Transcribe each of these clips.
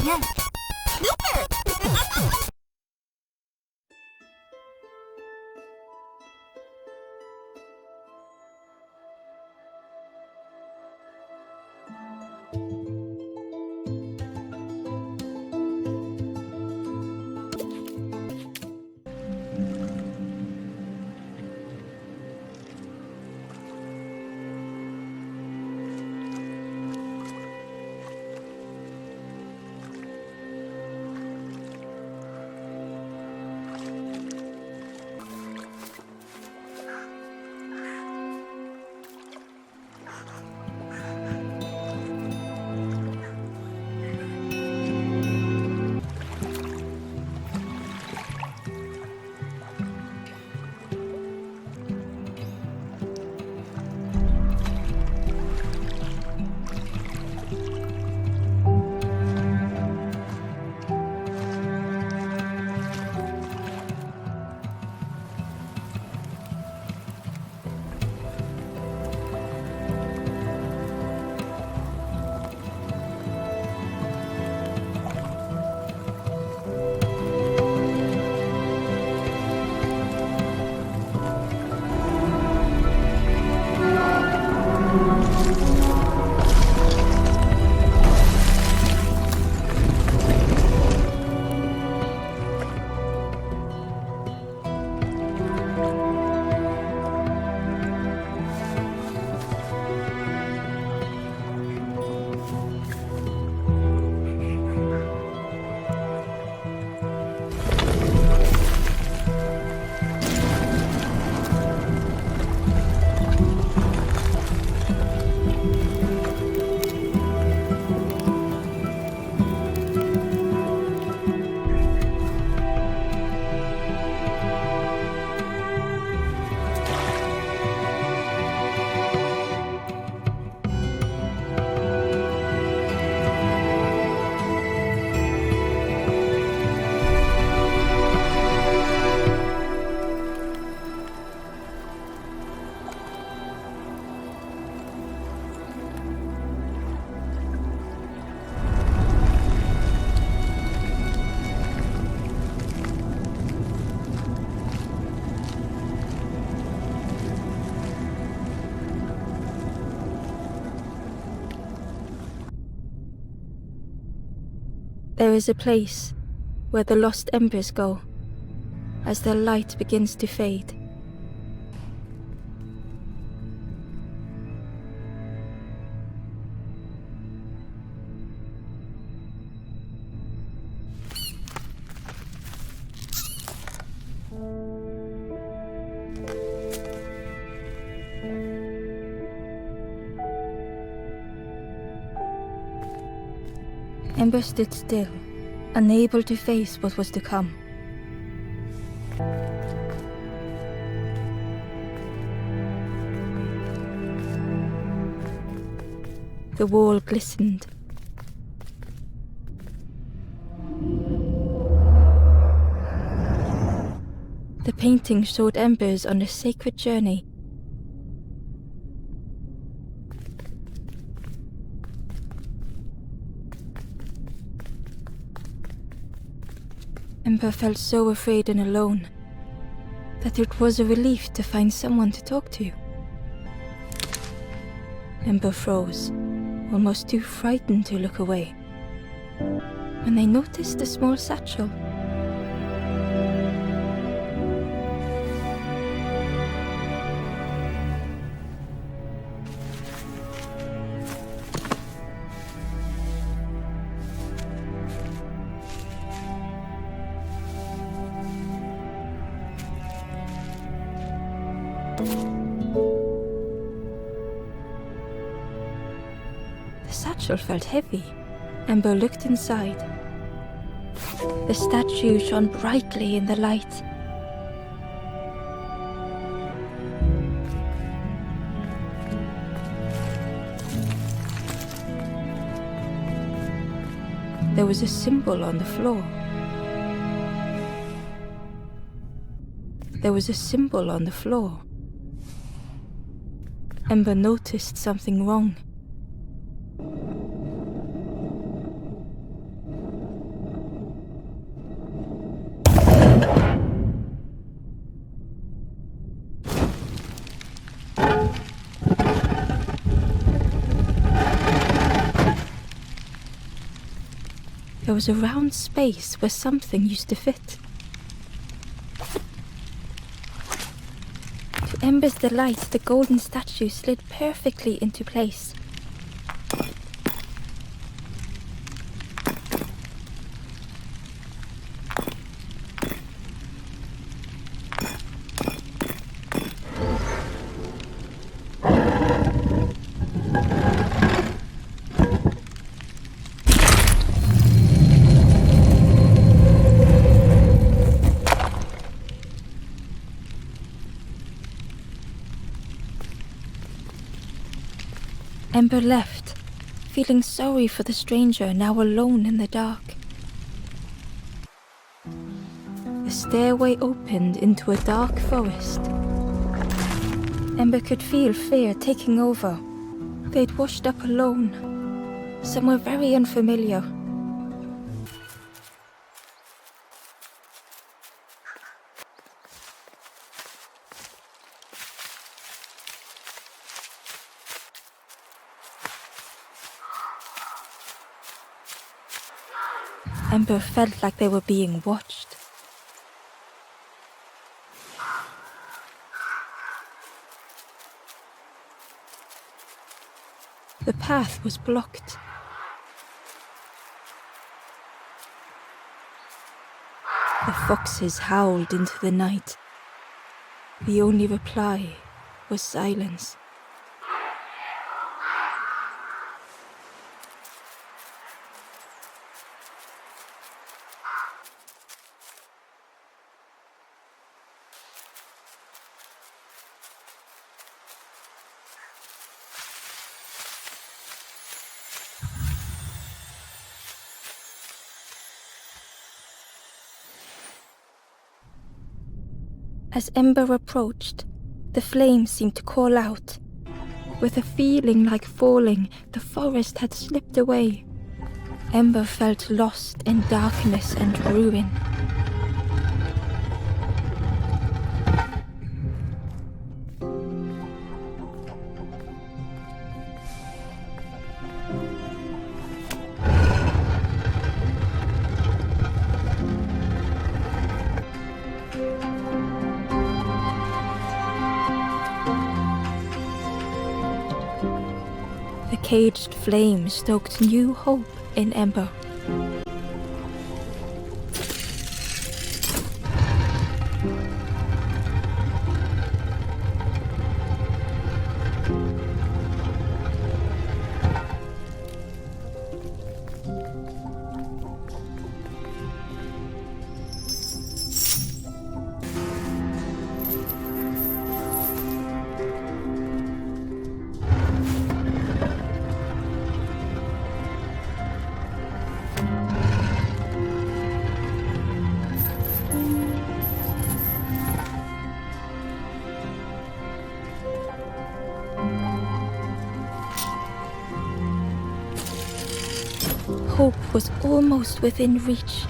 genial. ¡Súper! There is a place where the lost embers go as their light begins to fade. Ember stood still, unable to face what was to come. The wall glistened. The painting showed embers on a sacred journey. Ember felt so afraid and alone that it was a relief to find someone to talk to. Ember froze, almost too frightened to look away, when they noticed a small satchel. The satchel felt heavy. Ember looked inside. The statue shone brightly in the light. There was a symbol on the floor. There was a symbol on the floor. Ember noticed something wrong. there was a round space where something used to fit. To Ember's delight, the golden statue slid perfectly into place. Ember left, feeling sorry for the stranger now alone in the dark. The stairway opened into a dark forest. Ember could feel fear taking over. They'd washed up alone, somewhere very unfamiliar. Ember felt like they were being watched. The path was blocked. The foxes howled into the night. The only reply was silence. As Ember approached, the flames seemed to call out. With a feeling like falling, the forest had slipped away. Ember felt lost in darkness and ruin. The caged flame stoked new hope in Ember. Hope was almost within reach.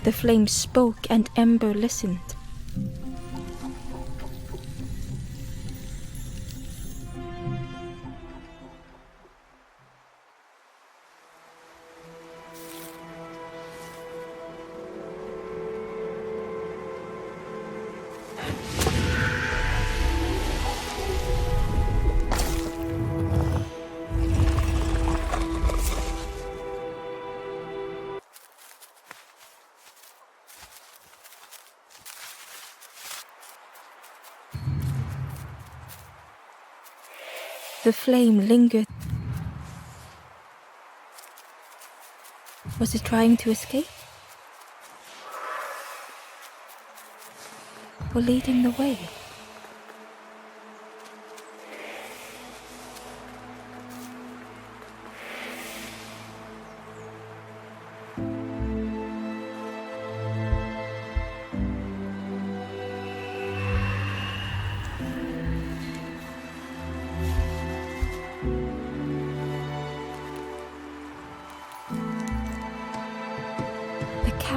The flame spoke and Ember listened. The flame lingered. Was it trying to escape? Or leading the way?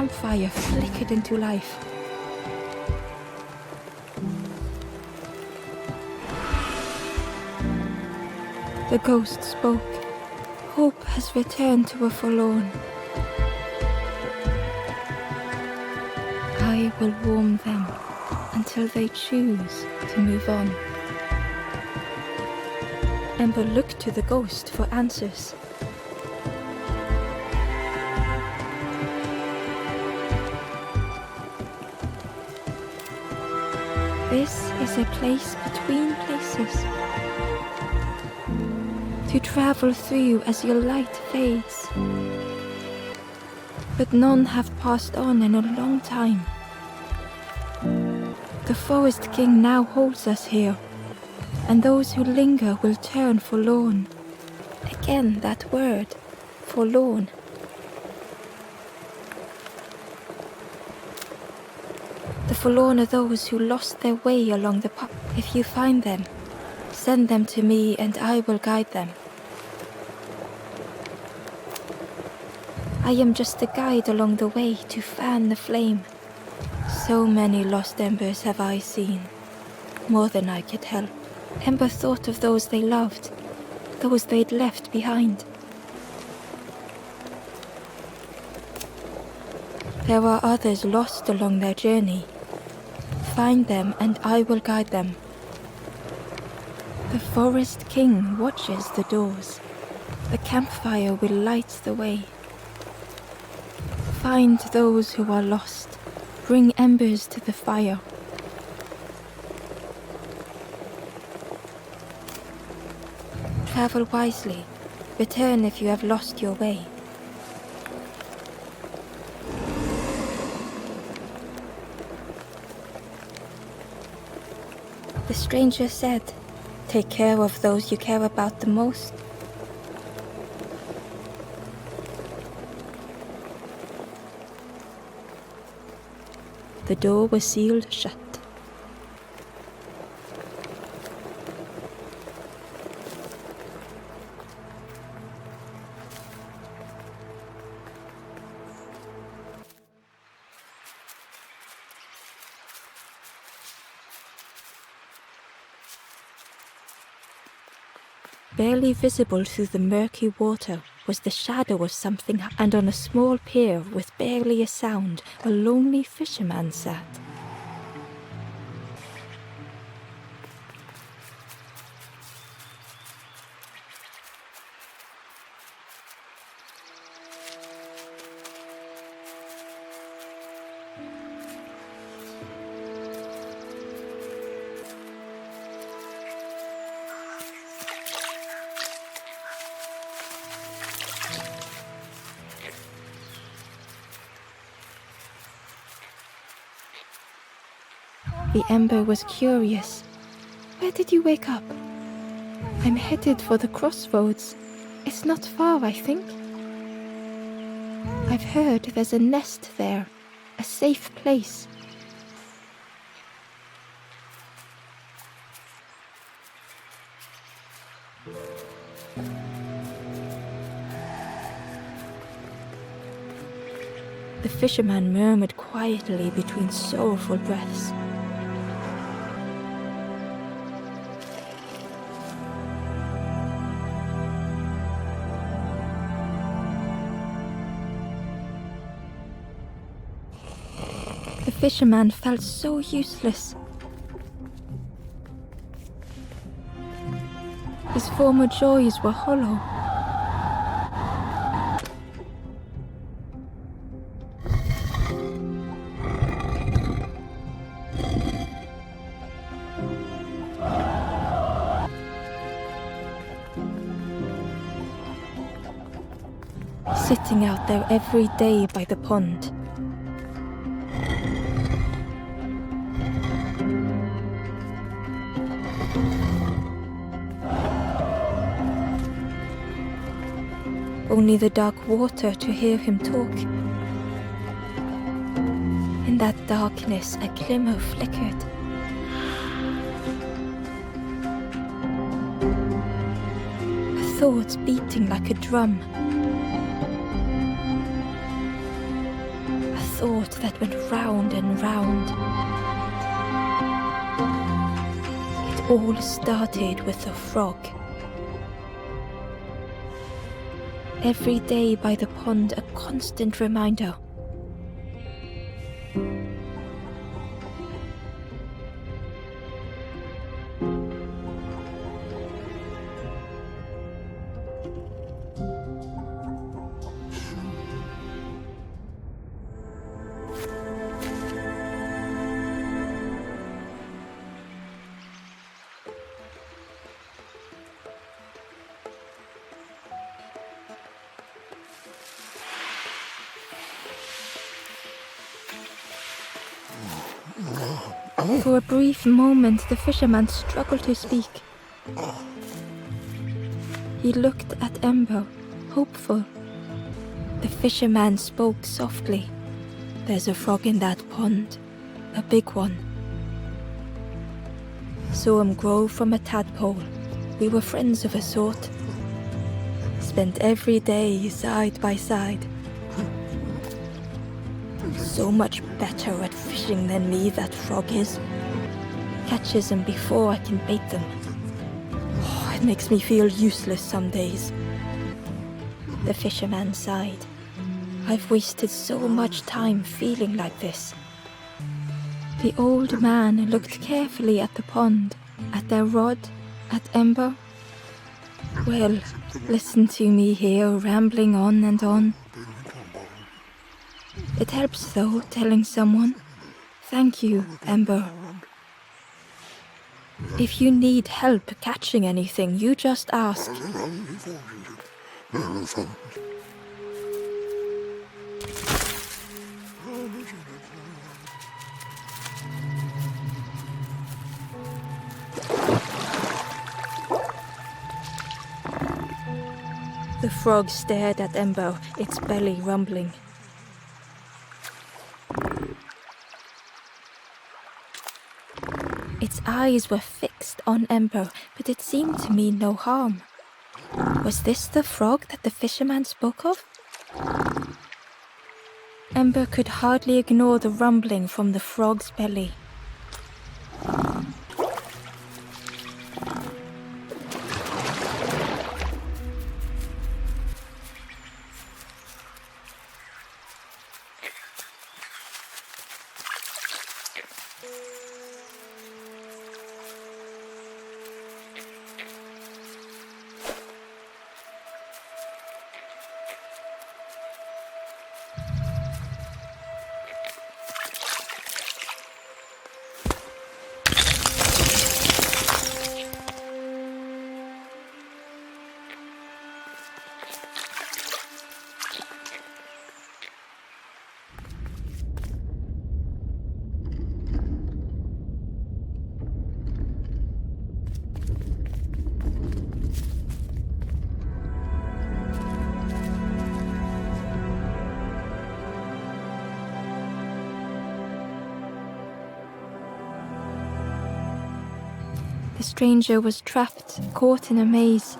campfire flickered into life. The ghost spoke. Hope has returned to a forlorn. I will warm them until they choose to move on. Ember looked to the ghost for answers. This is a place between places, to travel through as your light fades. But none have passed on in a long time. The Forest King now holds us here, and those who linger will turn forlorn. Again that word, forlorn. The forlorn are those who lost their way along the path. If you find them, send them to me and I will guide them. I am just a guide along the way to fan the flame. So many lost embers have I seen, more than I could help. Ember thought of those they loved, those they'd left behind. There are others lost along their journey. Find them and I will guide them. The Forest King watches the doors. The campfire will light the way. Find those who are lost. Bring embers to the fire. Travel wisely. Return if you have lost your way. The stranger said, "Take care of those you care about the most." The door was sealed shut. Barely visible through the murky water was the shadow of something, and on a small pier with barely a sound, a lonely fisherman sat. The ember was curious. "Where did you wake up?" "I'm headed for the crossroads. It's not far, I think. I've heard there's a nest there, a safe place." The fisherman murmured quietly between sorrowful breaths. The fisherman felt so useless. His former joys were hollow. Sitting out there every day by the pond. Only the dark water to hear him talk. In that darkness, a glimmer flickered. A thought beating like a drum. A thought that went round and round. It all started with a frog. Every day by the pond, a constant reminder. For a brief moment, the fisherman struggled to speak. He looked at Ember, hopeful. The fisherman spoke softly. "There's a frog in that pond, a big one. Saw him grow from a tadpole. We were friends of a sort. Spent every day side by side. So much better at fishing than me, that frog is. Catches them before I can bait them. Oh, it makes me feel useless some days." The fisherman sighed. "I've wasted so much time feeling like this." The old man looked carefully at the pond, at their rod, at Ember. "Well, listen to me here, rambling on and on. It helps, though, telling someone. Thank you, Ember. If you need help catching anything, you just ask." The frog stared at Ember, its belly rumbling. Its eyes were fixed on Ember, but it seemed to mean no harm. Was this the frog that the fisherman spoke of? Ember could hardly ignore the rumbling from the frog's belly. The stranger was trapped, caught in a maze.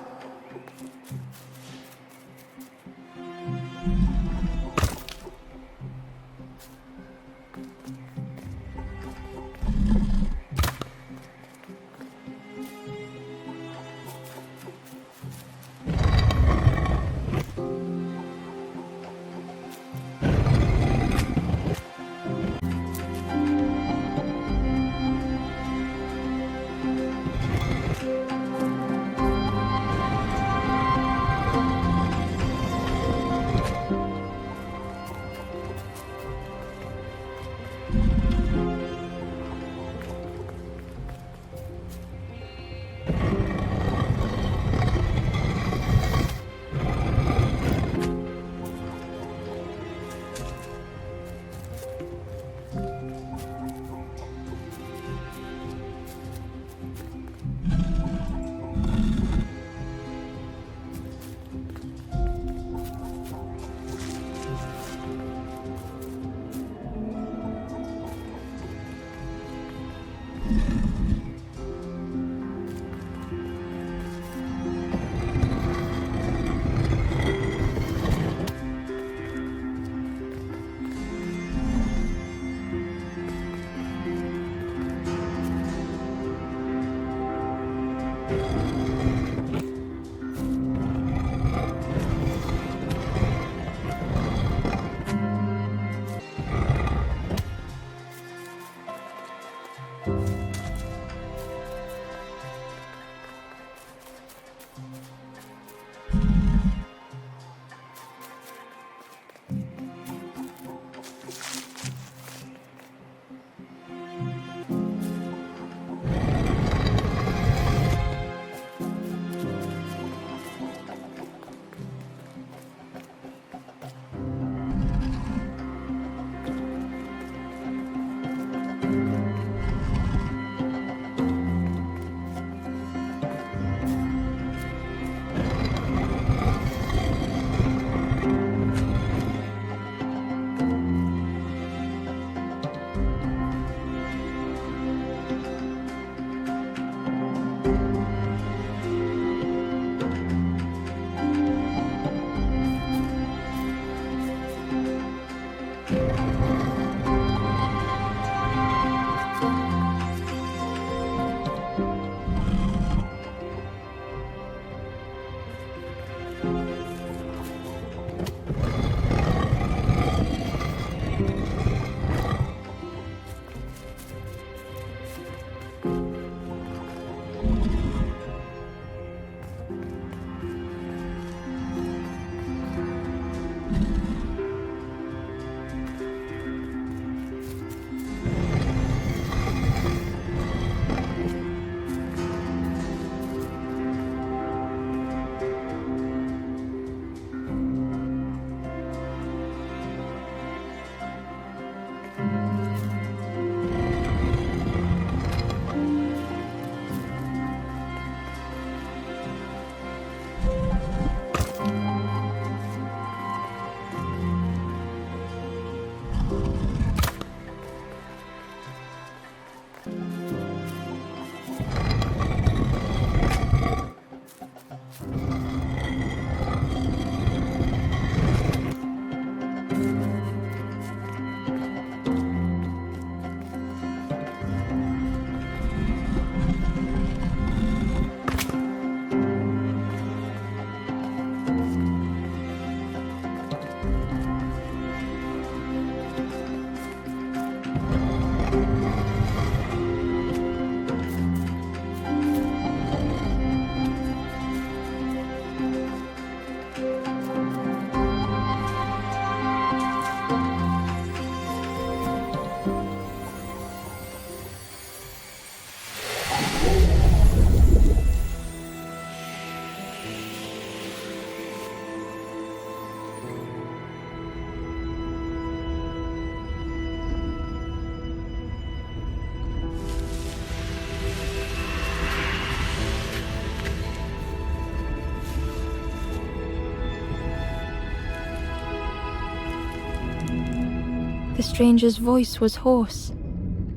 The stranger's voice was hoarse.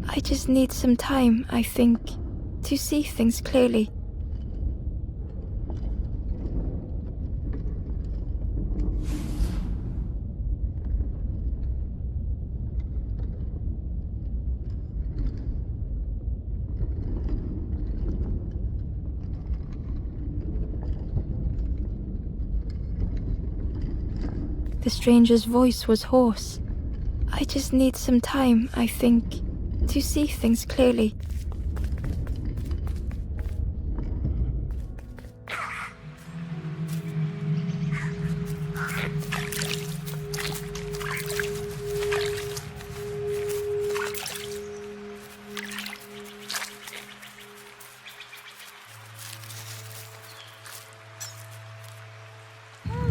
I just need some time, I think, to see things clearly. The stranger's voice was hoarse. I just need some time, I think, to see things clearly.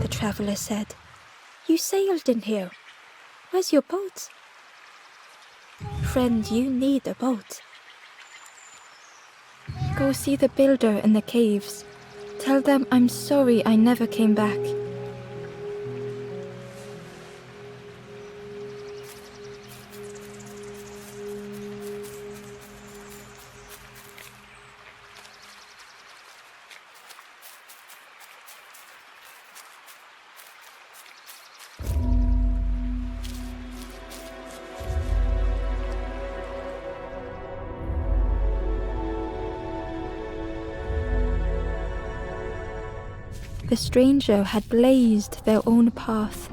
The traveler said, "You sailed in here. Where's your boat?" "Friend, you need a boat. Go see the builder in the caves. Tell them I'm sorry I never came back." The stranger had blazed their own path.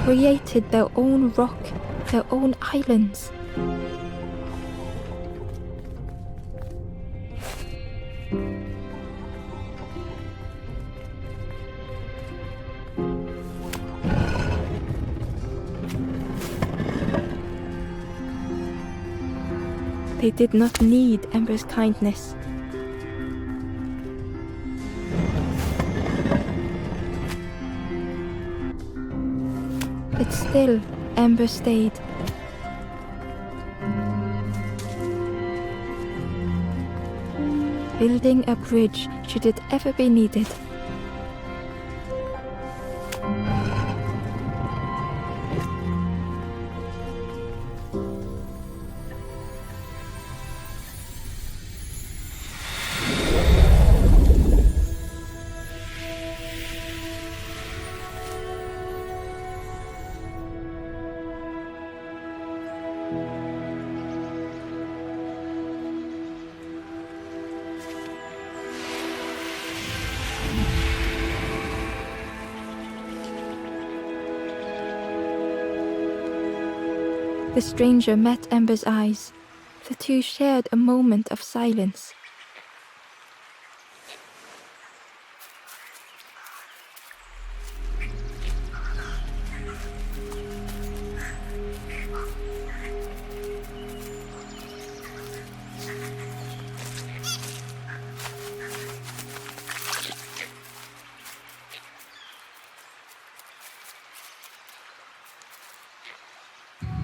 Created their own rock, their own islands. They did not need Ember's kindness. But still, Ember stayed. Building a bridge should it ever be needed. The stranger met Ember's eyes. The two shared a moment of silence.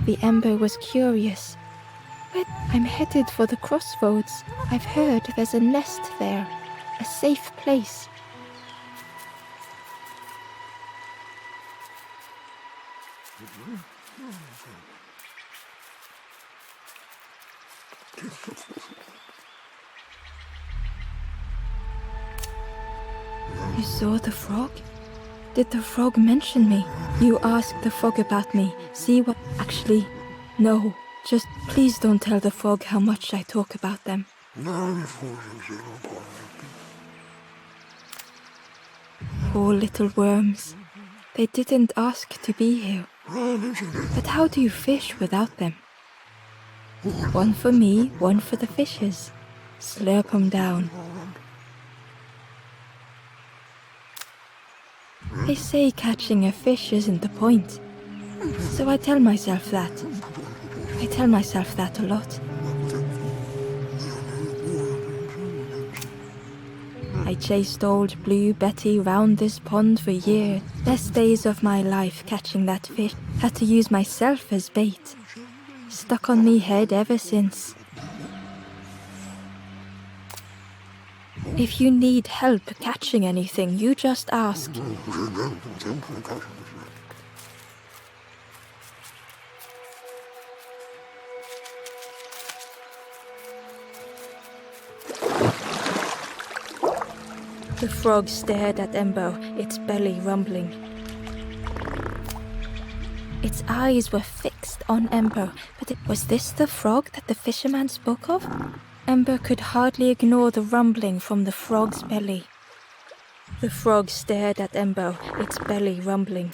The Ember was curious. "But I'm headed for the crossroads. I've heard there's a nest there, a safe place." "You saw the frog? Did the frog mention me? You ask the frog about me. See what... Actually, no. Just please don't tell the frog how much I talk about them." Poor little worms. They didn't ask to be here. But how do you fish without them? One for me, one for the fishes. Slurp 'em down. They say catching a fish isn't the point. So I tell myself that. I tell myself that a lot. I chased old Blue Betty round this pond for years. Best days of my life catching that fish. Had to use myself as bait. stuck on me head ever since. If you need help catching anything, you just ask. The frog stared at Embo, its belly rumbling. Its eyes were fixed on Ember, but was this the frog that the fisherman spoke of? Ember could hardly ignore the rumbling from the frog's belly. The frog stared at Ember, its belly rumbling.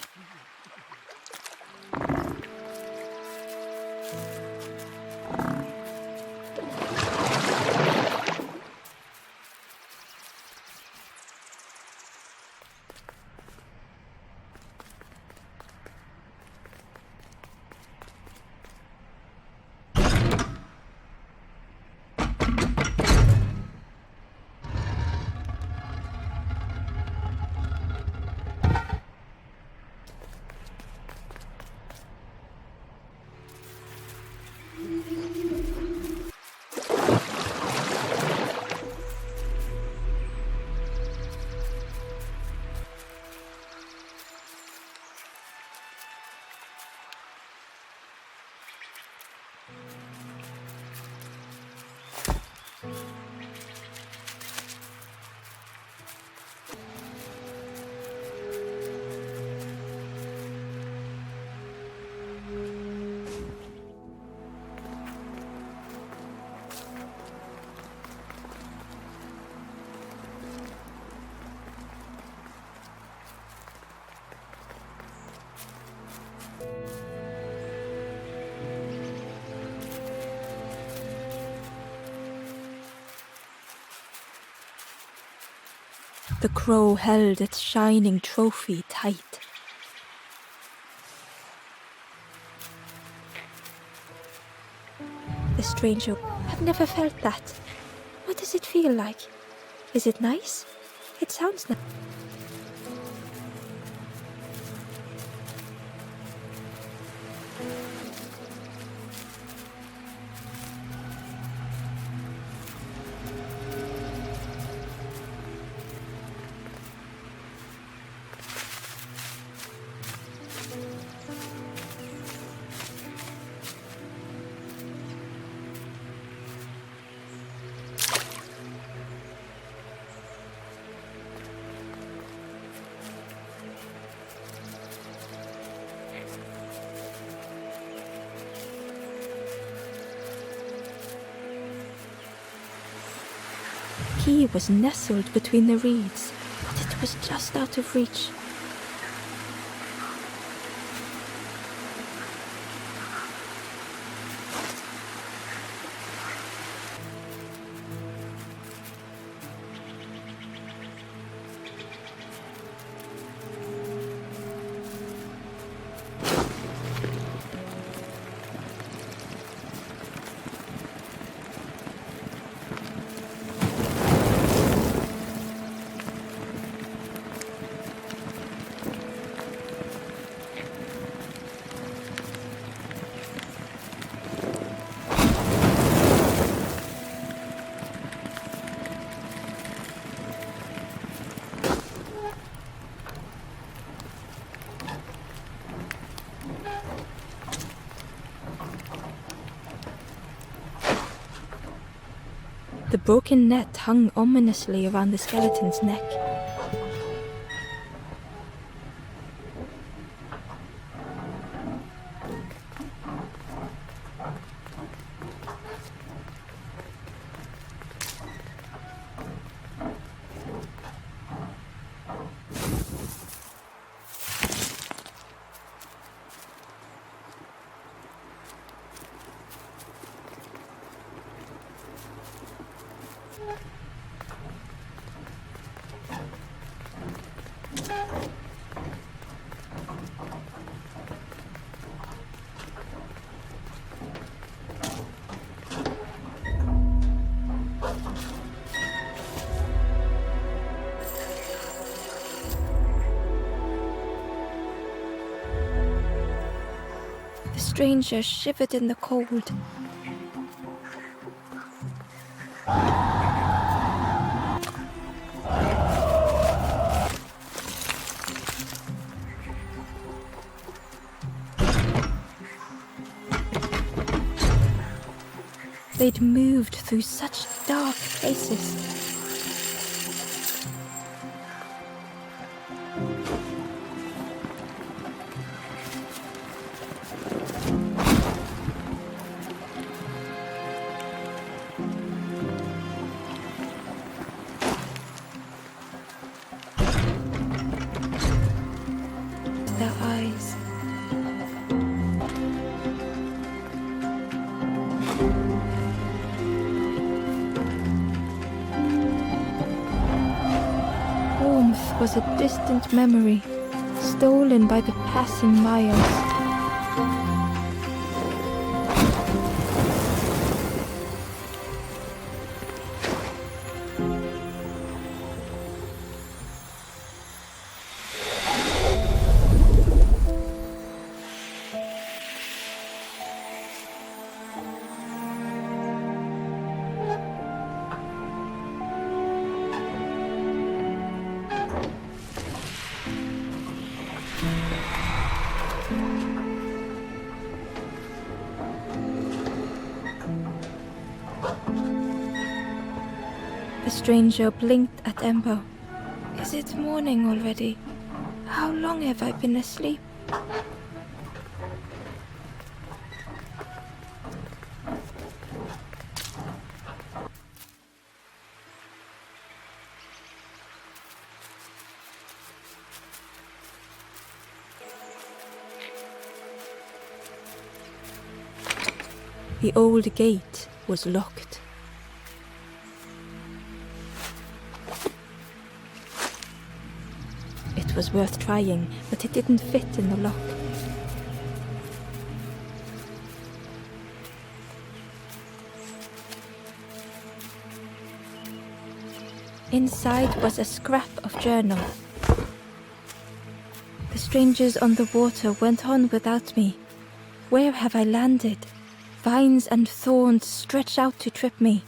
The crow held its shining trophy tight. The stranger, I've never felt that. What does it feel like? Is it nice? It sounds nice. He was nestled between the reeds, but it was just out of reach. The broken net hung ominously around the skeleton's neck. The stranger shivered in the cold. They'd moved through such dark places. Their eyes. Warmth was a distant memory, stolen by the passing miles. The stranger blinked at Ember. Is it morning already? How long have I been asleep? The old gate was locked. It was worth trying, but it didn't fit in the lock. Inside was a scrap of journal. The strangers on the water went on without me. Where have I landed? Vines and thorns stretch out to trip me.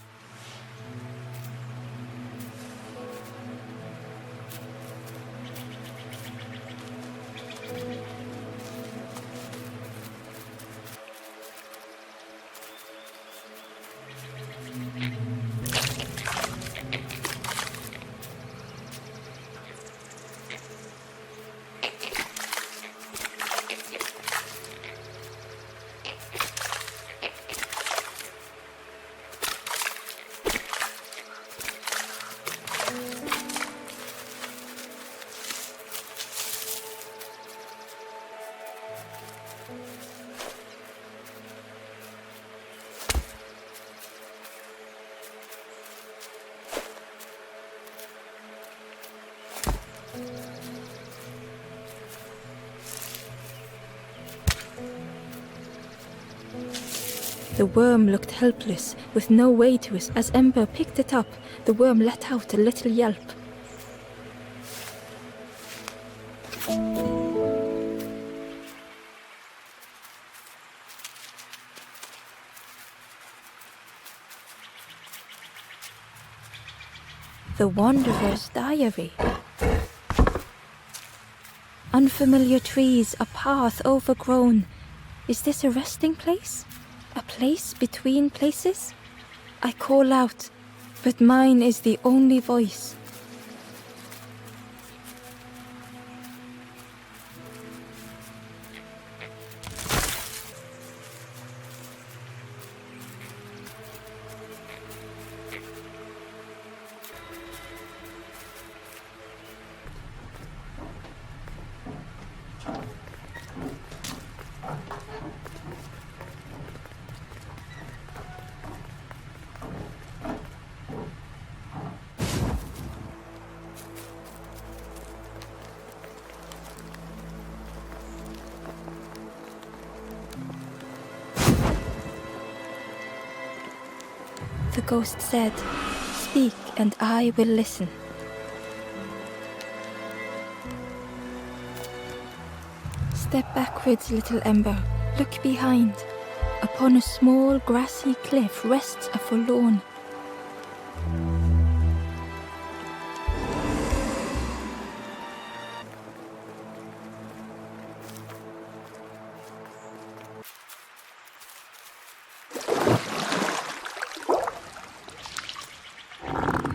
The worm looked helpless, with no way to it. As Ember picked it up, the worm let out a little yelp. The Wanderer's Diary. Unfamiliar trees, a path overgrown. Is this a resting place? A place between places? I call out, but mine is the only voice. The ghost said, "Speak and I will listen." Step backwards, little Ember. Look behind. Upon a small grassy cliff rests a forlorn.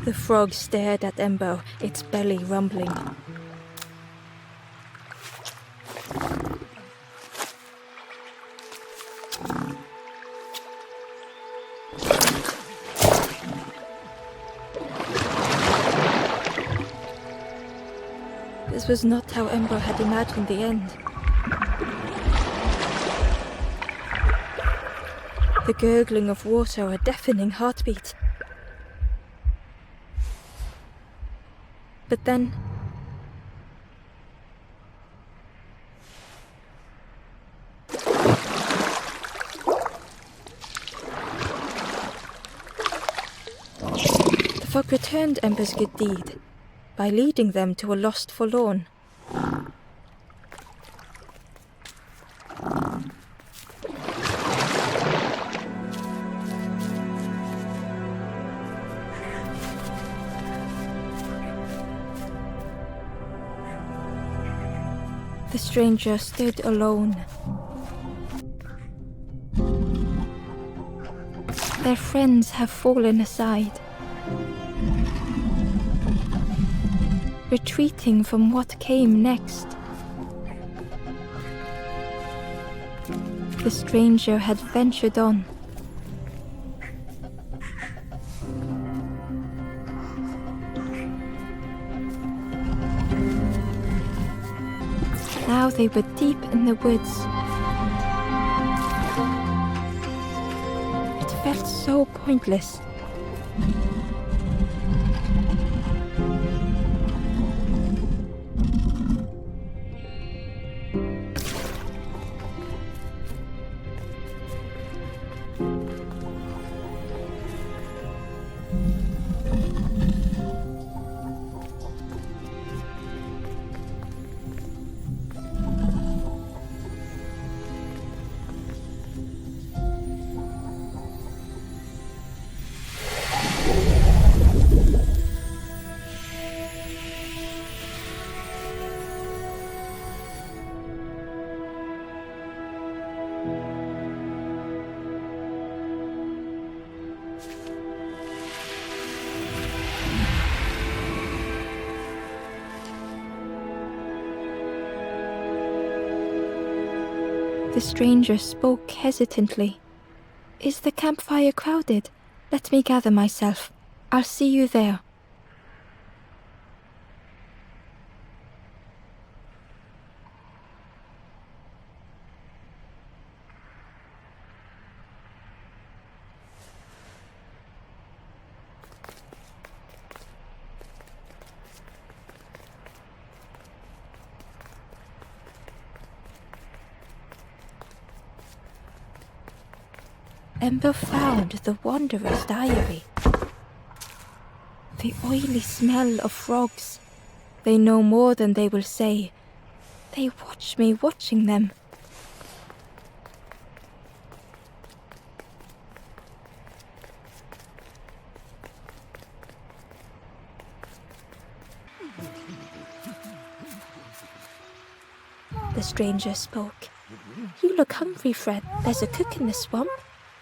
The frog stared at Embo, its belly rumbling. This was not how Embo had imagined the end. The gurgling of water, a deafening heartbeat. But then... the frog returned Ember's good deed by leading them to a lost forlorn. The stranger stood alone. Their friends have fallen aside, retreating from what came next. The stranger had ventured on. Now they were deep in the woods. It felt so pointless. The stranger spoke hesitantly. "Is the campfire crowded? Let me gather myself. I'll see you there." Ember found the wanderer's diary. The oily smell of frogs. They know more than they will say. They watch me watching them. The stranger spoke. "You look hungry, Fred. There's a cook in the swamp.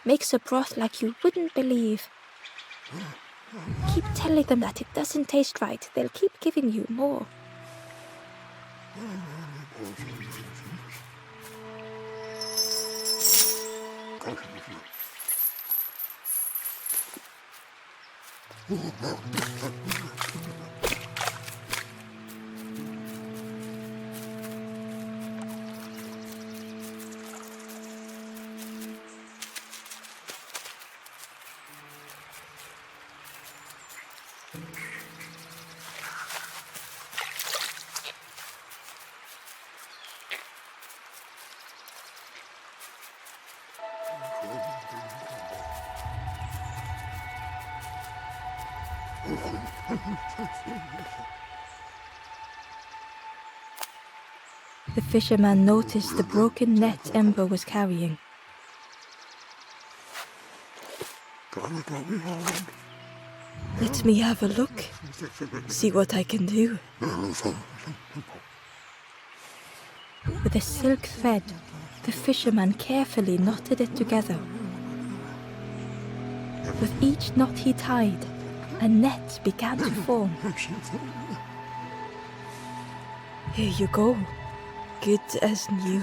Makes a broth like you wouldn't believe. Keep telling them that it doesn't taste right. They'll keep giving you more." The fisherman noticed the broken net Ember was carrying. Let me have a look, see what I can do. With a silk thread, the fisherman carefully knotted it together. With each knot he tied, a net began to form. Here you go, good as new.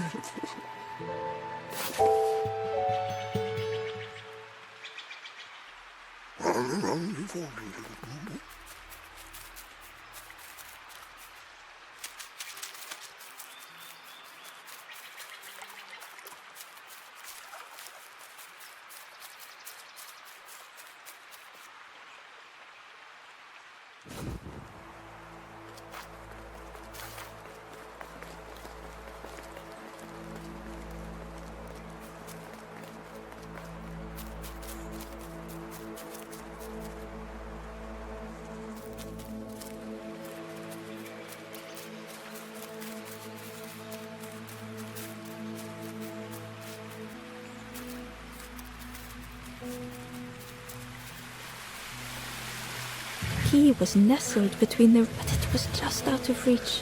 He was nestled between them, but it was just out of reach.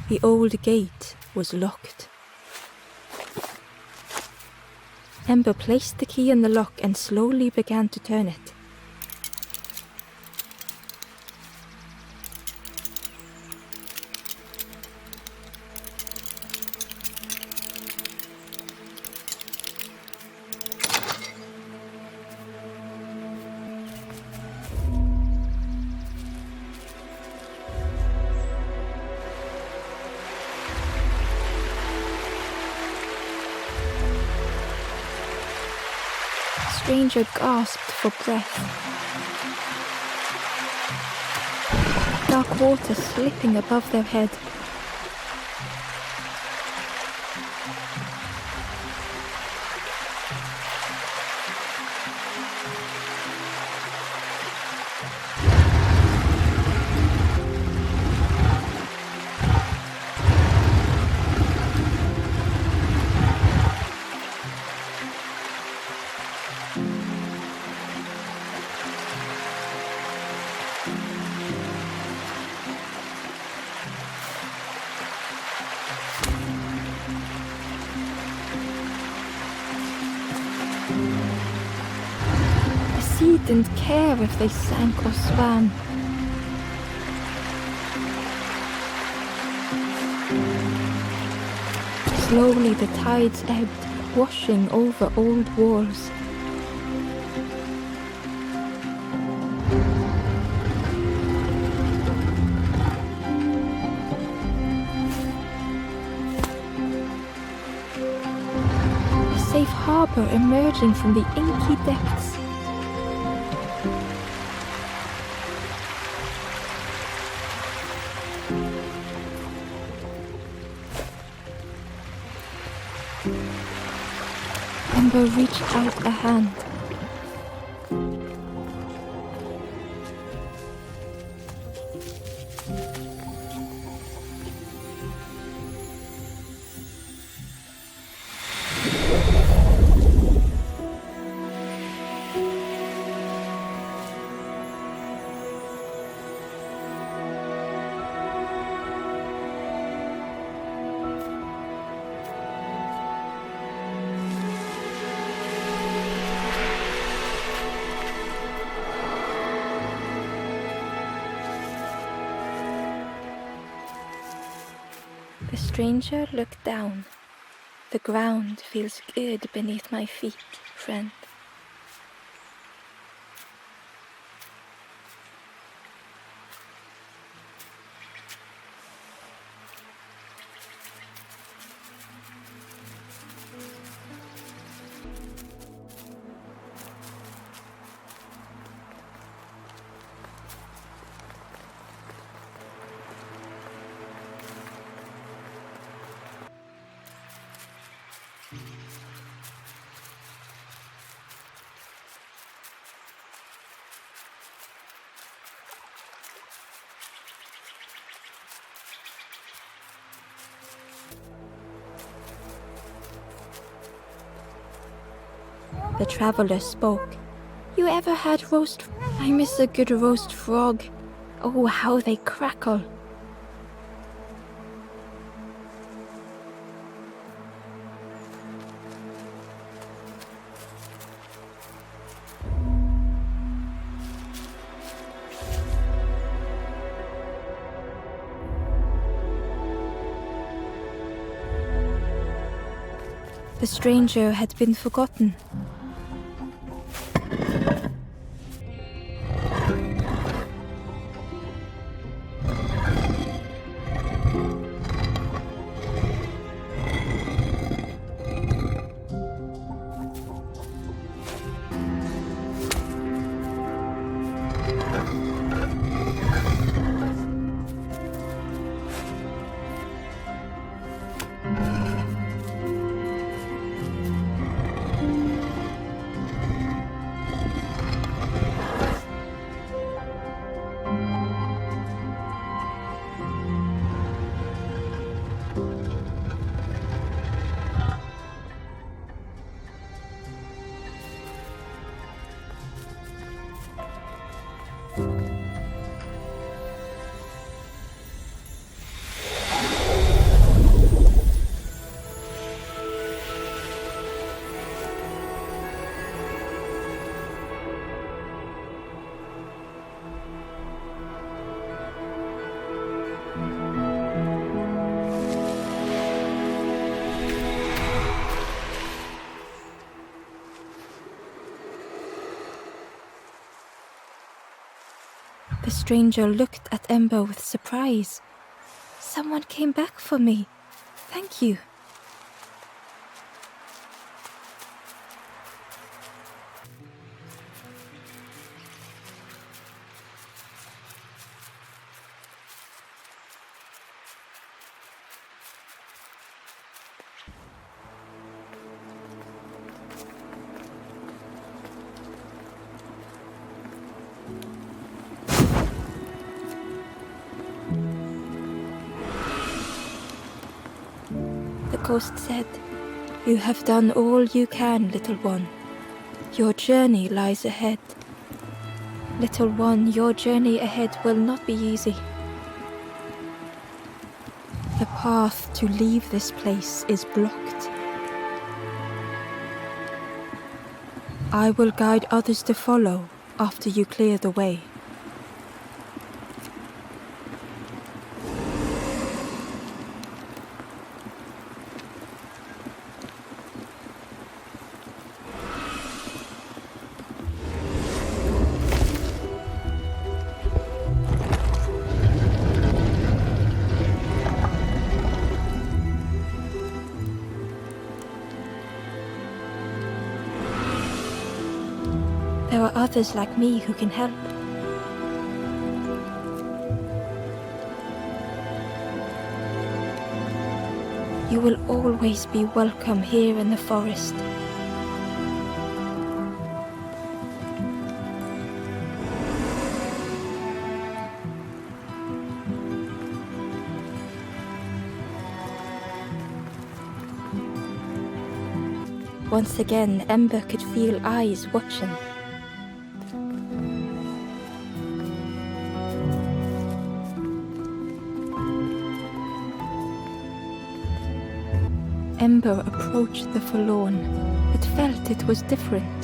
The old gate was locked. Ember placed the key in the lock and slowly began to turn it. The stranger gasped for breath. Dark water slipping above their head. He didn't care if they sank or swam. Slowly the tides ebbed, washing over old walls. A safe harbor emerging from the inky depths. Ember reached out a hand. The stranger looked down. The ground feels good beneath my feet, friend. The traveler spoke. You ever had roast? I miss a good roast frog. Oh, how they crackle. The stranger had been forgotten. The stranger looked at Ember with surprise. Someone came back for me. Thank you. The ghost said, "You have done all you can, little one. Your journey lies ahead. Little one, your journey ahead will not be easy. The path to leave this place is blocked. I will guide others to follow after you clear the way." There are others like me who can help. You will always be welcome here in the forest. Once again, Ember could feel eyes watching. Ember approached the forlorn, but felt it was different.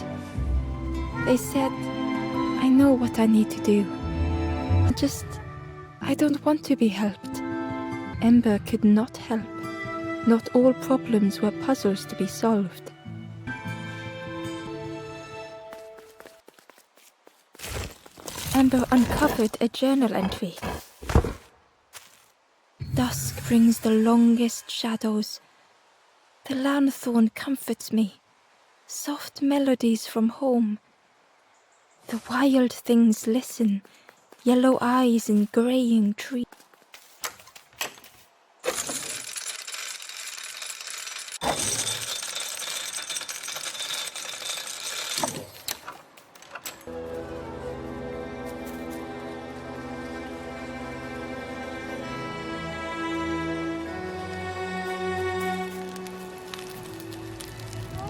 They said, "I know what I need to do. I don't want to be helped." Ember could not help. Not all problems were puzzles to be solved. Ember uncovered a journal entry. Dusk brings the longest shadows. The lanthorn comforts me. Soft melodies from home. The wild things listen. Yellow eyes in graying trees.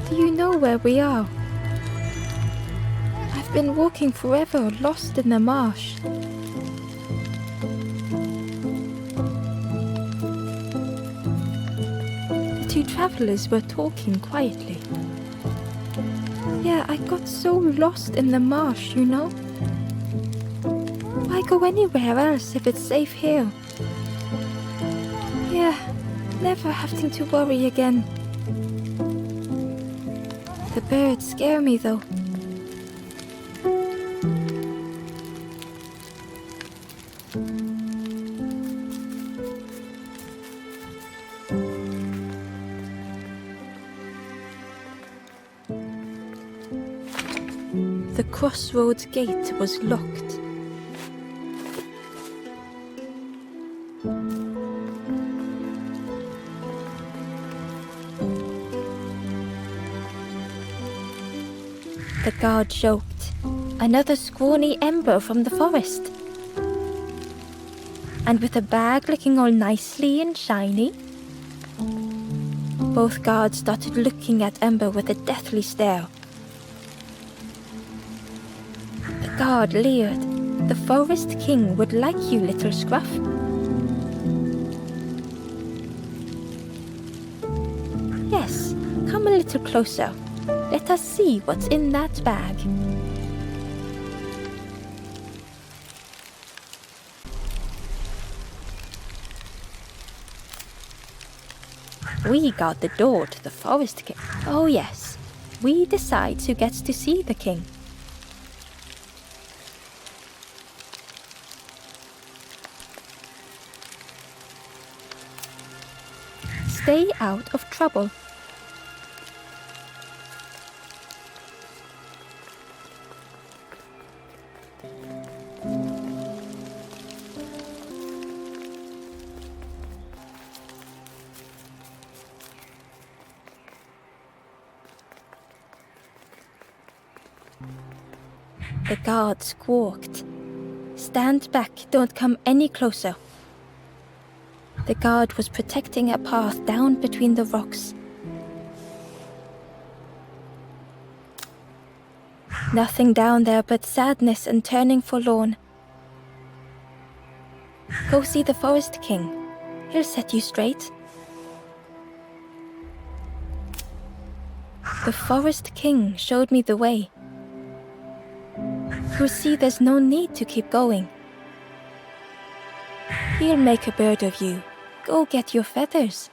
Do you know where we are? been walking forever, lost in the marsh. The two travelers were talking quietly. Yeah, I got so lost in the marsh, you know? Why go anywhere else if it's safe here? Yeah, never having to worry again. The birds scare me though. The crossroads gate was locked. The guard joked. Another scrawny ember from the forest. And with a bag looking all nicely and shiny. Both guards started looking at Ember with a deathly stare. The guard leered. The forest king would like you, little scruff. Yes, come a little closer. Let us see what's in that bag. We guard the door to the forest king. Oh yes, we decide who gets to see the king. Stay out of trouble. The guard squawked. Stand back, don't come any closer. The guard was protecting a path down between the rocks. Nothing down there but sadness and turning forlorn. Go see the forest king. He'll set you straight. The forest king showed me the way. You'll see there's no need to keep going. He'll make a bird of you. Go get your feathers.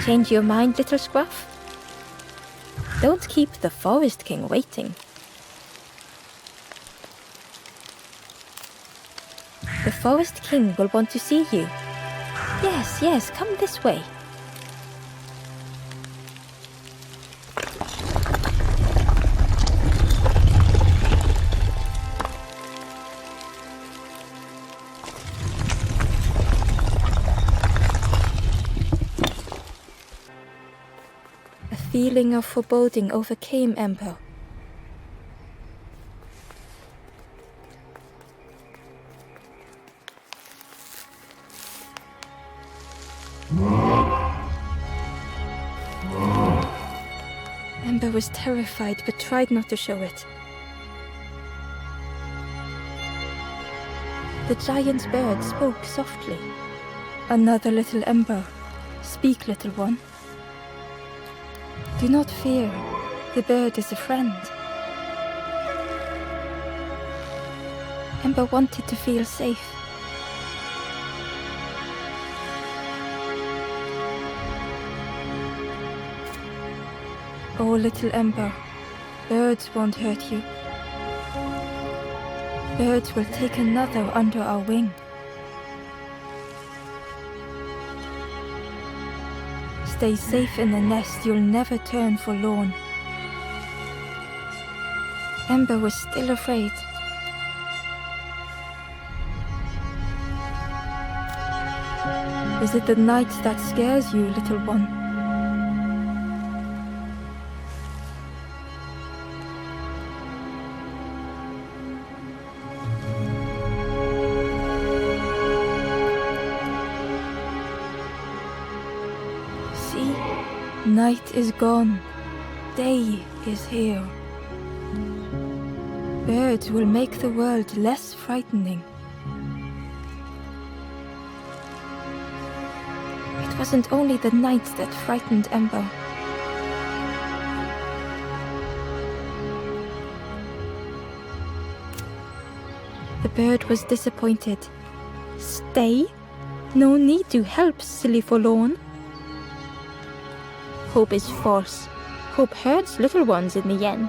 Change your mind, little scruff? Don't keep the forest king waiting. The forest king will want to see you. Yes, yes, come this way. A feeling of foreboding overcame Ember. Ember was terrified but tried not to show it. The giant bird spoke softly. Another little Ember. Speak, little one. Do not fear. The bird is a friend. Ember wanted to feel safe. Oh, little Ember, birds won't hurt you. Birds will take another under our wing. Stay safe in the nest, you'll never turn forlorn. Ember was still afraid. Is it the night that scares you, little one? Night is gone. Day is here. Birds will make the world less frightening. It wasn't only the night that frightened Ember. The bird was disappointed. Stay? No need to help, silly forlorn. Hope is false. Hope hurts little ones in the end.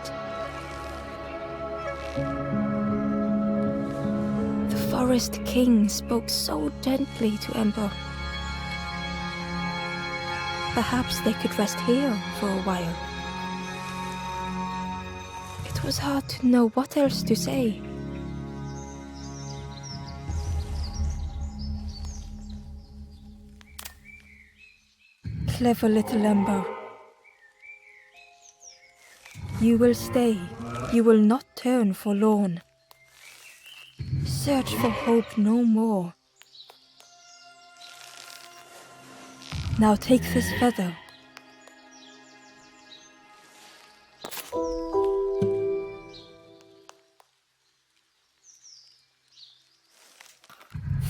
The forest king spoke so gently to Ember. Perhaps they could rest here for a while. It was hard to know what else to say. Clever little Ember. You will stay. You will not turn forlorn. Search for hope no more. Now take this feather.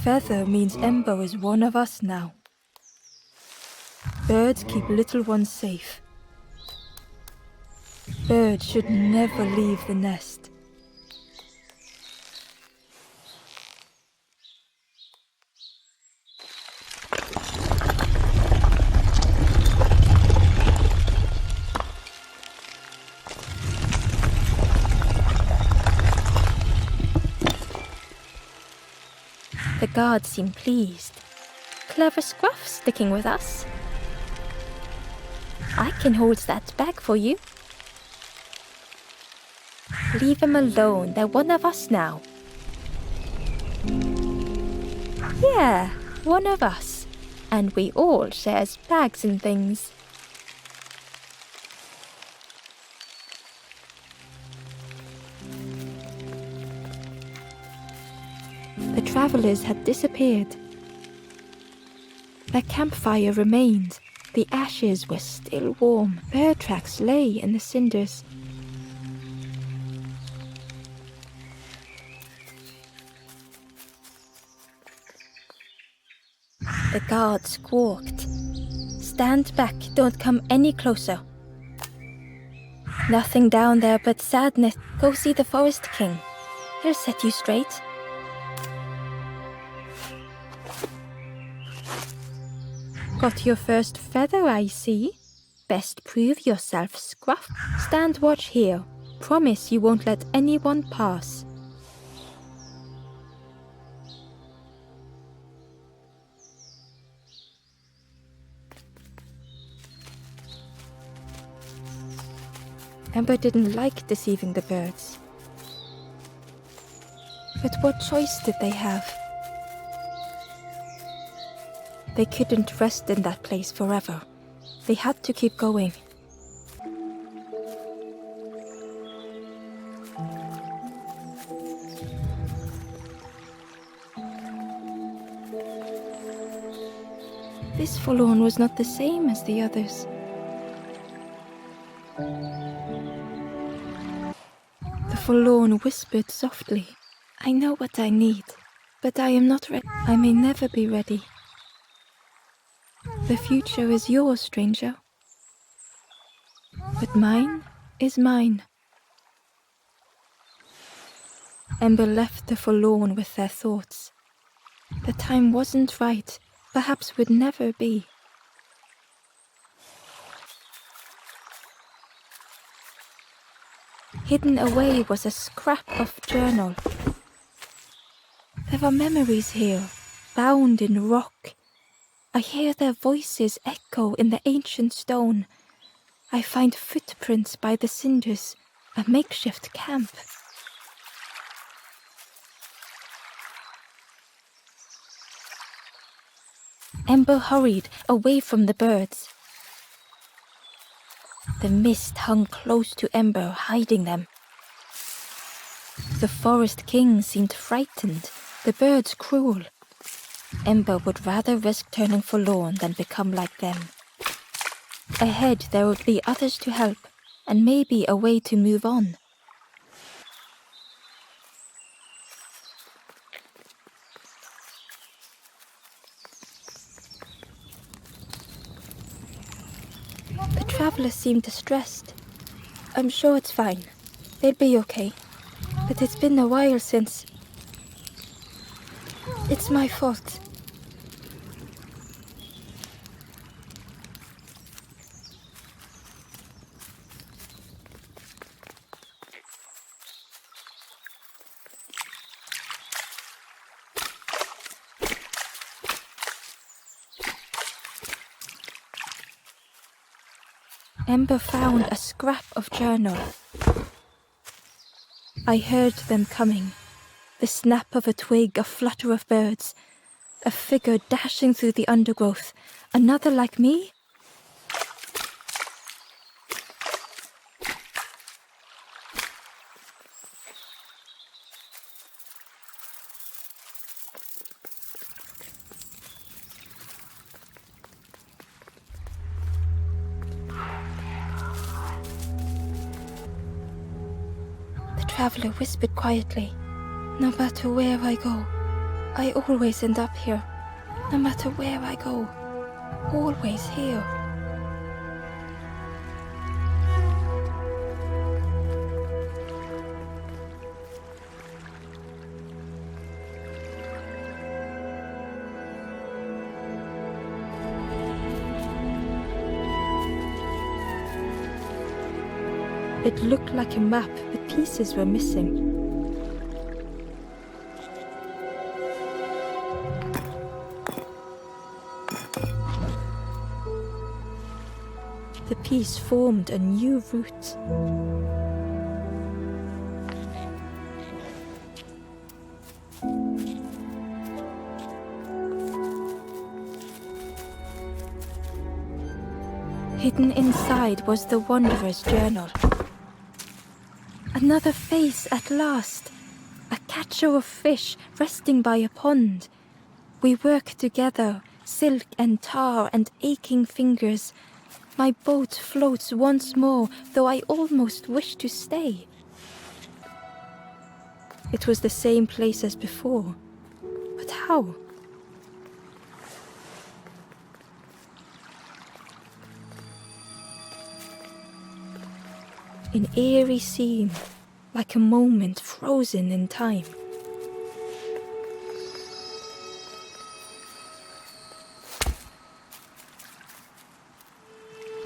Feather means Ember is one of us now. Birds keep little ones safe. Birds should never leave the nest. The guards seem pleased. Clever Scruff sticking with us. I can hold that bag for you. Leave them alone, they're one of us now. Yeah, one of us. And we all shares bags and things. The travelers had disappeared. Their campfire remained. The ashes were still warm. Bird tracks lay in the cinders. The guard squawked. Stand back, don't come any closer. Nothing down there but sadness. Go see the forest king. He'll set you straight. Got your first feather, I see. Best prove yourself, Scruff. Stand watch here. Promise you won't let anyone pass. Ember didn't like deceiving the birds. But what choice did they have? They couldn't rest in that place forever. They had to keep going. This forlorn was not the same as the others. The forlorn whispered softly, I know what I need, but I am not ready. I may never be ready. The future is yours, stranger. But mine is mine. Ember left the forlorn with their thoughts. The time wasn't right, perhaps would never be. Hidden away was a scrap of journal. There are memories here, bound in rock. I hear their voices echo in the ancient stone. I find footprints by the cinders, a makeshift camp. Ember hurried away from the birds. The mist hung close to Ember, hiding them. The forest king seemed frightened, the birds cruel. Ember would rather risk turning forlorn than become like them. Ahead there would be others to help, and maybe a way to move on. The travelers seemed distressed. I'm sure it's fine. They'll be okay. But it's been a while since... It's my fault. Ember found a scrap of journal. I heard them coming. The snap of a twig, a flutter of birds. A figure dashing through the undergrowth. Another like me? The traveler whispered quietly. No matter where I go, I always end up here. No matter where I go, always here. It looked like a map, but pieces were missing. The piece formed a new route. Hidden inside was the wanderer's journal. Another face at last. A catcher of fish resting by a pond. We work together, silk and tar and aching fingers. My boat floats once more, though I almost wish to stay. It was the same place as before. But how? An eerie scene, like a moment frozen in time.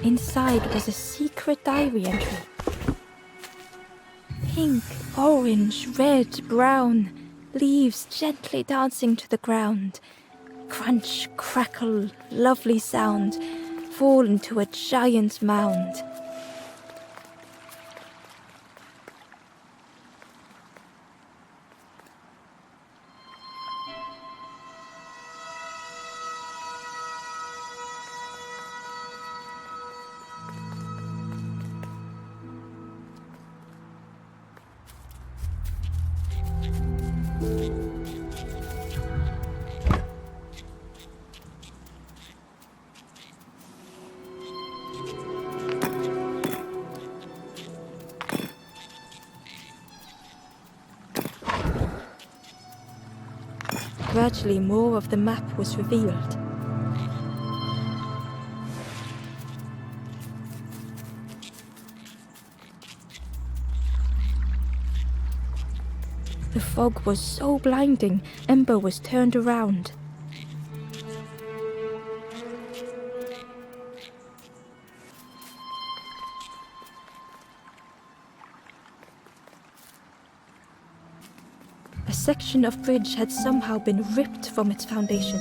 Inside was a secret diary entry. Pink, orange, red, brown, leaves gently dancing to the ground. Crunch, crackle, lovely sound, fall into a giant mound. Gradually, more of the map was revealed. The fog was so blinding, Ember was turned around. A section of bridge had somehow been ripped from its foundation.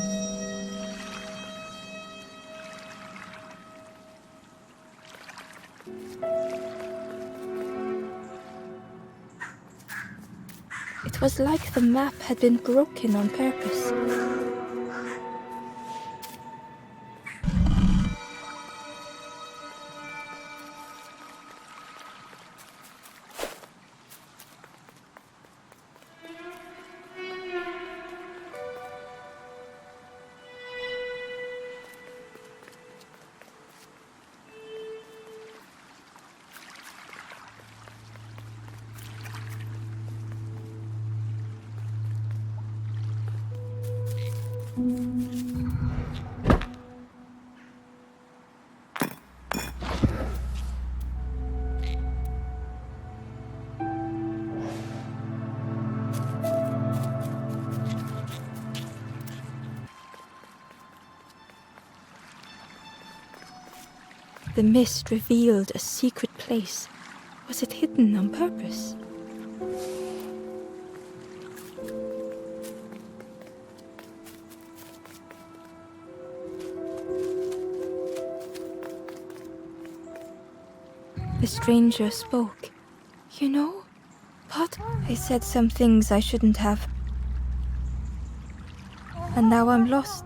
It was like the map had been broken on purpose. The mist revealed a secret place. Was it hidden on purpose? The stranger spoke. You know, but I said some things I shouldn't have. And now I'm lost,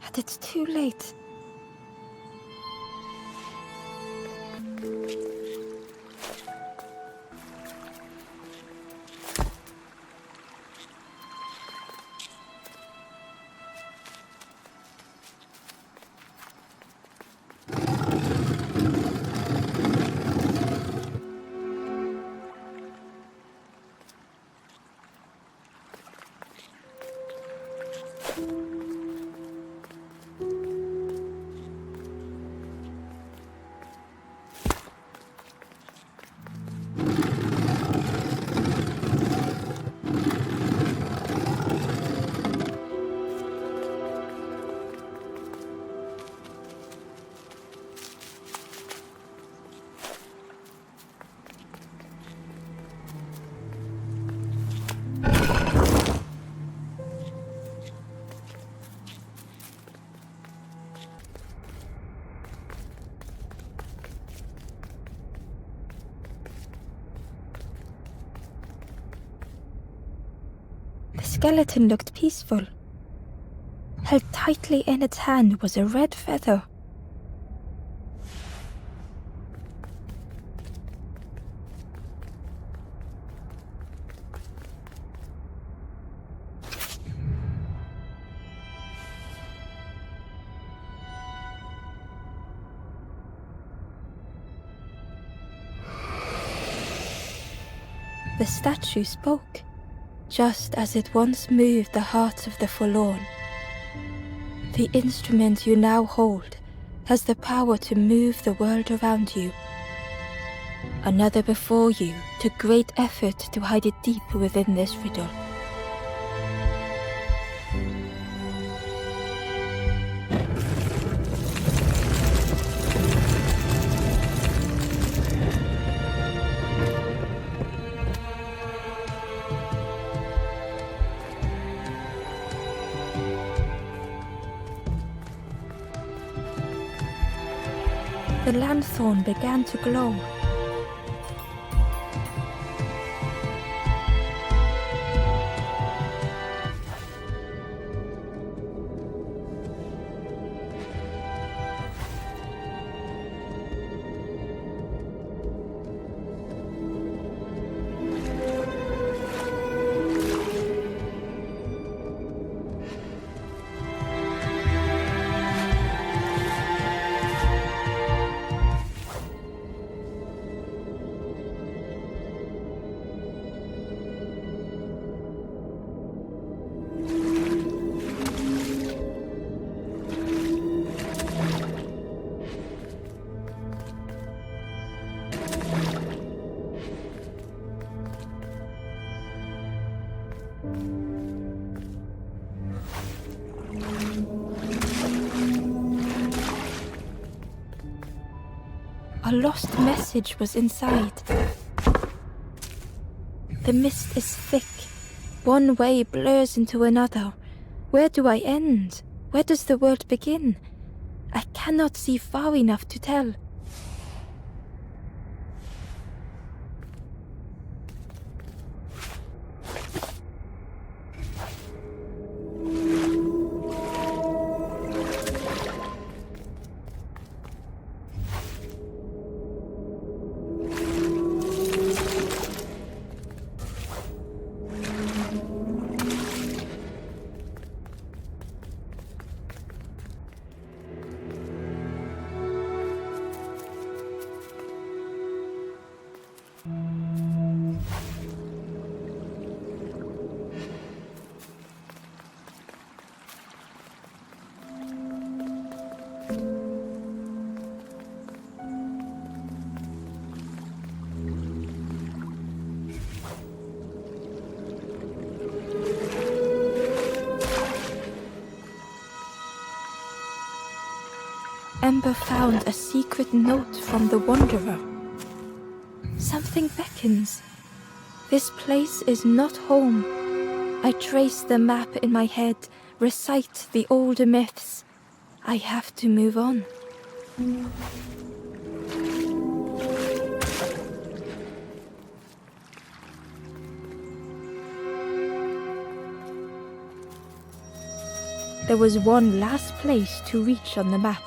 and it's too late. The skeleton looked peaceful. Held tightly in its hand was a red feather. The statue spoke, just as it once moved the hearts of the forlorn. The instrument you now hold has the power to move the world around you. Another before you took great effort to hide it deep within this riddle. The lanthorn began to glow. A lost message was inside. The mist is thick. One way blurs into another. Where do I end? Where does the world begin? I cannot see far enough to tell. Ember found a secret note from the Wanderer. Something beckons. This place is not home. I trace the map in my head, recite the older myths. I have to move on. There was one last place to reach on the map.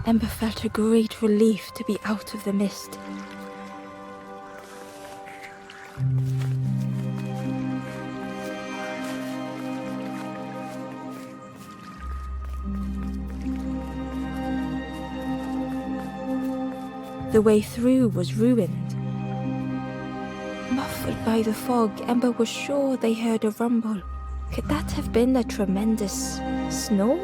Ember felt a great relief to be out of the mist. The way through was ruined. Muffled by the fog, Ember was sure they heard a rumble. Could that have been a tremendous snow?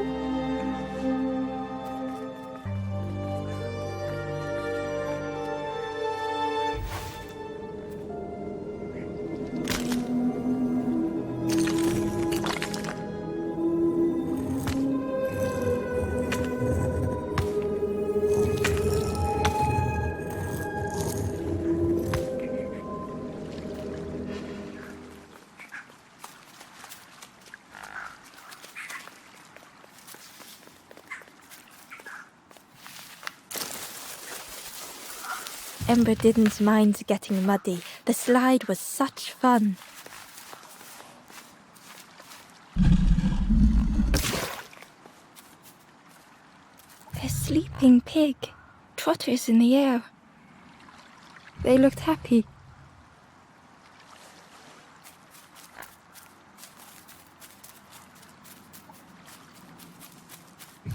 Ember didn't mind getting muddy. The slide was such fun. A sleeping pig, trotters in the air. They looked happy.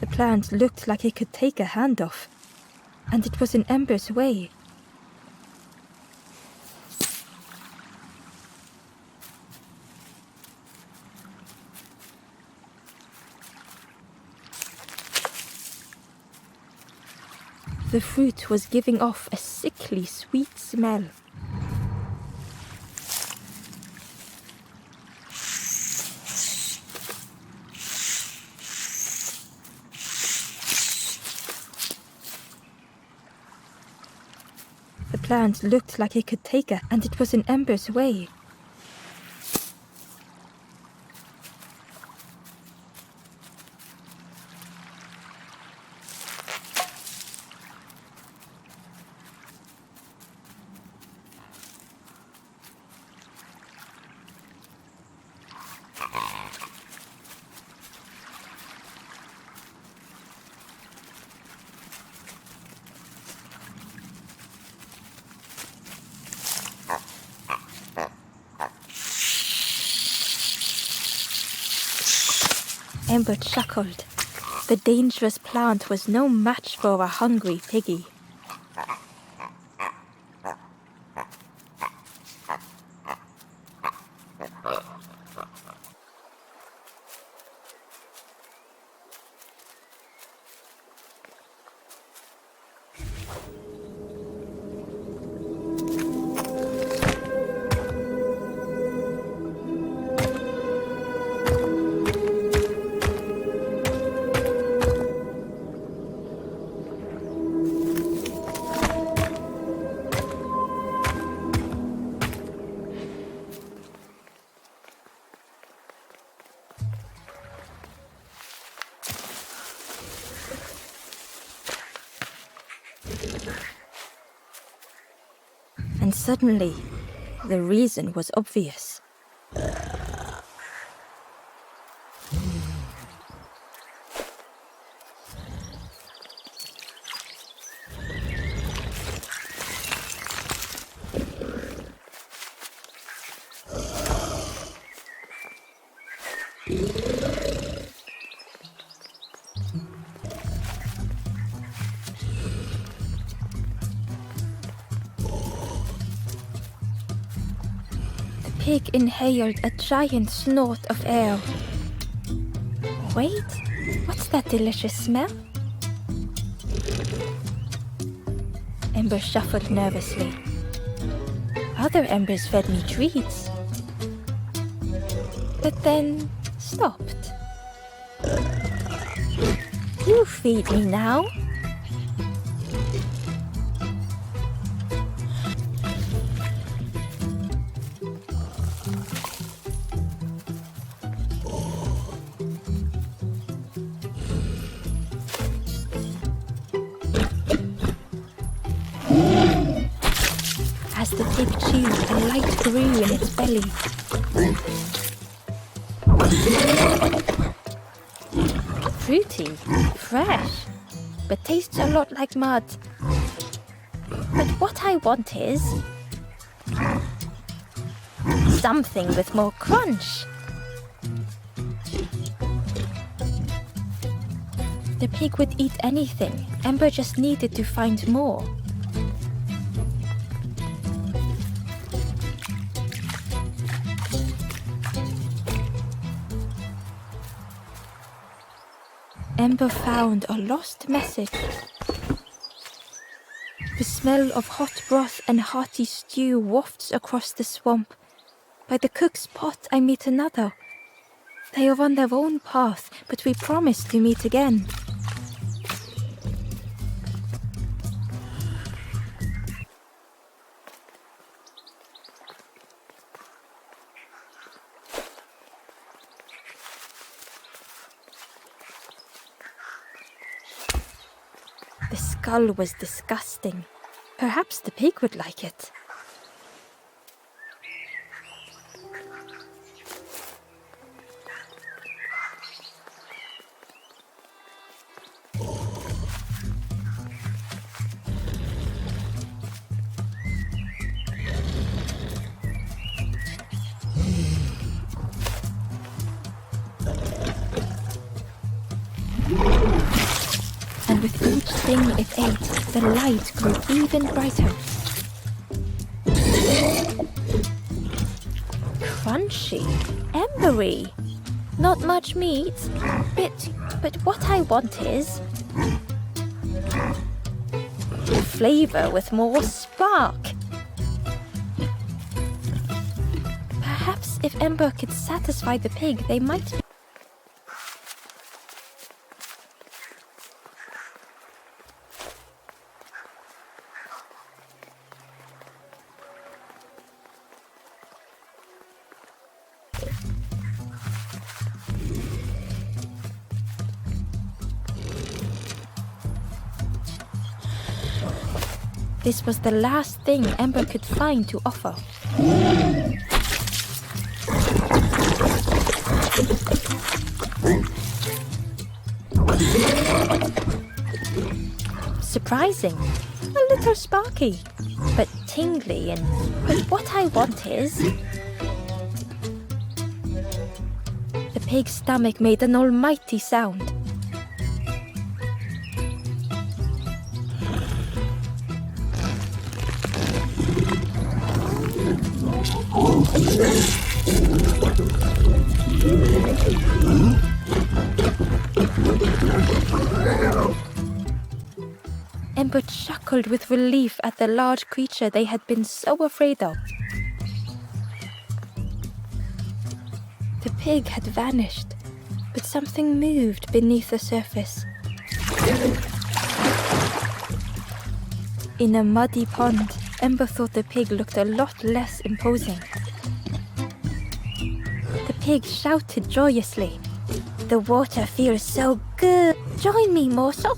The plant looked like it could take a hand off, and it was in Ember's way. The fruit was giving off a sickly sweet smell. The plant looked like it could take her, and it was in Ember's way. Ember chuckled. The dangerous plant was no match for a hungry piggy. And suddenly, the reason was obvious. The pig inhaled a giant snort of air. Wait, what's that delicious smell? Ember shuffled nervously. Other embers fed me treats, but then stopped. You feed me now. As the pig chewed, a light grew in its belly. Fruity, fresh, but tastes a lot like mud. But what I want is something with more crunch. The pig would eat anything. Ember just needed to find more. Ember found a lost message. The smell of hot broth and hearty stew wafts across the swamp. By the cook's pot I meet another. They are on their own path, but we promise to meet again. The skull was disgusting. Perhaps the pig would like it. And with each thing it ate, the light grew even brighter. Crunchy, embery, not much meat, but what I want is flavor with more spark. Perhaps if Ember could satisfy the pig, they might. This was the last thing Ember could find to offer. Surprising, a little sparky, but tingly, but what I want is. The pig's stomach made an almighty sound. Ember chuckled with relief at the large creature they had been so afraid of. The pig had vanished, but something moved beneath the surface. In a muddy pond, Ember thought the pig looked a lot less imposing. The pig shouted joyously. The water feels so good. Join me, morsel.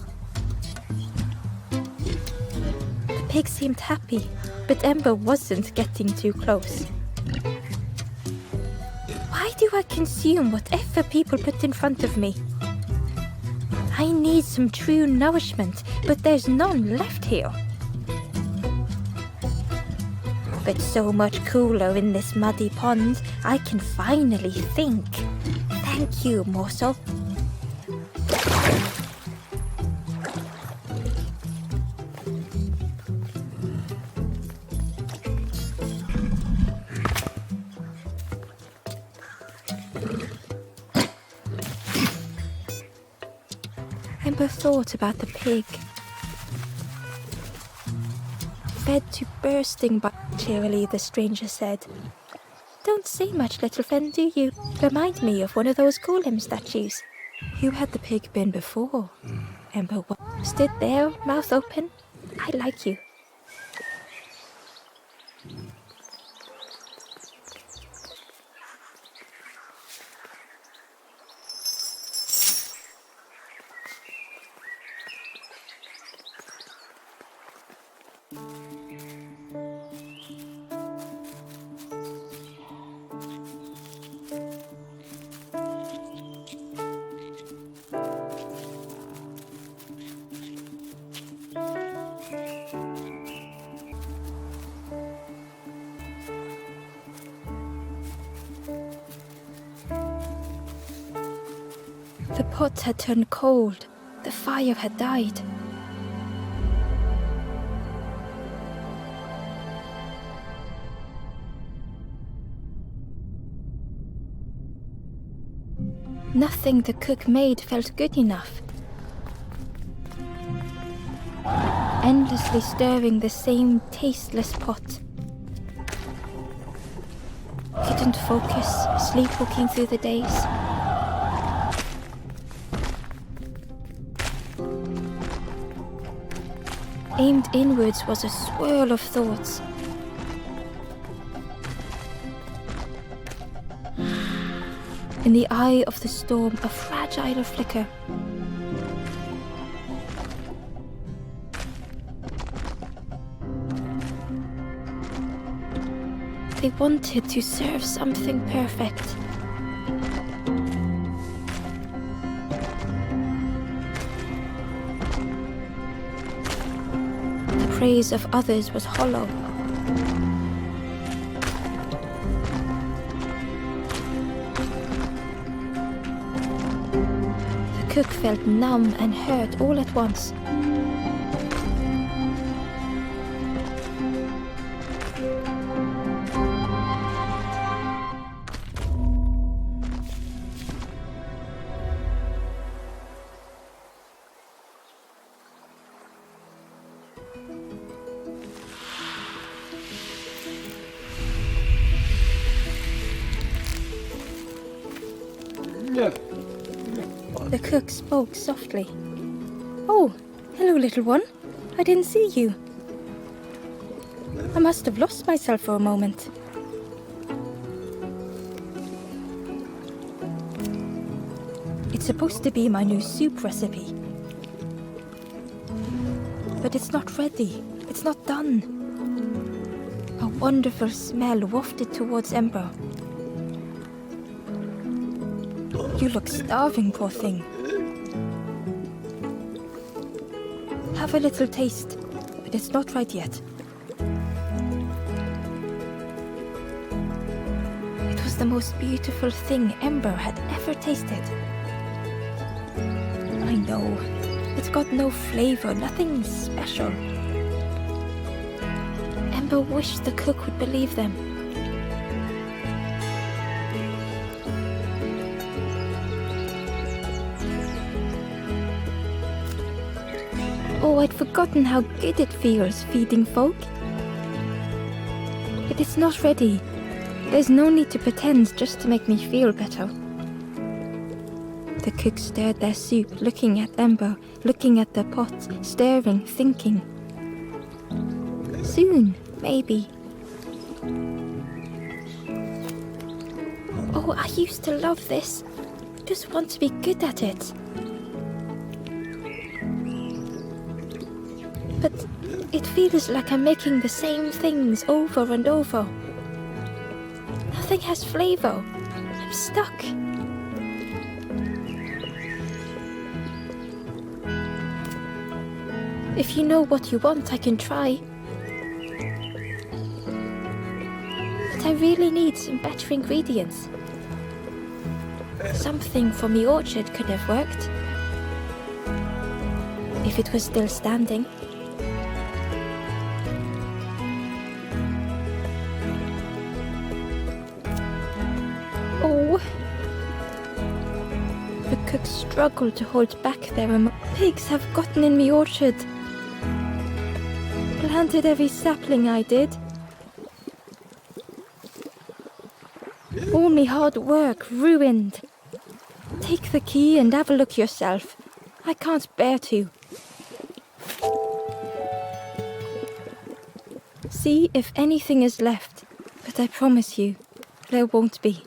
The pig seemed happy, but Ember wasn't getting too close. Why do I consume whatever people put in front of me? I need some true nourishment, but there's none left here. But so much cooler in this muddy pond, I can finally think. Thank you, morsel. Ember thought about the pig. Fed to bursting but cheerily, the stranger said, "Don't say much, little friend, do you? Remind me of one of those golem statues." Who had the pig been before? Ember stood there, mouth open. I like you. The pot had turned cold. The fire had died. Nothing the cook made felt good enough. Endlessly stirring the same tasteless pot. Couldn't focus, sleepwalking through the days. Aimed inwards was a swirl of thoughts. In the eye of the storm, a fragile flicker. They wanted to serve something perfect. The praise of others was hollow. The cook felt numb and hurt all at once. The cook spoke softly. "Oh, hello, little one. I didn't see you. I must have lost myself for a moment." It's supposed to be my new soup recipe. But it's not ready. It's not done. A wonderful smell wafted towards Ember. "You look starving, poor thing. Have a little taste, but it's not right yet." It was the most beautiful thing Ember had ever tasted. I know, it's got no flavor, nothing special. Ember wished the cook would believe them. Oh, I'd forgotten how good it feels feeding folk. But it's not ready. There's no need to pretend just to make me feel better. The cook stirred their soup, looking at Ember, looking at the pot, staring, thinking. Soon, maybe. Oh, I used to love this. Just want to be good at it. But It feels like I'm making the same things over and over. Nothing has flavor. I'm stuck. If you know what you want, I can try. But I really need some better ingredients. Something from the orchard could have worked. If it was still standing. Oh. The cook struggled to hold back their pigs have gotten in the orchard. Planted every sapling I did. All me hard work ruined. Take the key and have a look yourself. I can't bear to. See if anything is left, but I promise you, there won't be.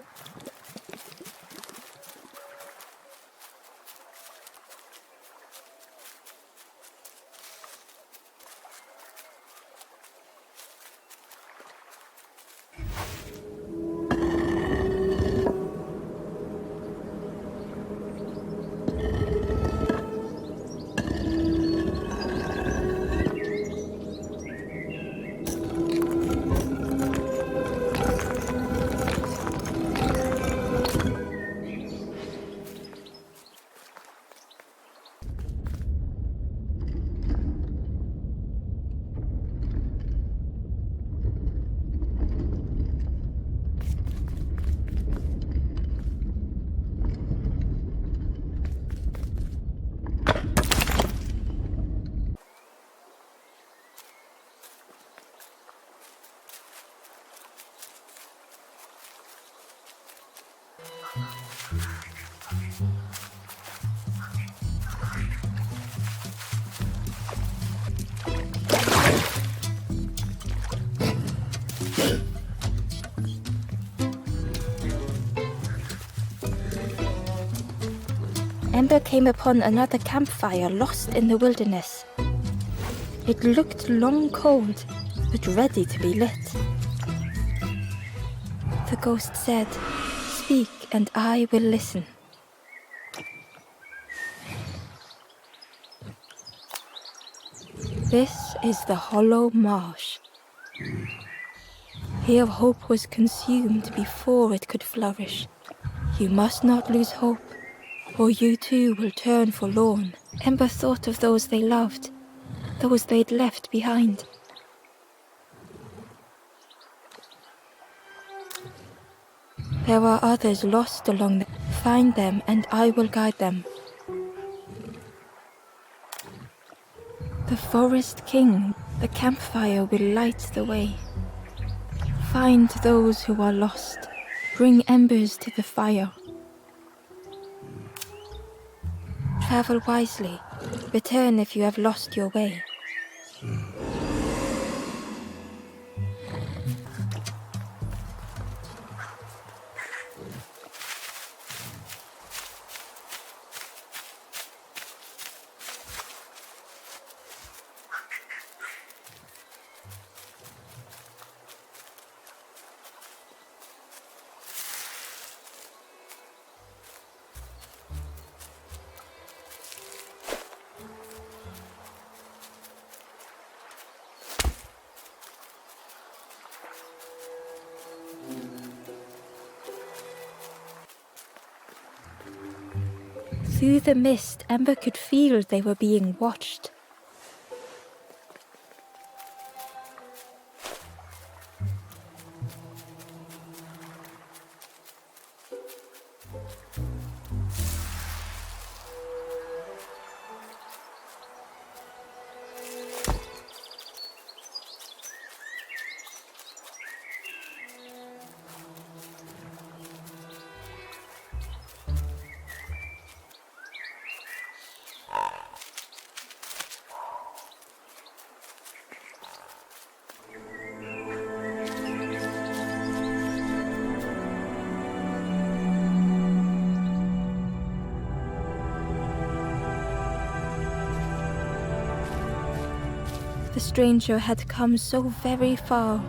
Ember came upon another campfire lost in the wilderness. It looked long cold, but ready to be lit. The ghost said, "Speak and I will listen." This is the hollow marsh. Here hope was consumed before it could flourish. You must not lose hope, or you too will turn forlorn. Ember thought of those they loved, those they'd left behind. There are others lost along the... Find them and I will guide them. The forest king, the campfire will light the way. Find those who are lost. Bring embers to the fire. Travel wisely. Return if you have lost your way. Through the mist, Ember could feel they were being watched. stranger had come so very far.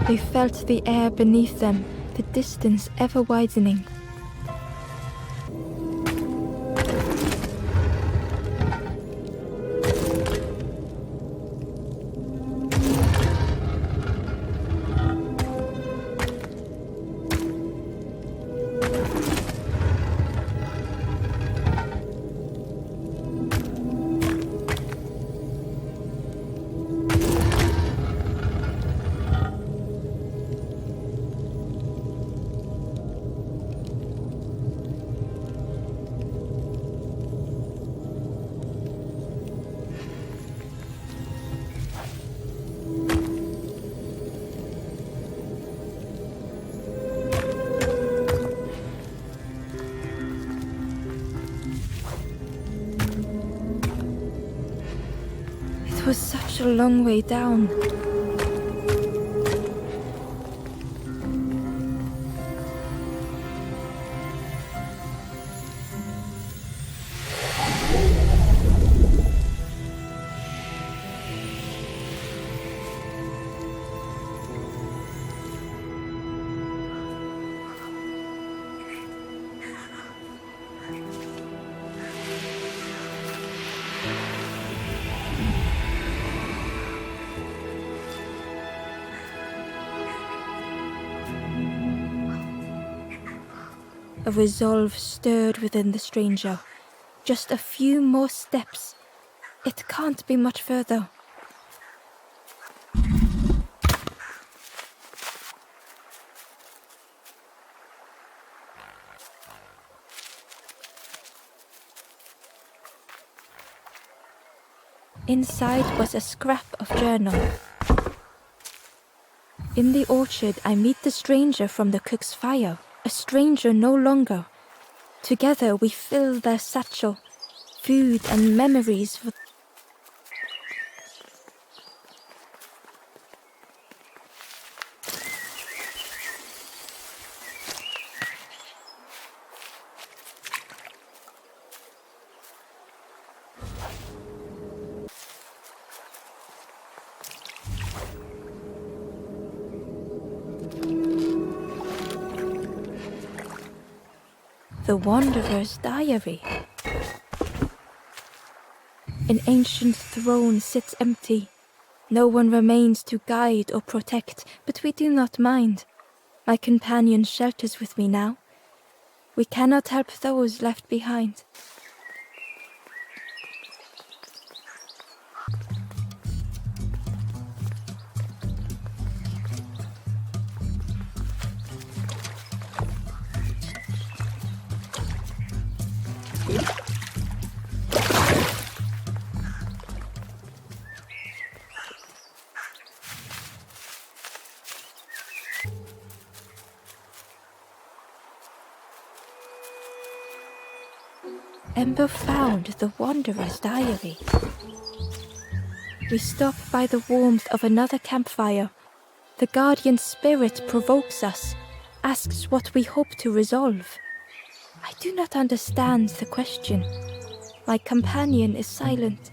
They felt the air beneath them, the distance ever widening. It was such a long way down. A resolve stirred within the stranger. Just a few more steps. It can't be much further. Inside was a scrap of journal. In the orchard, I meet the stranger from the cook's fire. A stranger no longer. Together we fill their satchel, food and memories for the Wanderer's Diary. An ancient throne sits empty. No one remains to guide or protect, but we do not mind. My companion shelters with me now. We cannot help those left behind. Ember found the Wanderer's Diary. We stop by the warmth of another campfire. The guardian spirit provokes us, asks what we hope to resolve. I do not understand the question. My companion is silent.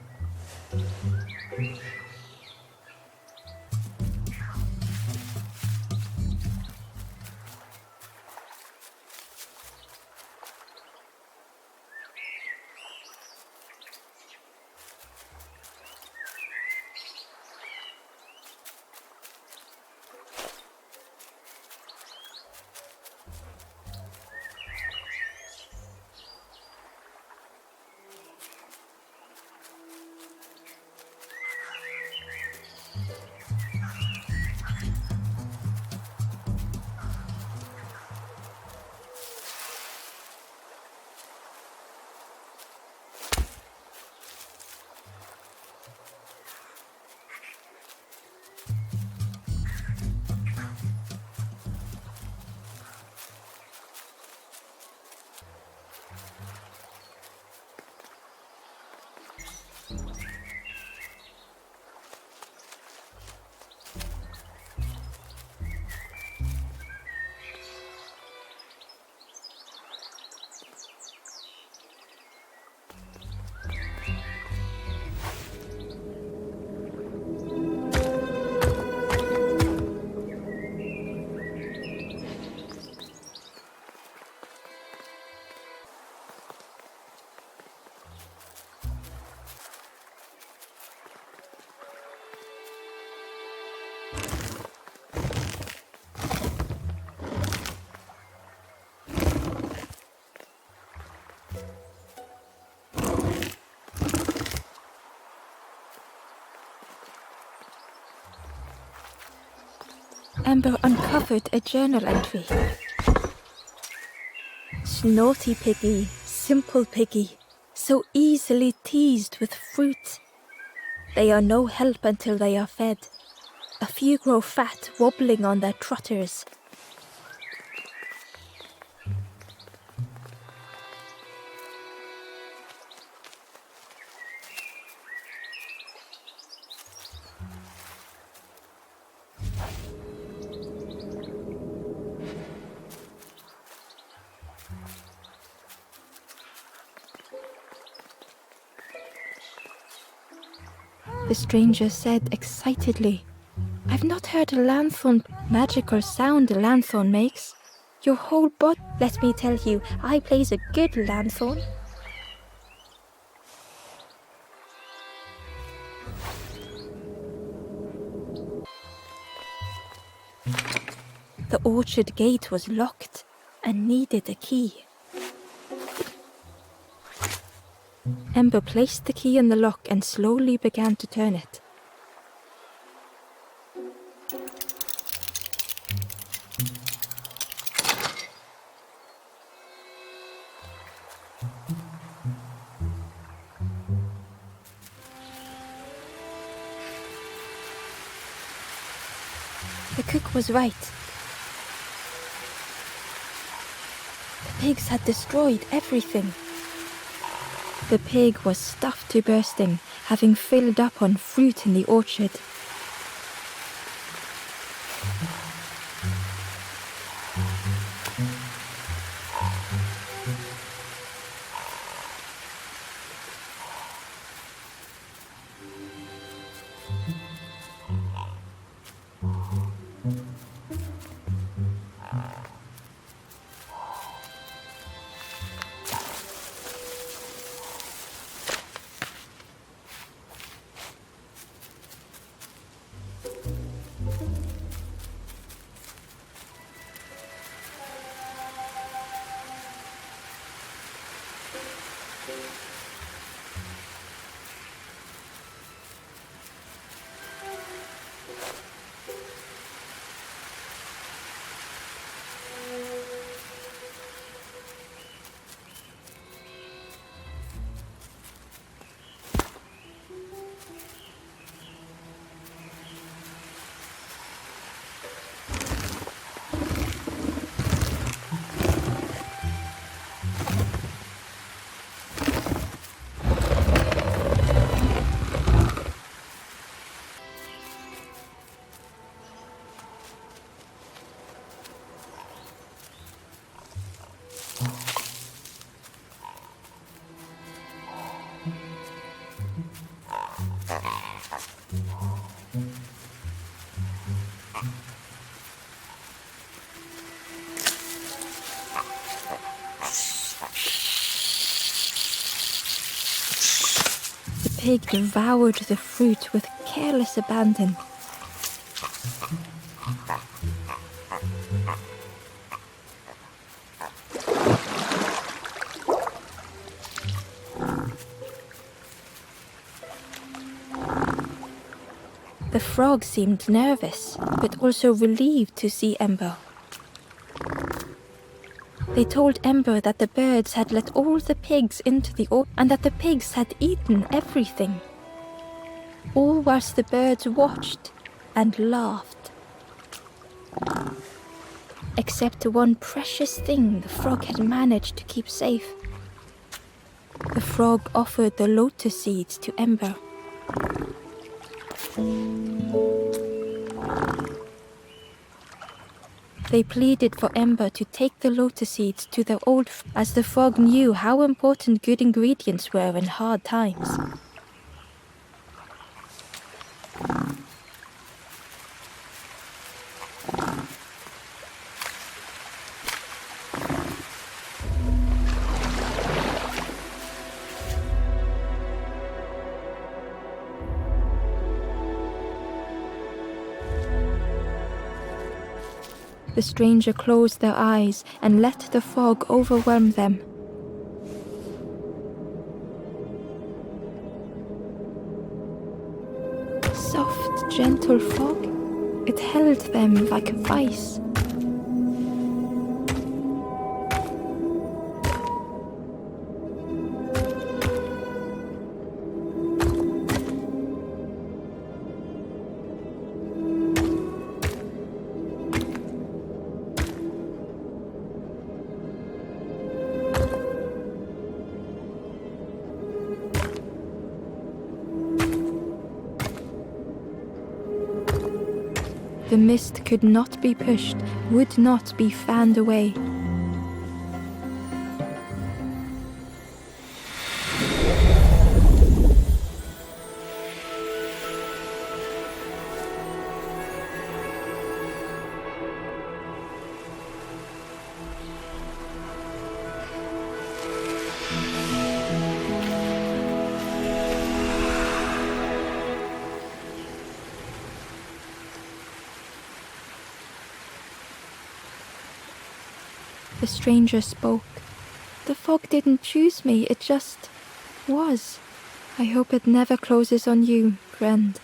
Amber uncovered a journal entry. Snotty piggy, simple piggy, so easily teased with fruit. They are no help until they are fed. A few grow fat, wobbling on their trotters. The stranger said excitedly, "I've not heard a lanthorn magical sound a lanthorn makes. Your whole body, let me tell you, I plays a good lanthorn." The orchard gate was locked and needed a key. Ember placed the key in the lock and slowly began to turn it. The cook was right. The pigs had destroyed everything. The pig was stuffed to bursting, having filled up on fruit in the orchard. pig devoured the fruit with careless abandon. The frog seemed nervous, but also relieved to see Ember. They told Ember that the birds had let all the pigs into the orchard and that the pigs had eaten everything. All whilst the birds watched and laughed. Except one precious thing the frog had managed to keep safe. The frog offered the lotus seeds to Ember. They pleaded for Ember to take the lotus seeds to their old as the frog knew how important good ingredients were in hard times. The stranger closed their eyes and let the fog overwhelm them. Soft, gentle fog, it held them like a vice. The mist could not be pushed, would not be fanned away. The stranger spoke. The fog didn't choose me, it just was. I hope it never closes on you, friend.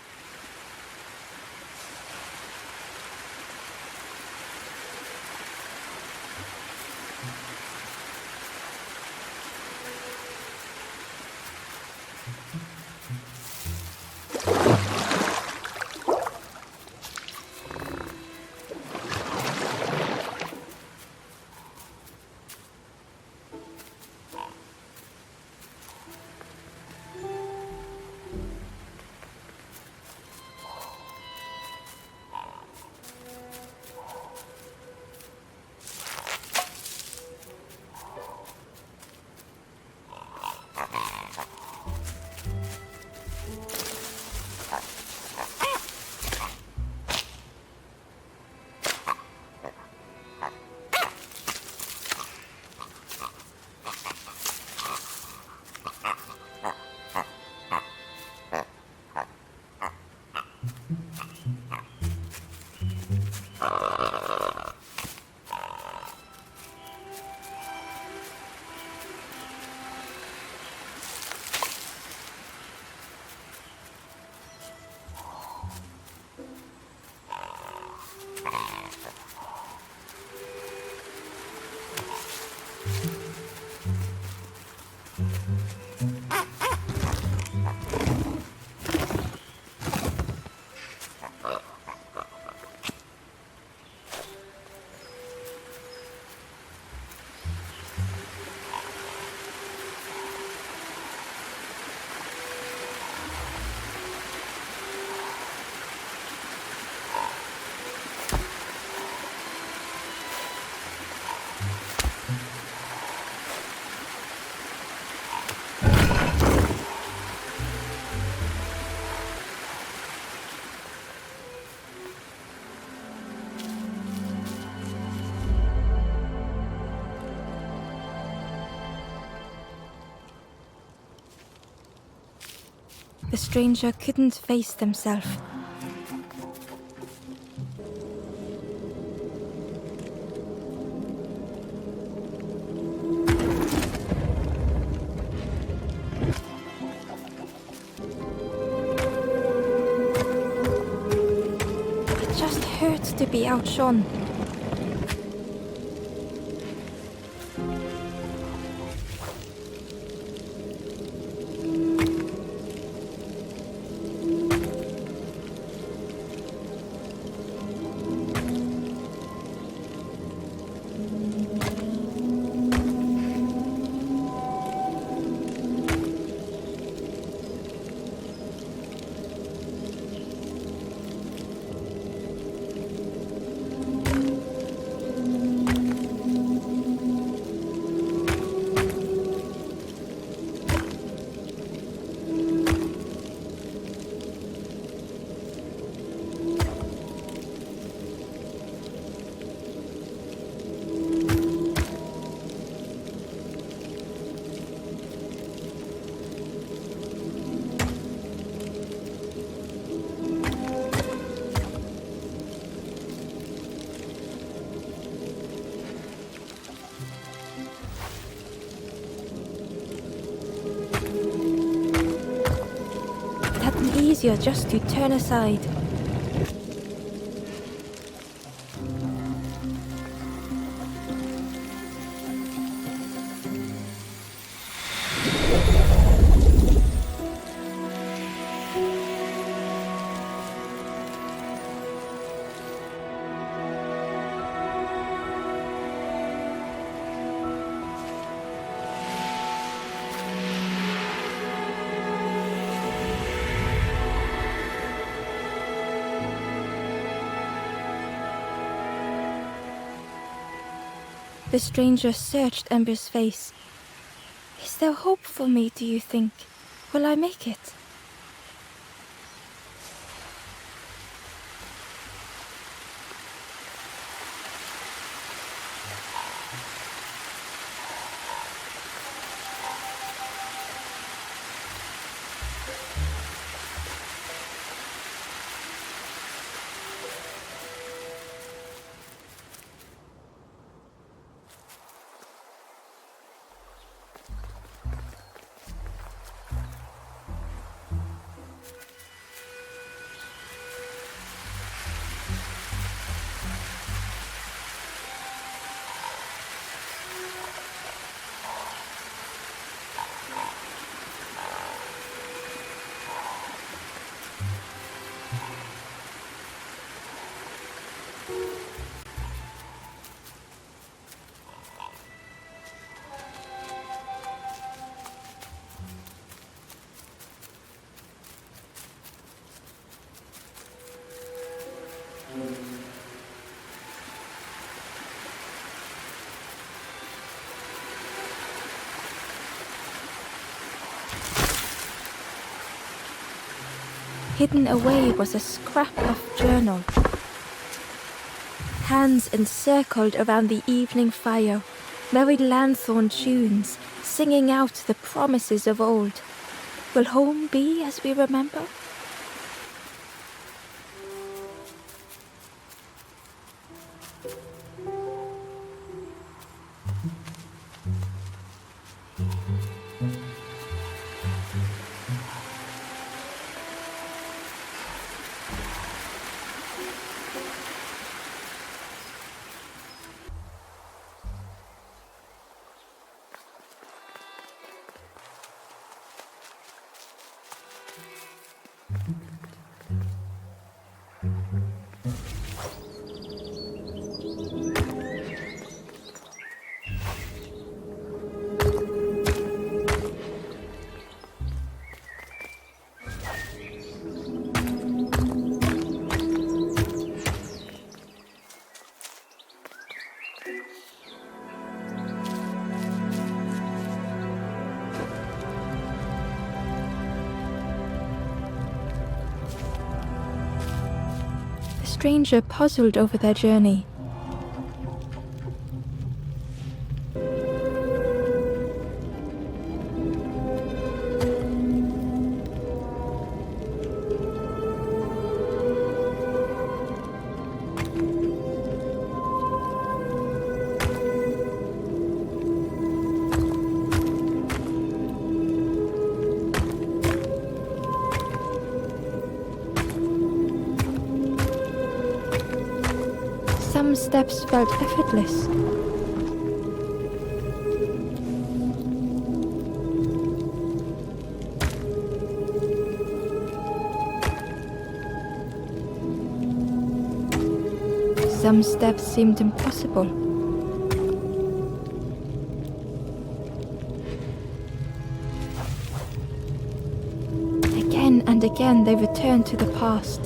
The stranger couldn't face themselves. It just hurts to be outshone. Easier just to turn aside. The stranger searched Ember's face. Is there hope for me, do you think? Will I make it? Hidden away was a scrap of journal. Hands encircled around the evening fire, merry lanthorn tunes, singing out the promises of old. Will home be as we remember? The stranger puzzled over their journey. steps felt effortless. Some steps seemed impossible. Again and again they returned to the past.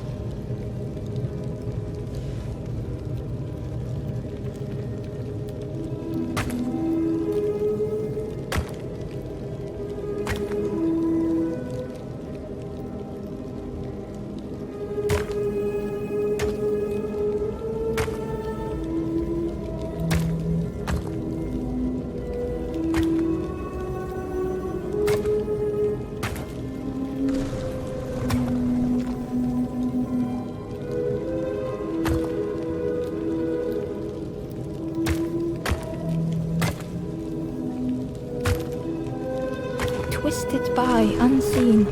Twisted by unseen.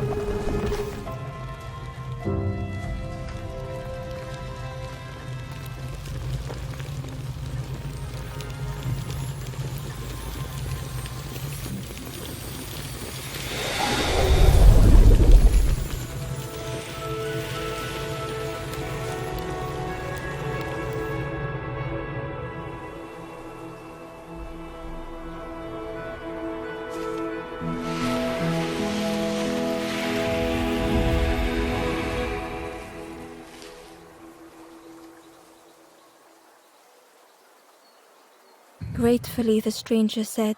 Gratefully the stranger said,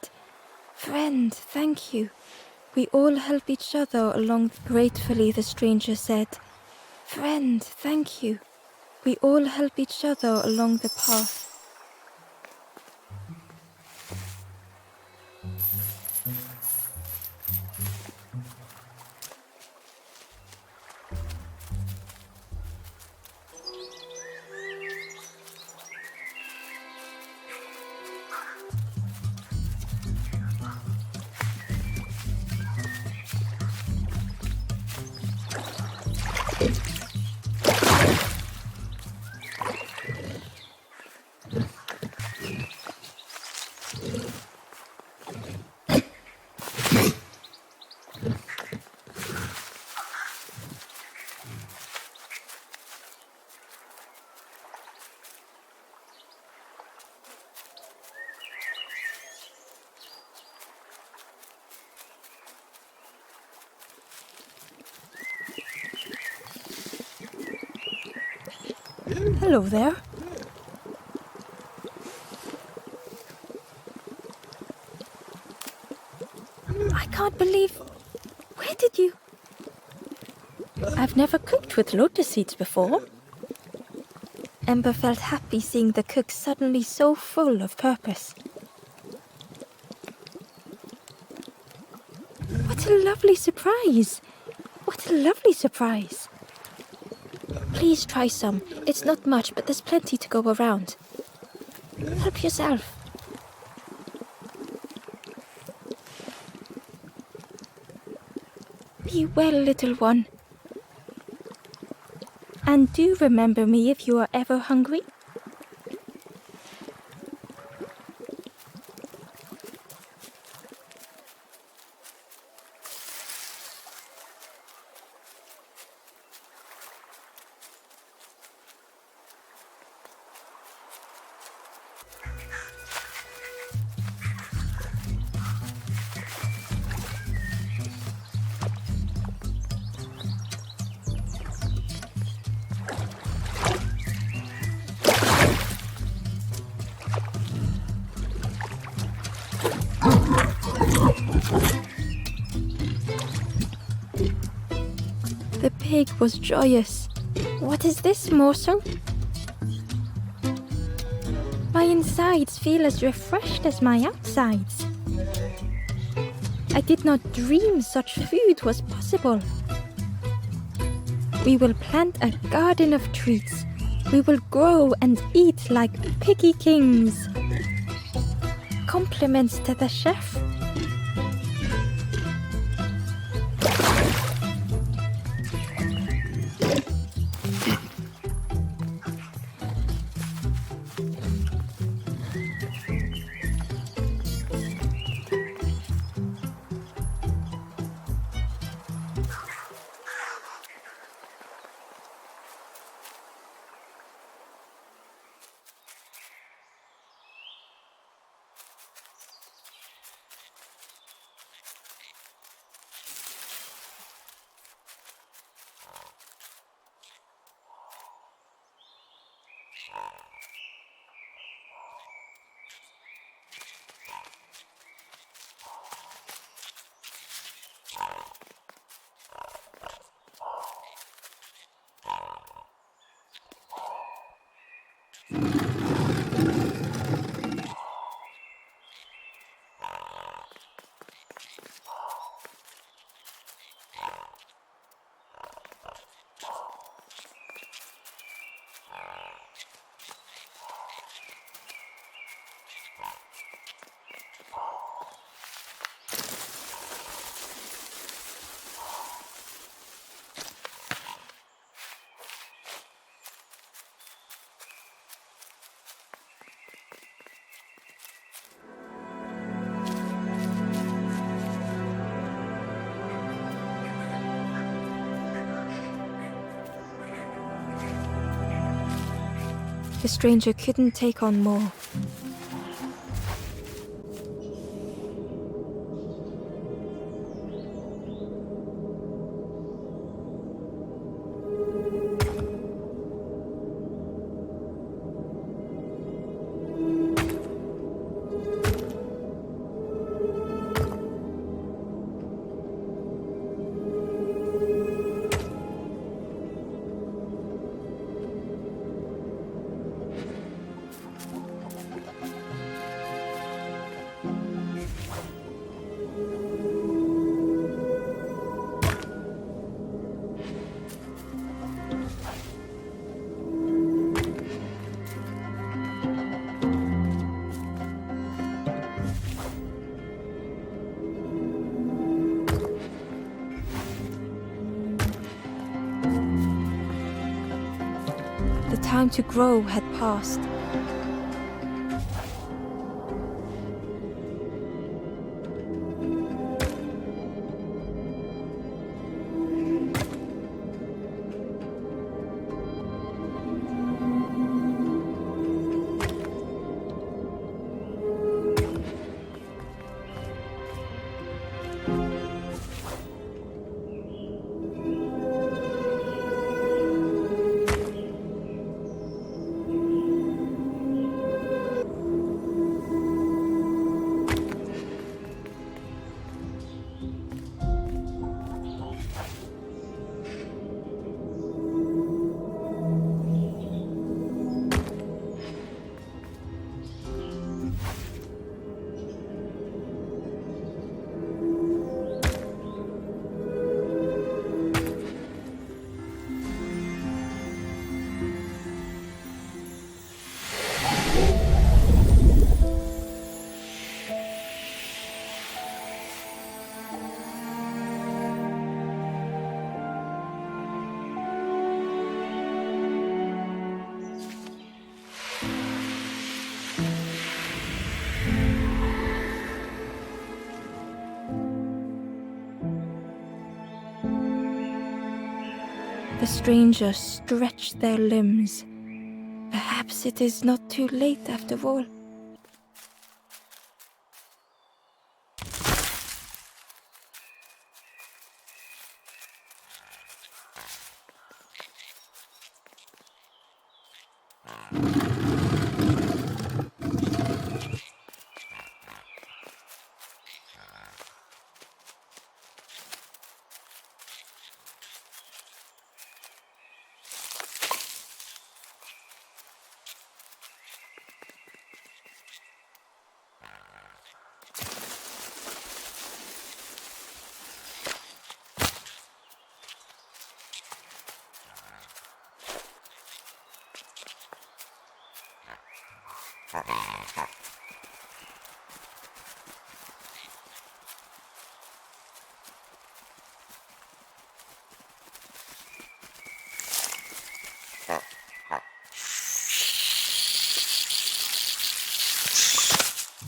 "Friend, thank you. We all help each other along." Gratefully the stranger said, "Friend, thank you. We all help each other along the path." Hello there. I can't believe... Where did you... I've never cooked with lotus seeds before. Ember felt happy seeing the cook suddenly so full of purpose. What a lovely surprise! What a lovely surprise! Please try some. It's not much, but there's plenty to go around. Help yourself. Be well, little one. And do remember me if you are ever hungry. The pig was joyous. What is this morsel? My insides feel as refreshed as my outsides. I did not dream such food was possible. We will plant a garden of treats. We will grow and eat like piggy kings. Compliments to the chef. The stranger couldn't take on more. The time to grow had passed. The stranger stretched their limbs. Perhaps it is not too late after all.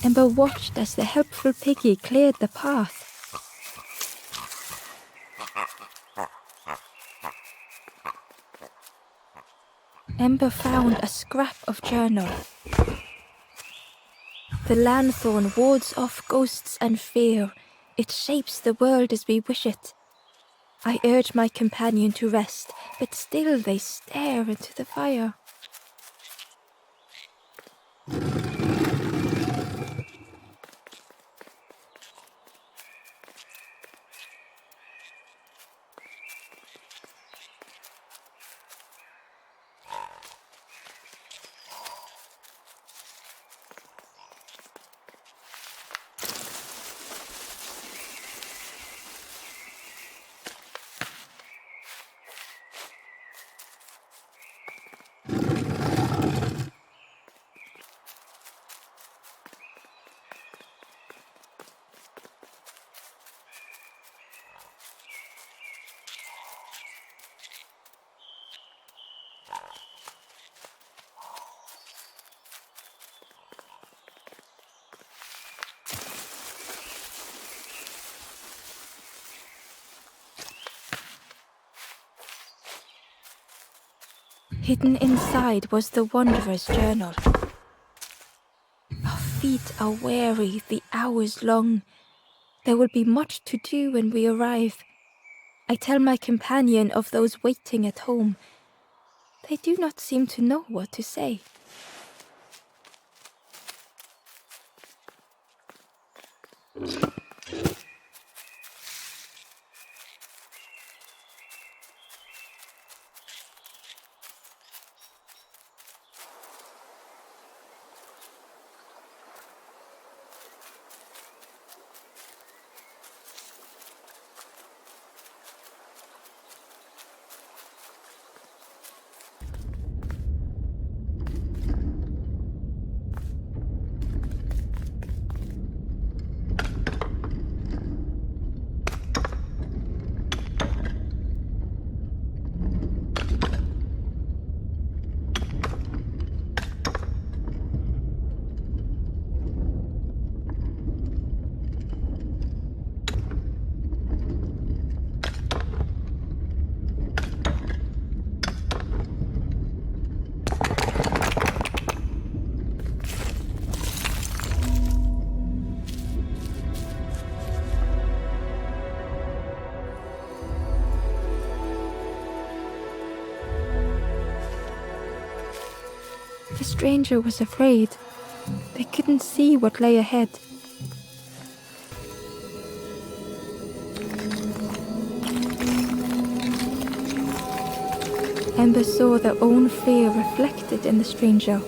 Ember watched as the helpful piggy cleared the path. Ember found a scrap of journal. The lanthorn wards off ghosts and fear. It shapes the world as we wish it. I urge my companion to rest, but still they stare into the fire. Hidden inside was the wanderer's journal. Our feet are weary, the hours long. There will be much to do when we arrive. I tell my companion of those waiting at home. They do not seem to know what to say. The stranger was afraid. They couldn't see what lay ahead. Ember saw their own fear reflected in the stranger.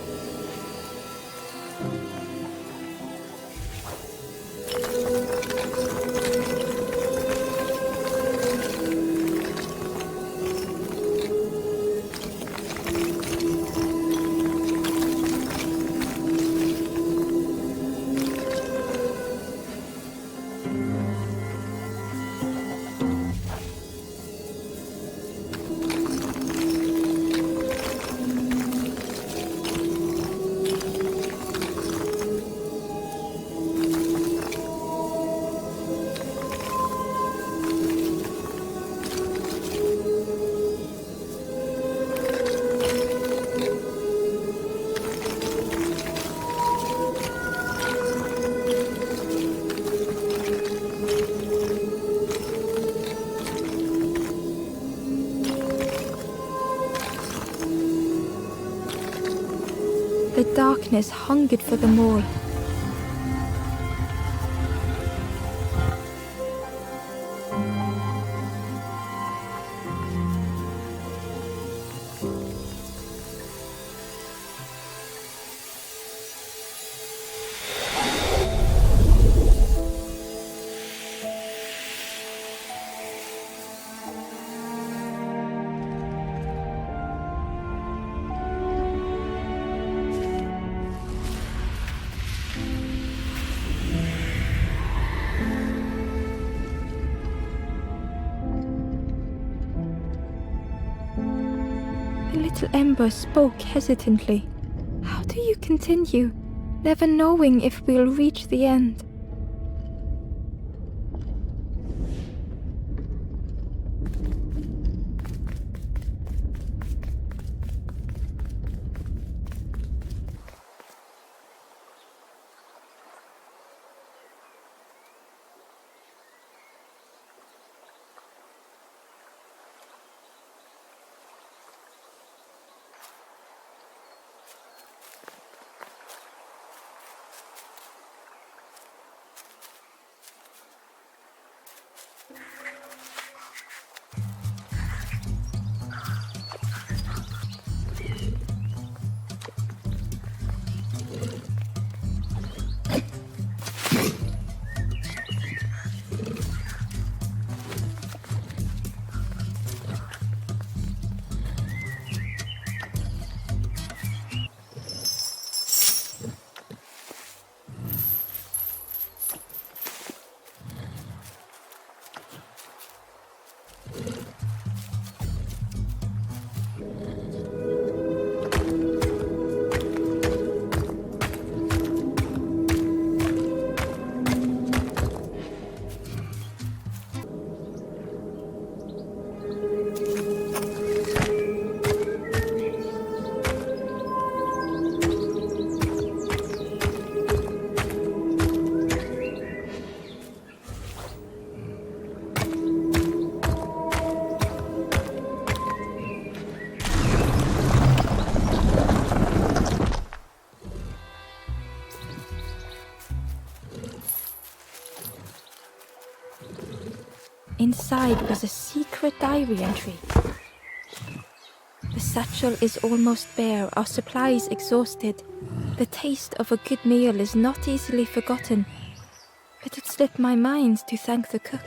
The darkness hungered for them all. The little Ember spoke hesitantly. How do you continue, never knowing if we'll reach the end? Inside was a secret diary entry. The satchel is almost bare, our supplies exhausted. The taste of a good meal is not easily forgotten, but it slipped my mind to thank the cook.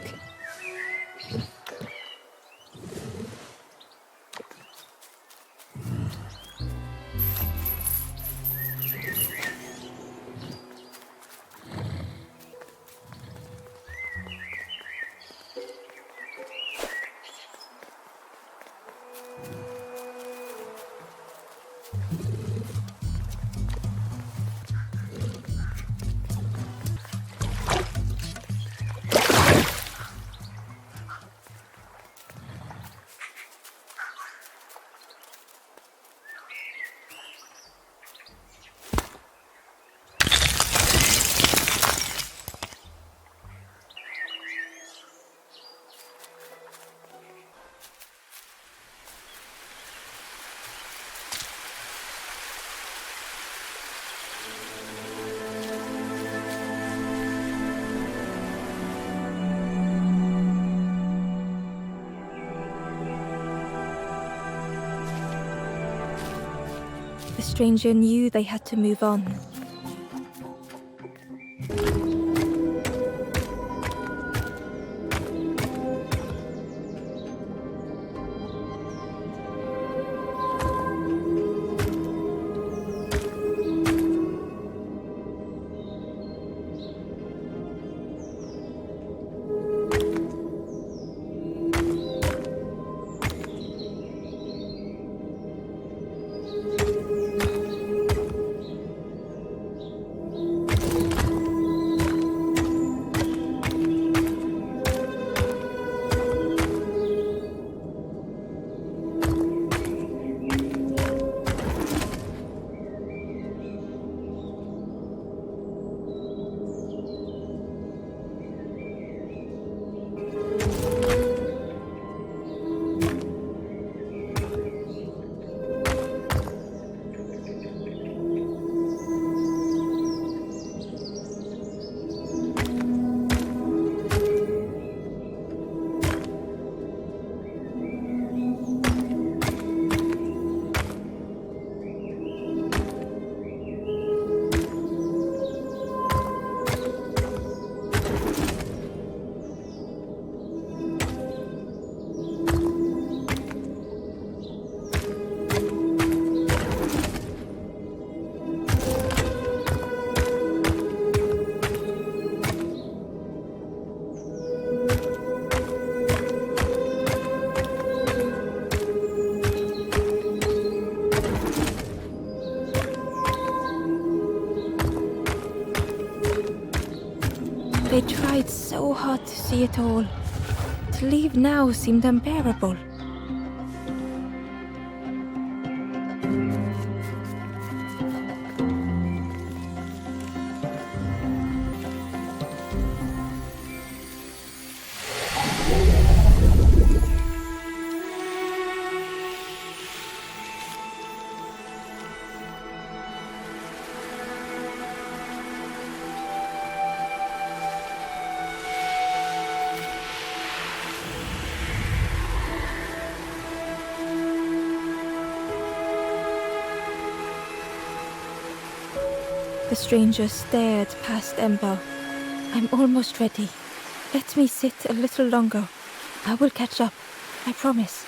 The stranger knew they had to move on. They tried so hard to see it all. To leave now seemed unbearable. The stranger stared past Ember. I'm almost ready. Let me sit a little longer. I will catch up, I promise.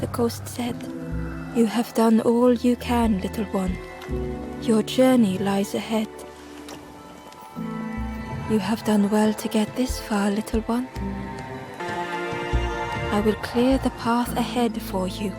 The ghost said, "You have done all you can, little one. Your journey lies ahead. You have done well to get this far, little one. I will clear the path ahead for you."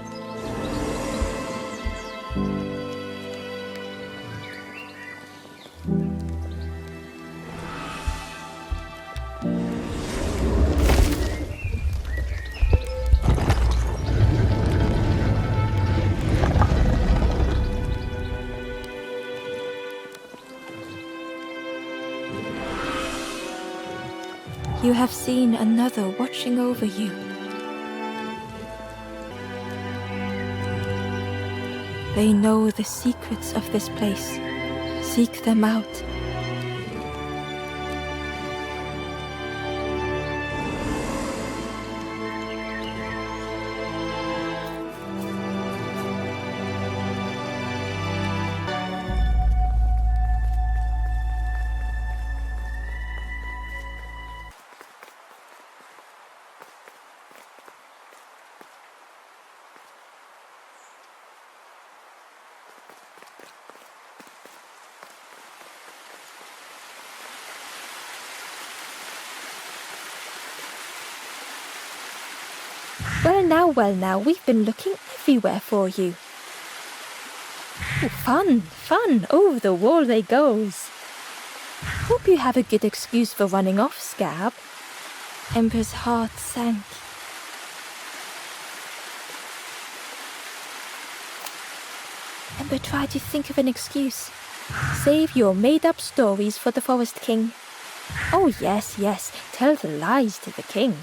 You have seen another watching over you. They know the secrets of this place. Seek them out. Well now, we've been looking everywhere for you. Ooh, fun, over the wall they goes. Hope you have a good excuse for running off, Scab. Ember's heart sank. Ember tried to think of an excuse. Save your made-up stories for the Forest King. Oh yes, tell the lies to the king.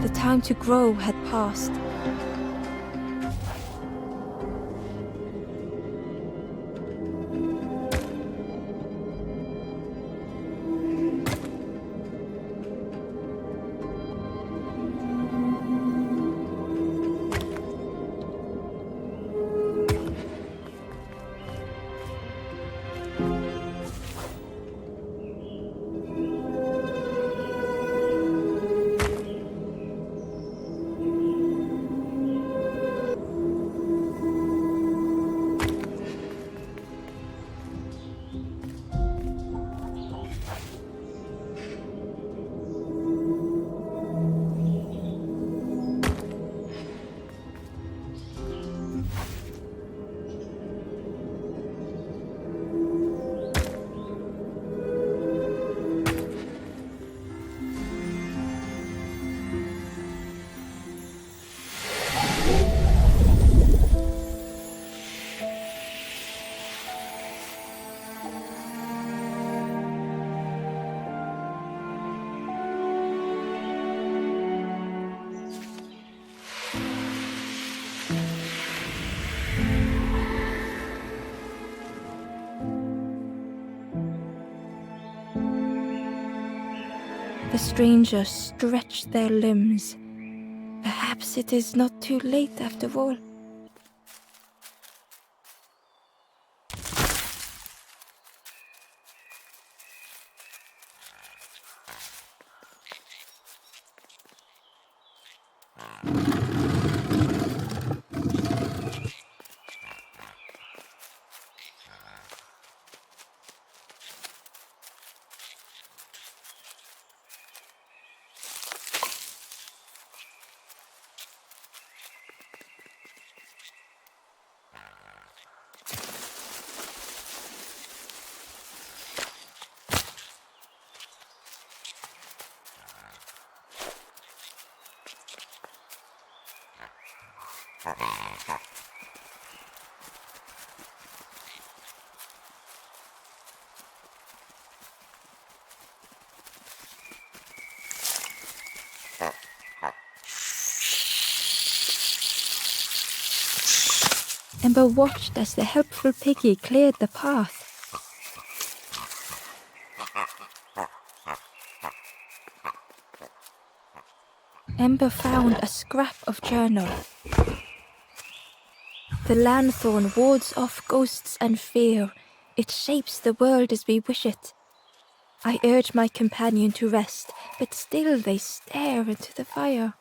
The time to grow had passed. The strangers stretched their limbs. Perhaps it is not too late after all. Ember watched as the helpful piggy cleared the path. Ember found a scrap of journal. The lanthorn wards off ghosts and fear. It shapes the world as we wish it. I urge my companion to rest, but still they stare into the fire.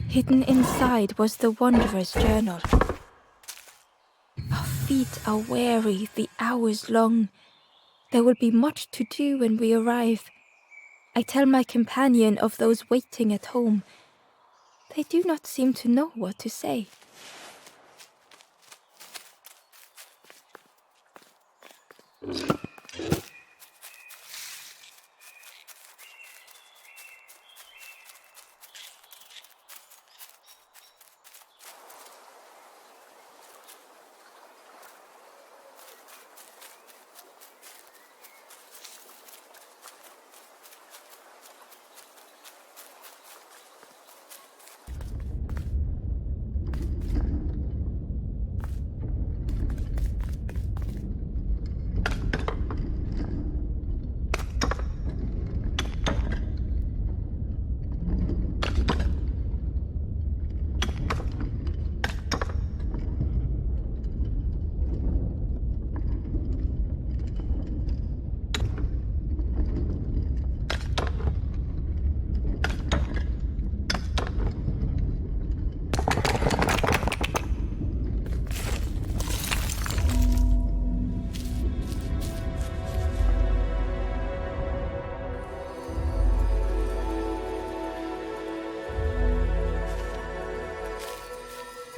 Hidden inside was the wanderer's journal. Our feet are weary, the hours long. There will be much to do when we arrive. I tell my companion of those waiting at home. They do not seem to know what to say.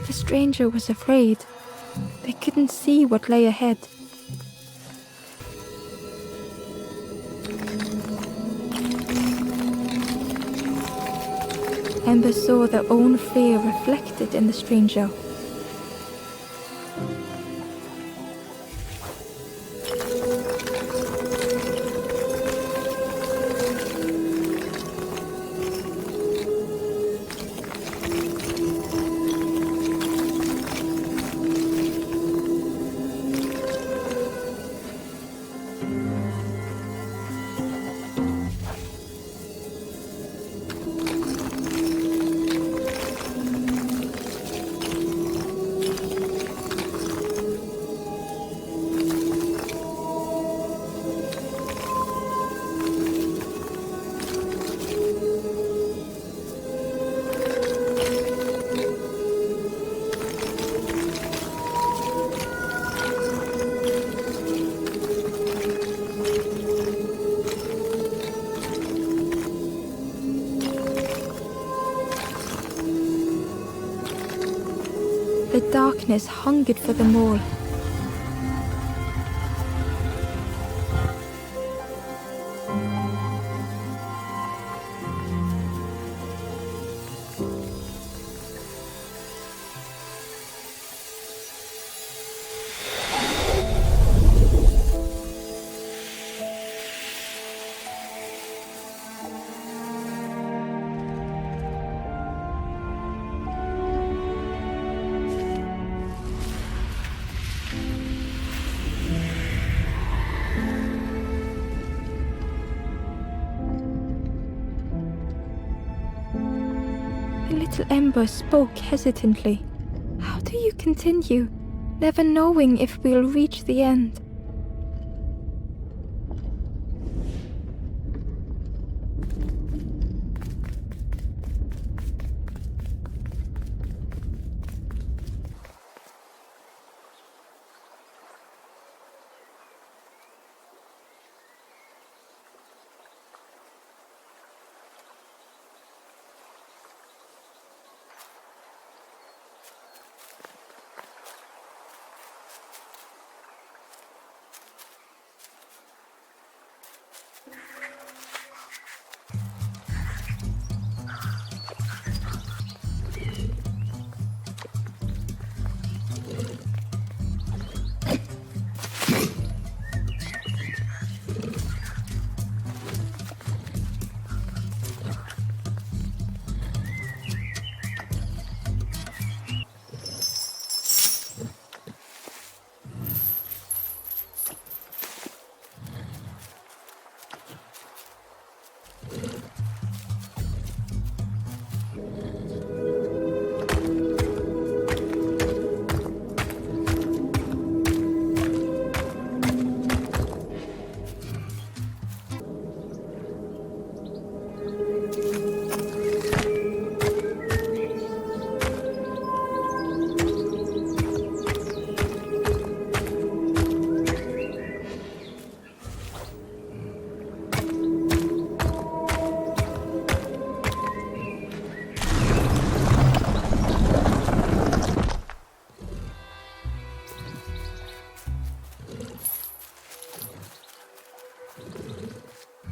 The stranger was afraid. They couldn't see what lay ahead. Ember saw their own fear reflected in the stranger. The darkness hungered for them all. Little Ember spoke hesitantly. How do you continue? never knowing if we'll reach the end.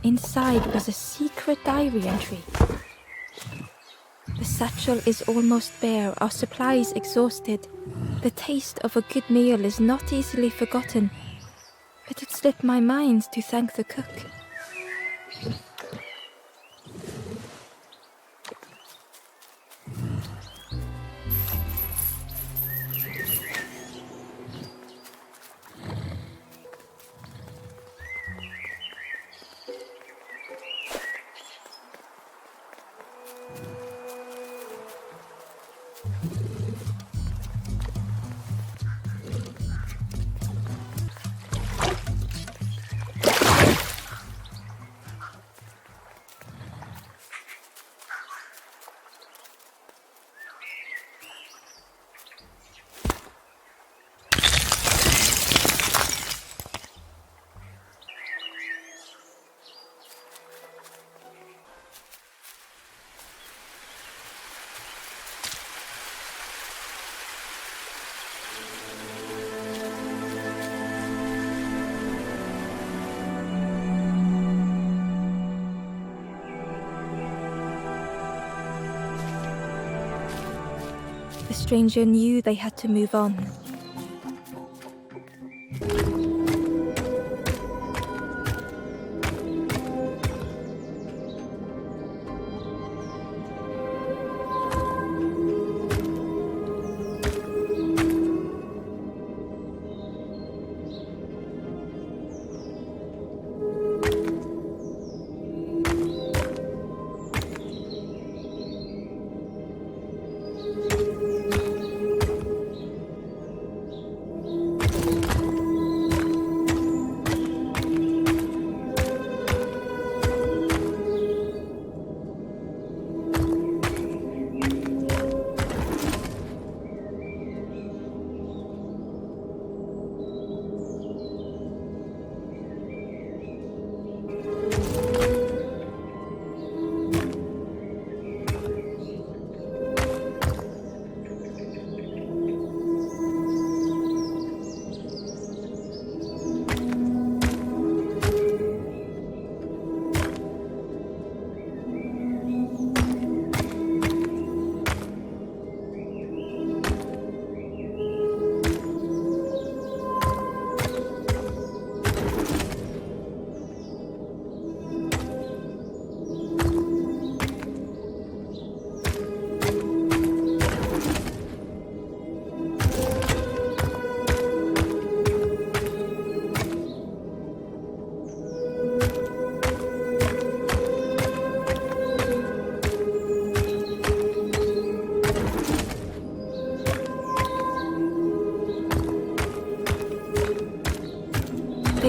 Inside was a secret diary entry. The satchel is almost bare, our supplies exhausted. The taste of a good meal is not easily forgotten, but it slipped my mind to thank the cook. The stranger knew they had to move on.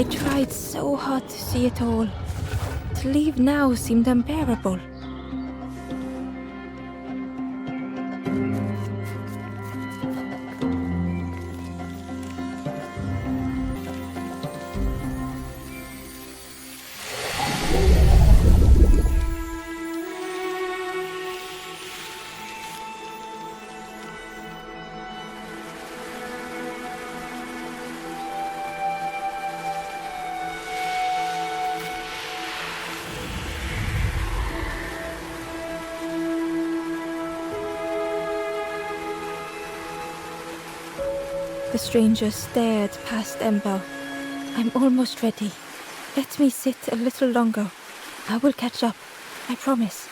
They tried so hard to see it all. To leave now seemed unbearable. The stranger stared past Ember. I'm almost ready. Let me sit a little longer. I will catch up, I promise.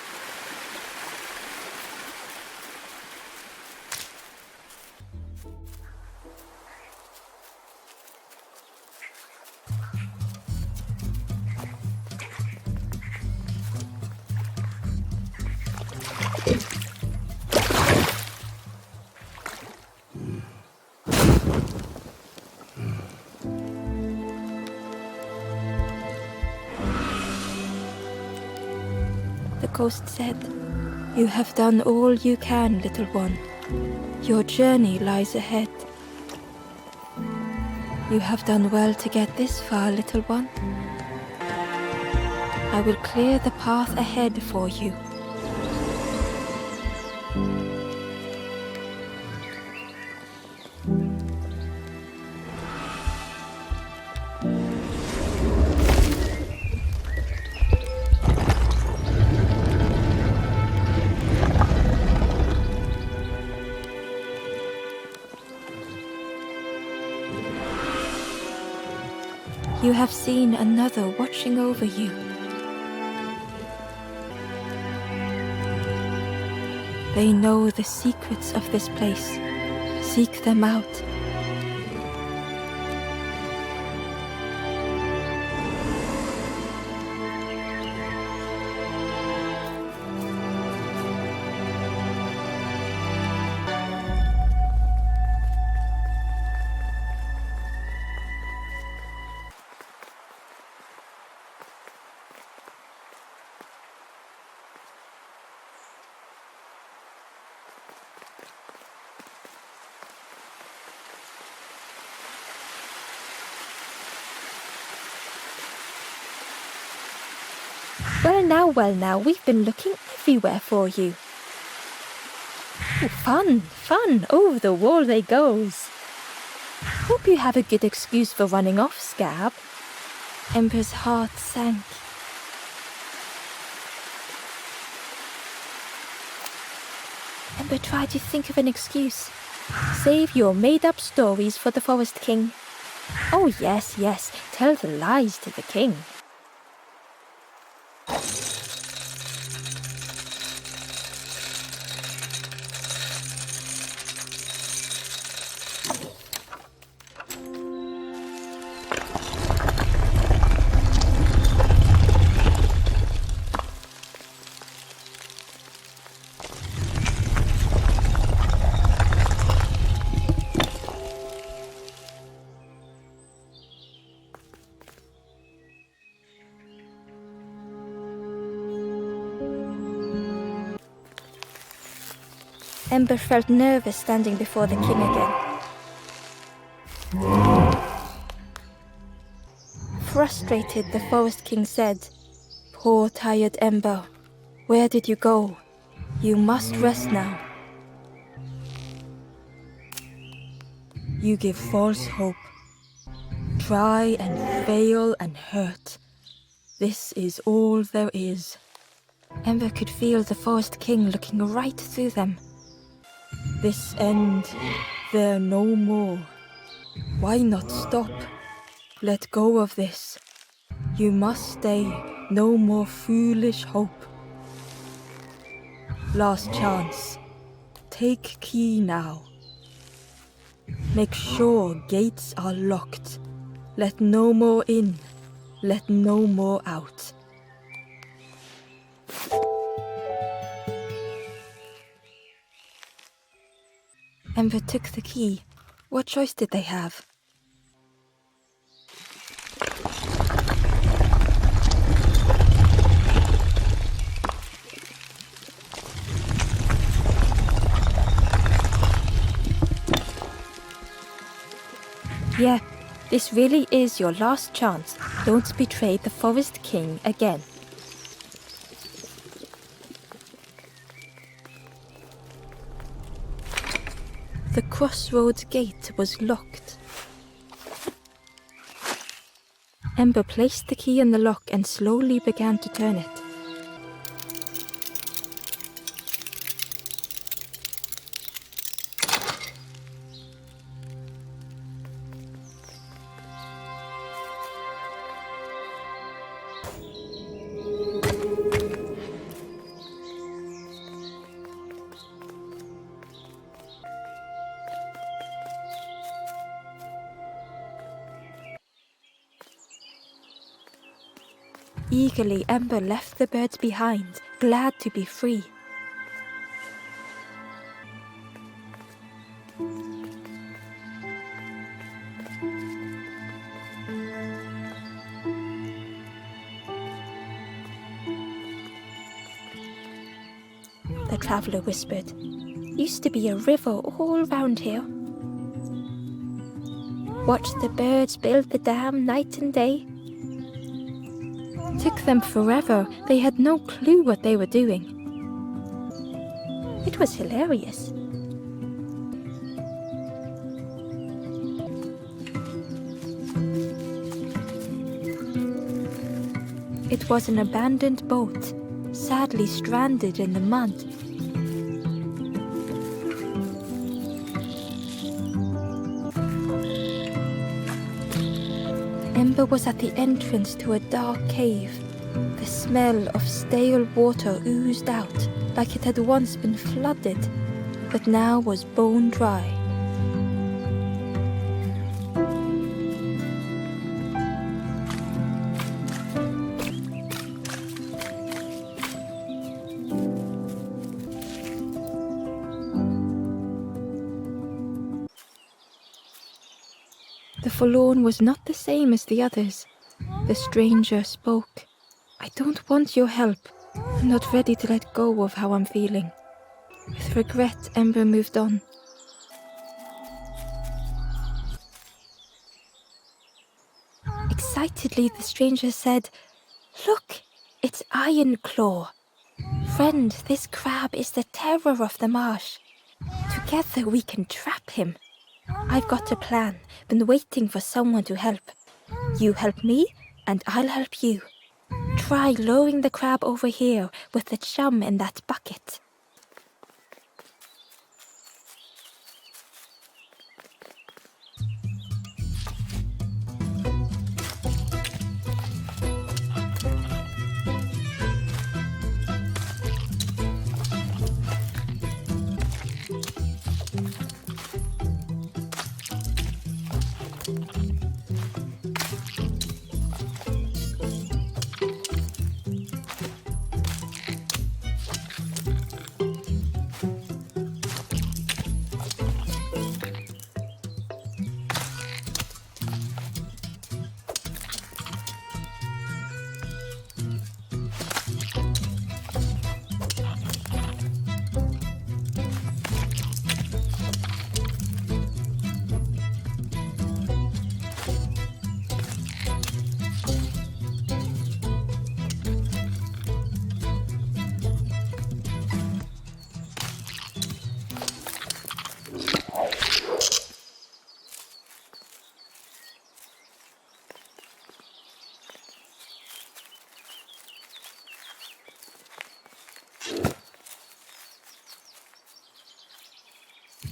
The ghost said, "You have done all you can, little one. Your journey lies ahead. You have done well to get this far, little one. I will clear the path ahead for you." You have seen another watching over you. They know the secrets of this place. Seek them out. Well now, we've been looking everywhere for you. Oh, fun, over the wall they goes. Hope you have a good excuse for running off, Scab. Ember's heart sank. Ember tried to think of an excuse. Save your made-up stories for the Forest King. Oh yes, tell the lies to the king. Ember felt nervous standing before the king again. Frustrated, the Forest King said, "Poor tired Ember, where did you go? You must rest now. You give false hope. Try and fail and hurt. This is all there is." Ember could feel the Forest King looking right through them. This end, there no more. Why not stop? Let go of this. You must stay, no more foolish hope. Last chance. Take key now. Make sure gates are locked. Let no more in, let no more out. Ember took the key. What choice did they have? Yeah, this really is your last chance. Don't betray the Forest King again. The crossroads gate was locked. Ember placed the key in the lock and slowly began to turn it. Eagerly, Ember left the birds behind, glad to be free. The traveller whispered, "Used to be a river all round here. Watch the birds build the dam night and day. Took them forever, they had no clue what they were doing. It was hilarious." It was an abandoned boat, sadly stranded in the mud. Ember was at the entrance to a dark cave. The smell of stale water oozed out, like it had once been flooded, but now was bone dry. The forlorn was not the same as the others. The stranger spoke. "I don't want your help. I'm not ready to let go of how I'm feeling." With regret, Ember moved on. Excitedly, the stranger said, "Look, it's Iron Claw. Friend, this crab is the terror of the marsh. Together we can trap him. I've got a plan, been waiting for someone to help. You help me, and I'll help you. Try lowering the crab over here with the chum in that bucket."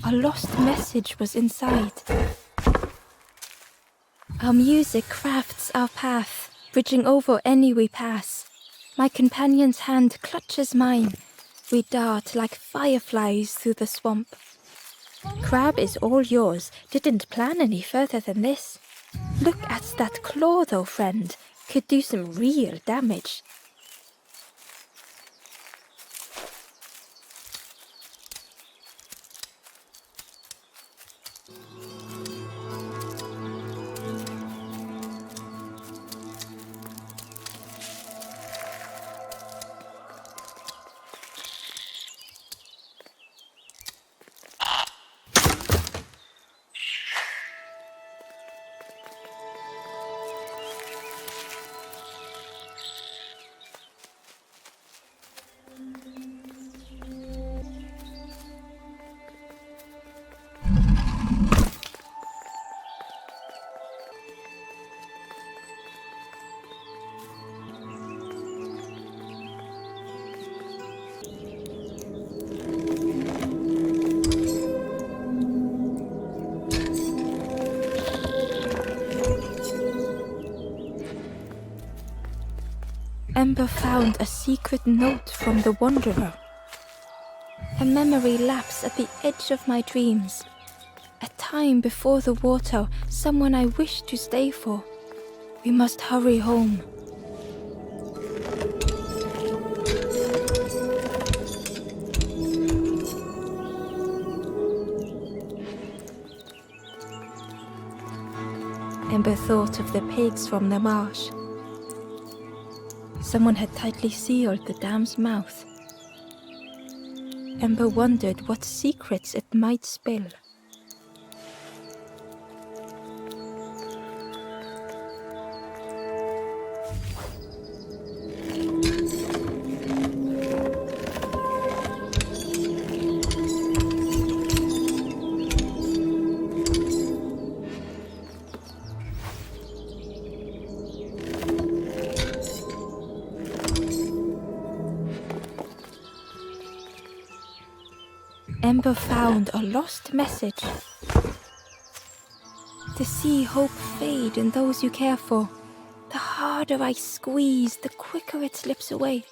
A lost message was inside. Our music crafts our path, bridging over any we pass. My companion's hand clutches mine. We dart like fireflies through the swamp. Crab is all yours. Didn't plan any further than this. Look at that claw though, friend. Could do some real damage. Ember found a secret note from the Wanderer. A memory lapse at the edge of my dreams. A time before the water, someone I wish to stay for. We must hurry home. Ember thought of the pigs from the marsh. Someone had tightly sealed the dam's mouth. Ember wondered what secrets it might spill. Ember found a lost message. To see hope fade in those you care for, the harder I squeeze, the quicker it slips away.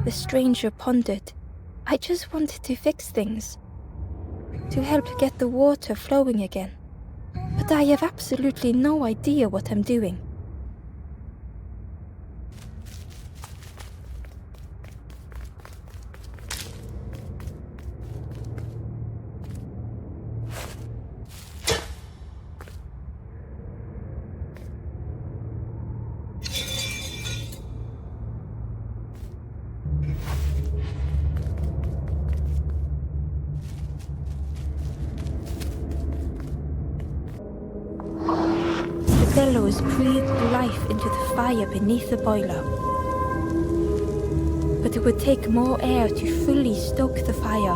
The stranger pondered. I just wanted to fix things. To help get the water flowing again. But I have absolutely no idea what I'm doing. Bellows breathed life into the fire beneath the boiler. But it would take more air to fully stoke the fire.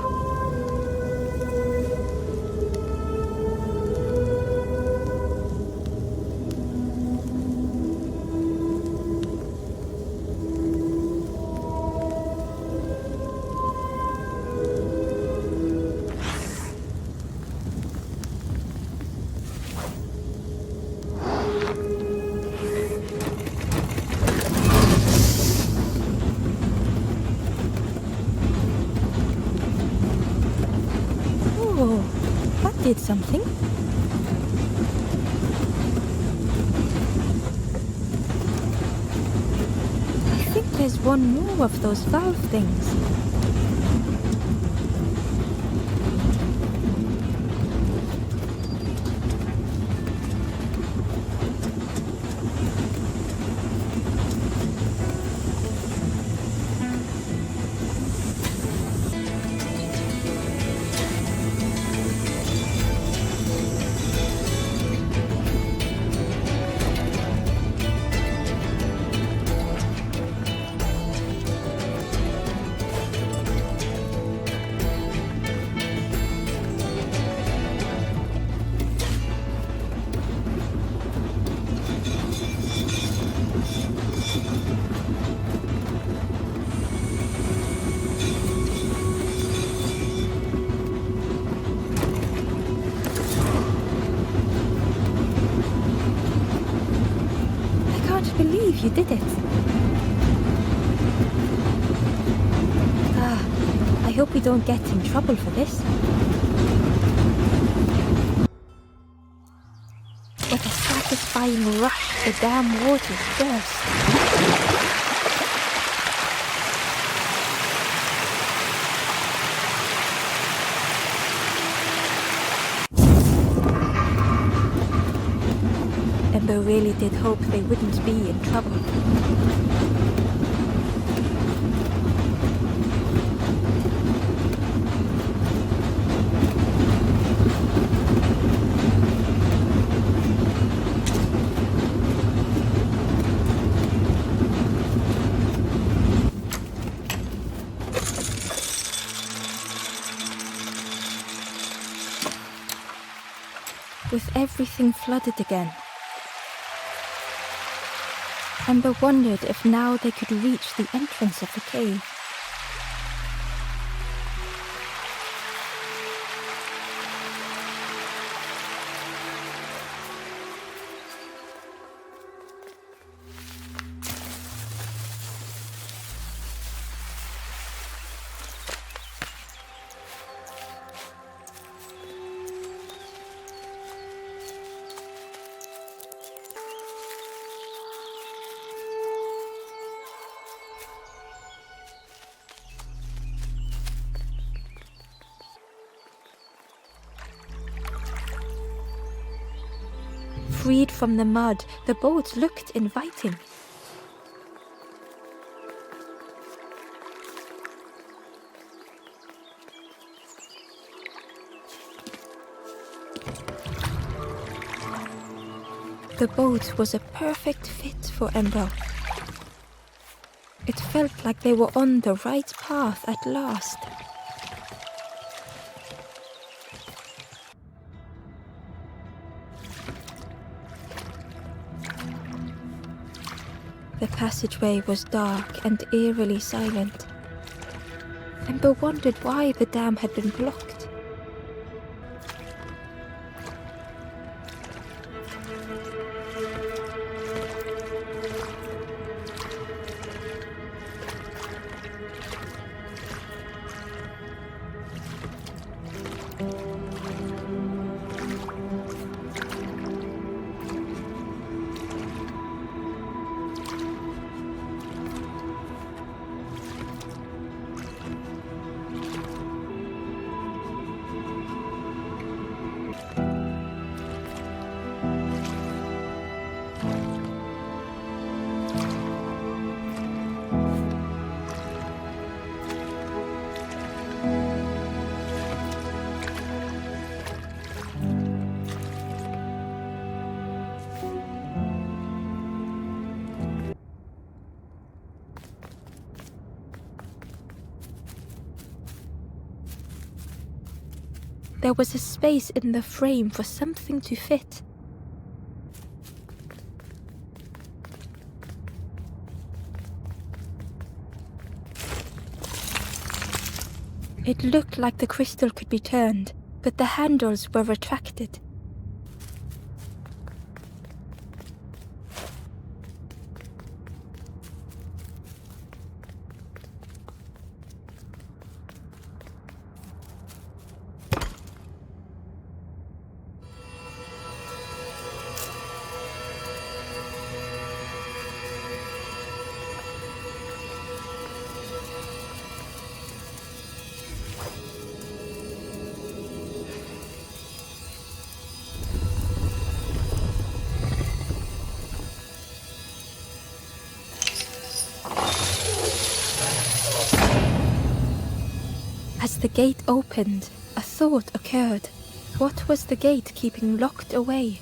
Oh, that did something. I think there's one more of those valve things. Believe you did it. I hope we don't get in trouble for this. What a satisfying rush the damn waters burst. really did hope they wouldn't be in trouble. With everything flooded again, Ember wondered if now they could reach the entrance of the cave. Freed from the mud, the boat looked inviting. The boat was a perfect fit for Ember. It felt like they were on the right path at last. The passageway was dark and eerily silent. Ember wondered why the dam had been blocked. There was a space in the frame for something to fit. It looked like the crystal could be turned, but the handles were retracted. As the gate opened, a thought occurred. What was the gate keeping locked away?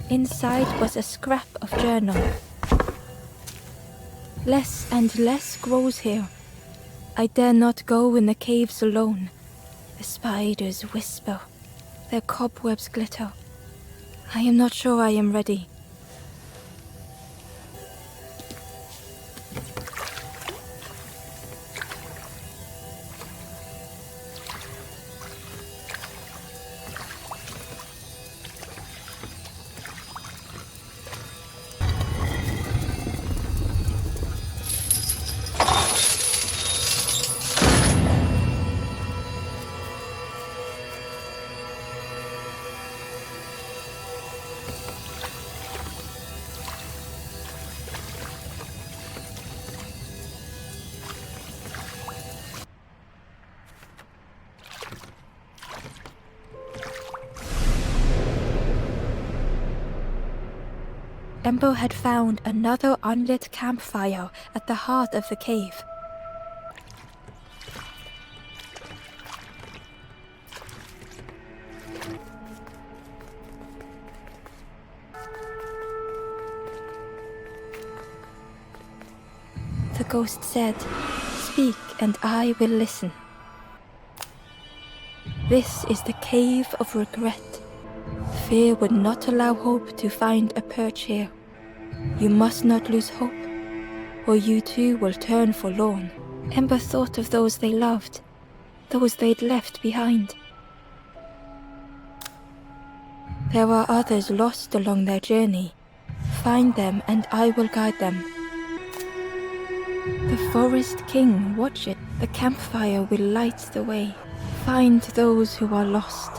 Inside was a scrap of journal. Less and less grows here. I dare not go in the caves alone. The spiders whisper, their cobwebs glitter. I am not sure I am ready. Ember had found another unlit campfire at the heart of the cave. The ghost said, "Speak and I will listen." This is the cave of regret. Fear would not allow hope to find a perch here. You must not lose hope, or you too will turn forlorn. Ember thought of those they loved, those they'd left behind. There are others lost along their journey. Find them and I will guide them. The forest king watcheth, the campfire will light the way. Find those who are lost.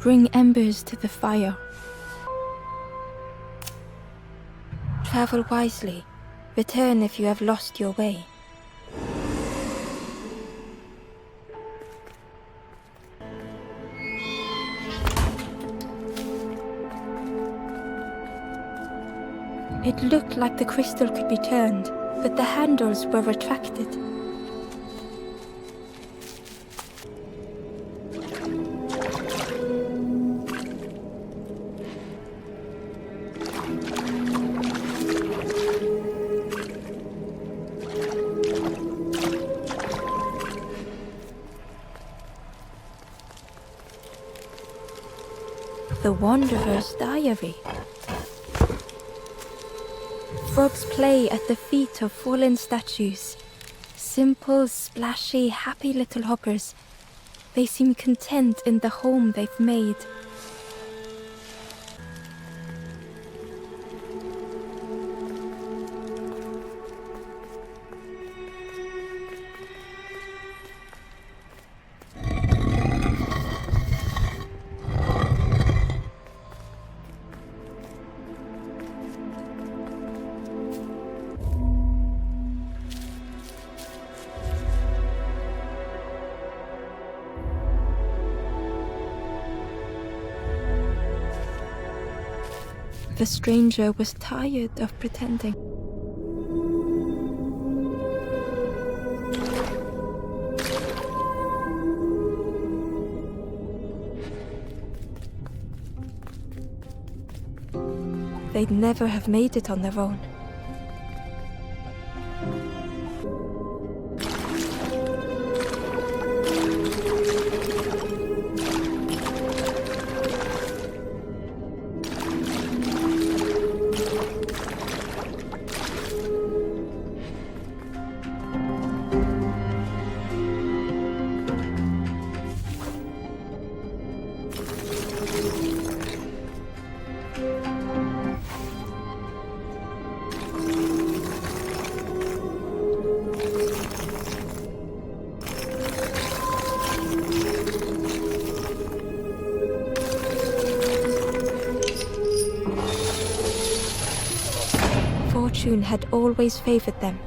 Bring embers to the fire. Travel wisely. Return if you have lost your way. It looked like the crystal could be turned, but the handles were retracted. The Wanderer's Diary. Frogs play at the feet of fallen statues. Simple, splashy, happy little hoppers. They seem content in the home they've made. The stranger was tired of pretending. They'd never have made it on their own. Fortune had always favored them.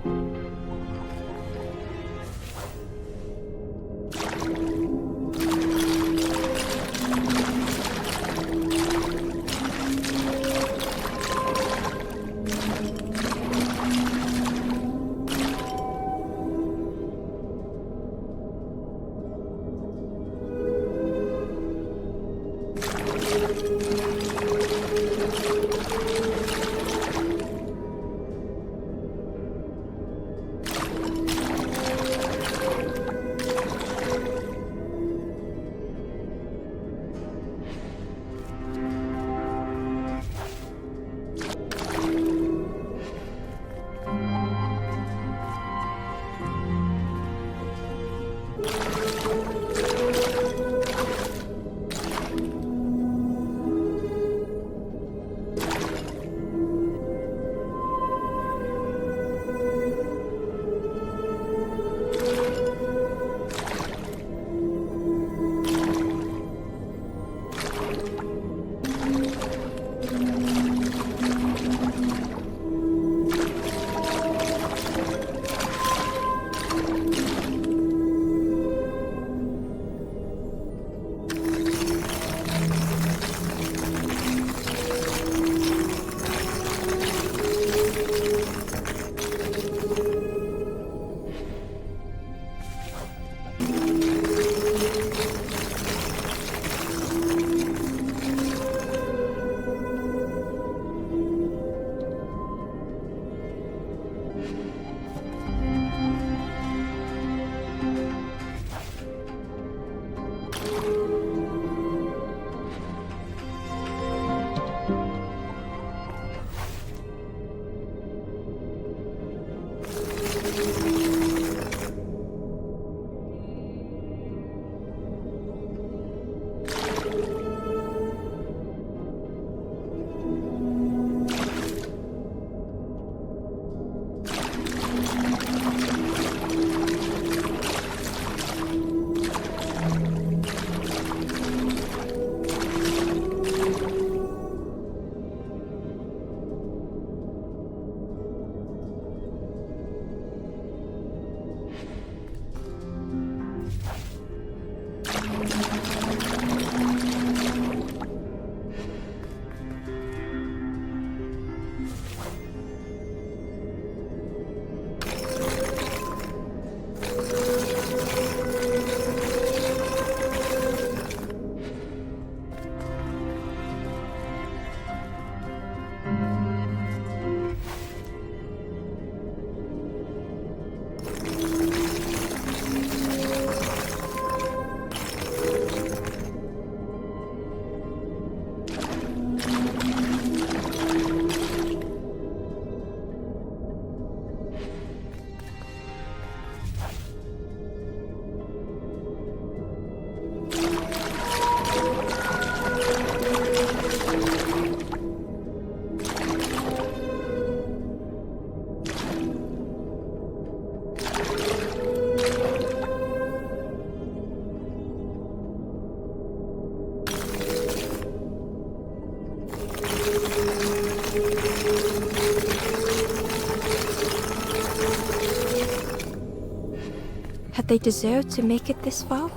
they deserve to make it this far?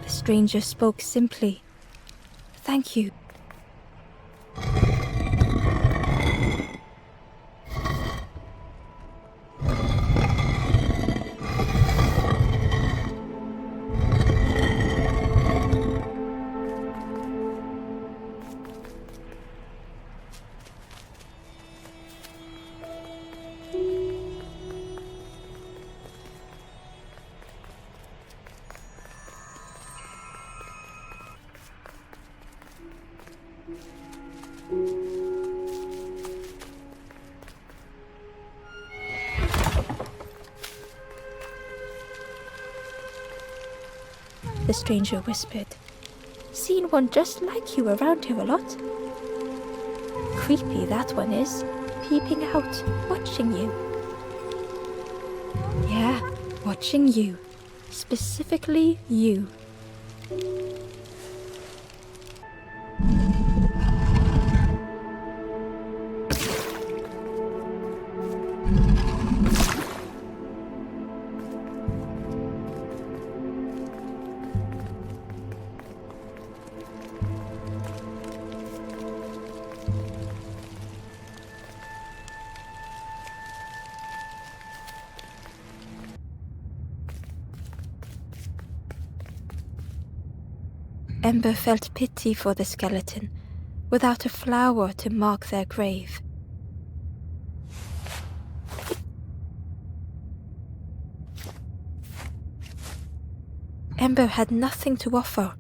The stranger spoke simply. "Thank you." The stranger whispered. "Seen one just like you around here a lot. Creepy that one is, peeping out, watching you." "Yeah, watching you. Specifically you." Ember felt pity for the skeleton, without a flower to mark their grave. Ember had nothing to offer.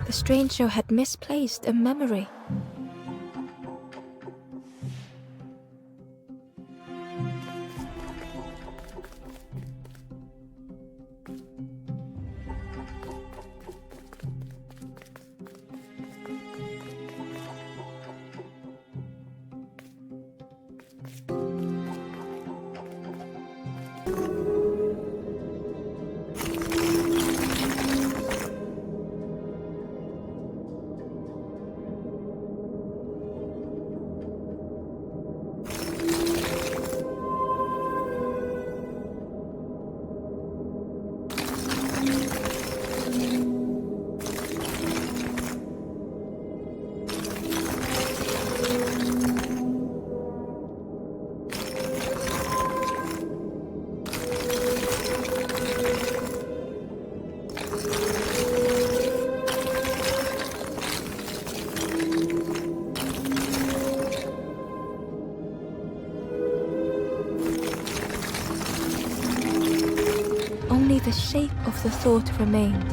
The stranger had misplaced a memory. Only the shape of the thought remained.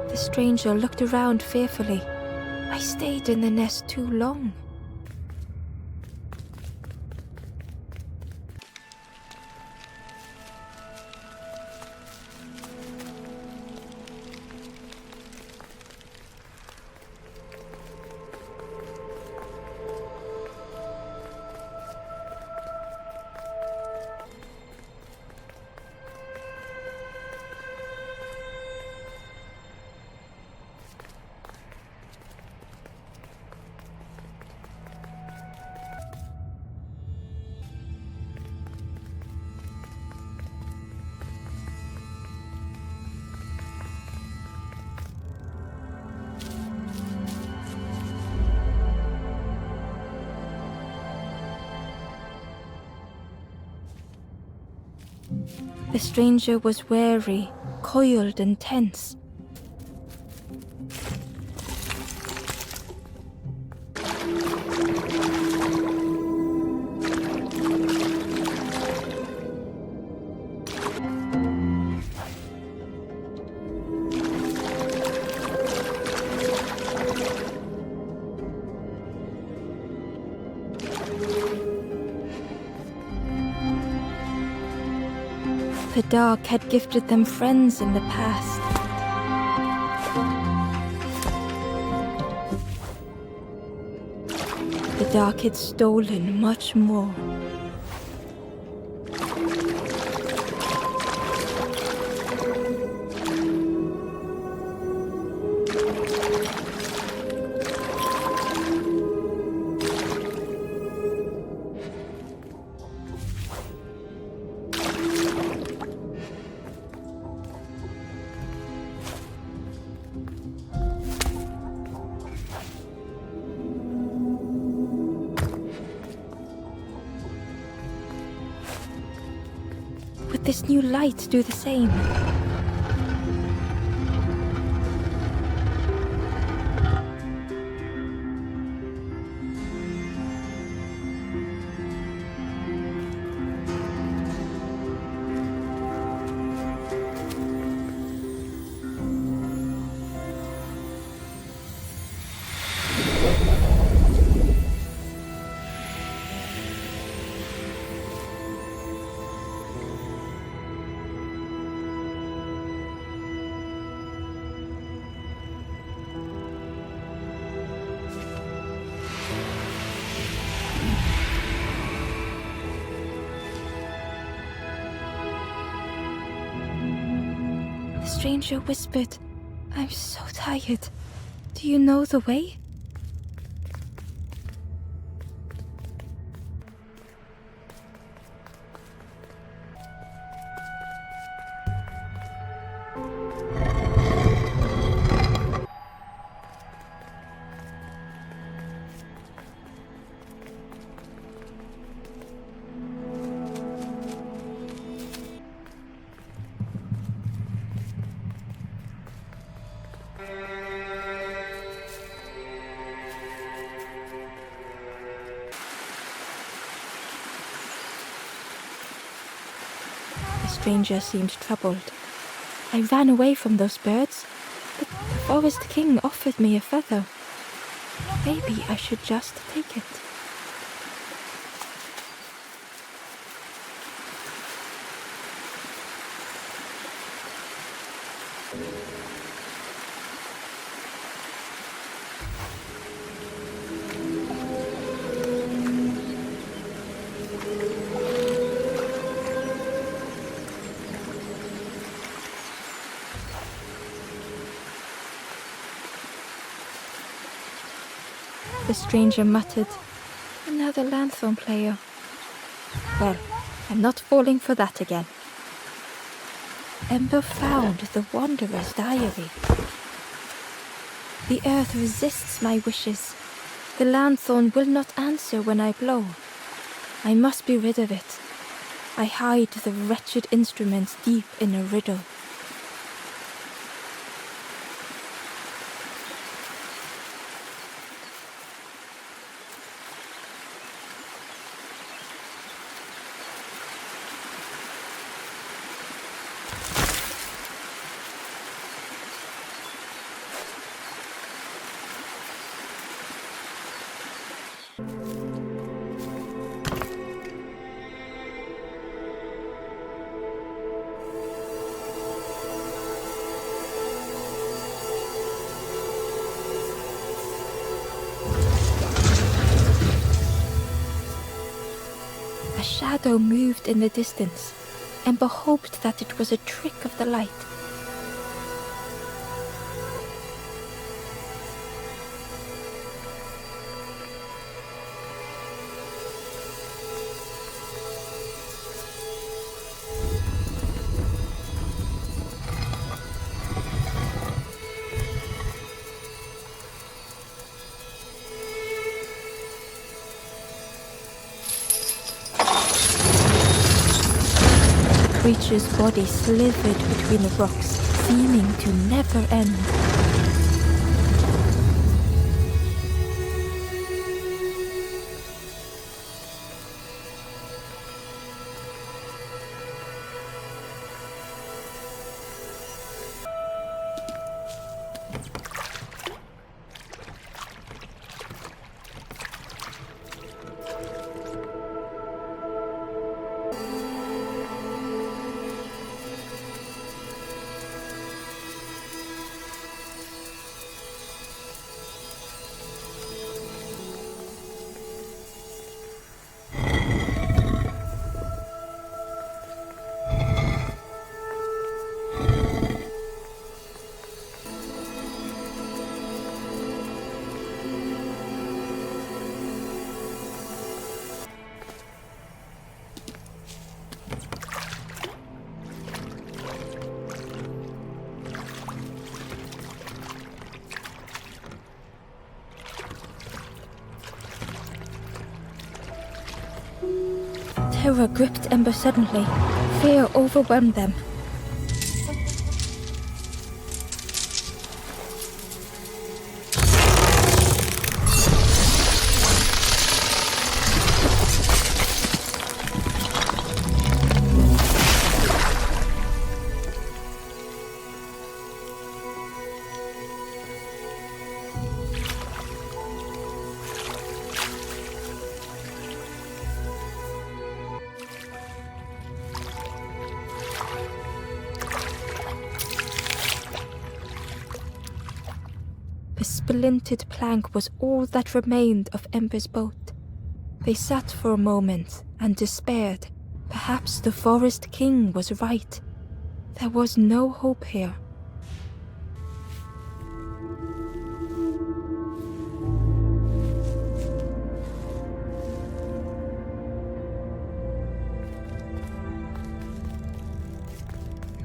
The stranger looked around fearfully. I stayed in the nest too long. The stranger was wary, coiled and tense. The dark had gifted them friends in the past. The dark had stolen much more. Would this new light do the same? The stranger whispered, "I'm so tired. Do you know the way?" The stranger seemed troubled. I ran away from those birds, but the forest king offered me a feather. Maybe I should just take it. The stranger muttered, "Another lanthorn player. Well, I'm not falling for that again." Ember found the wanderer's diary. The earth resists my wishes. The lanthorn will not answer when I blow. I must be rid of it. I hide the wretched instruments deep in a riddle. A shadow moved in the distance. Ember hoped that it was a trick of the light. creature's body slithered between the rocks, seeming to never end. Terror gripped Ember suddenly. Fear overwhelmed them. The splintered plank was all that remained of Ember's boat. They sat for a moment and despaired. Perhaps the Forest King was right. There was no hope here.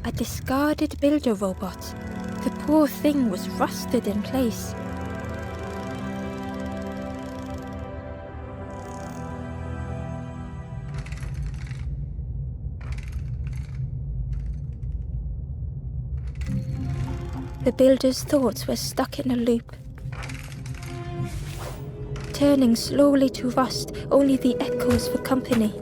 A discarded builder robot. The poor thing was rusted in place. The builder's thoughts were stuck in a loop. Turning slowly to rust, only the echoes for company.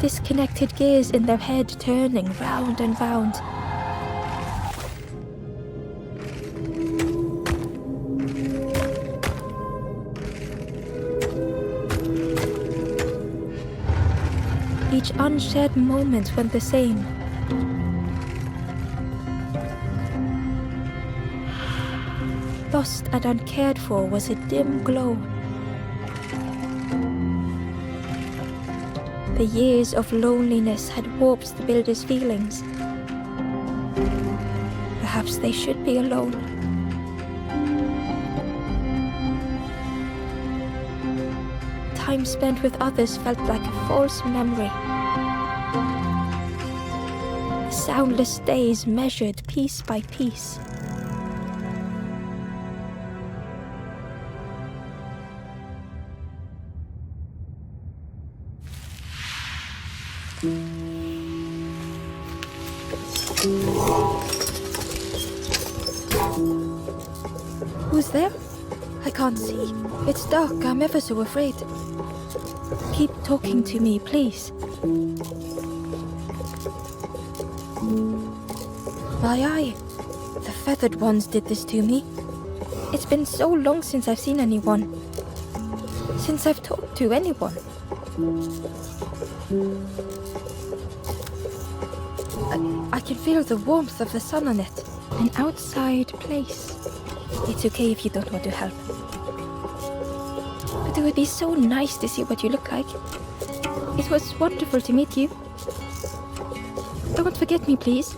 Disconnected gears in their head turning round and round. Each unshared moment went the same. Lost and uncared for was a dim glow. The years of loneliness had warped the builder's feelings. Perhaps they should be alone. Time spent with others felt like a false memory. Soundless days measured piece by piece. Who's there? I can't see. It's dark. I'm ever so afraid. Keep talking to me, please. My eye. The feathered ones did this to me. It's been so long since I've seen anyone. Since I've talked to anyone. I can feel the warmth of the sun on it. An outside place. It's okay if you don't want to help. But it would be so nice to see what you look like. It was wonderful to meet you. Don't forget me, please.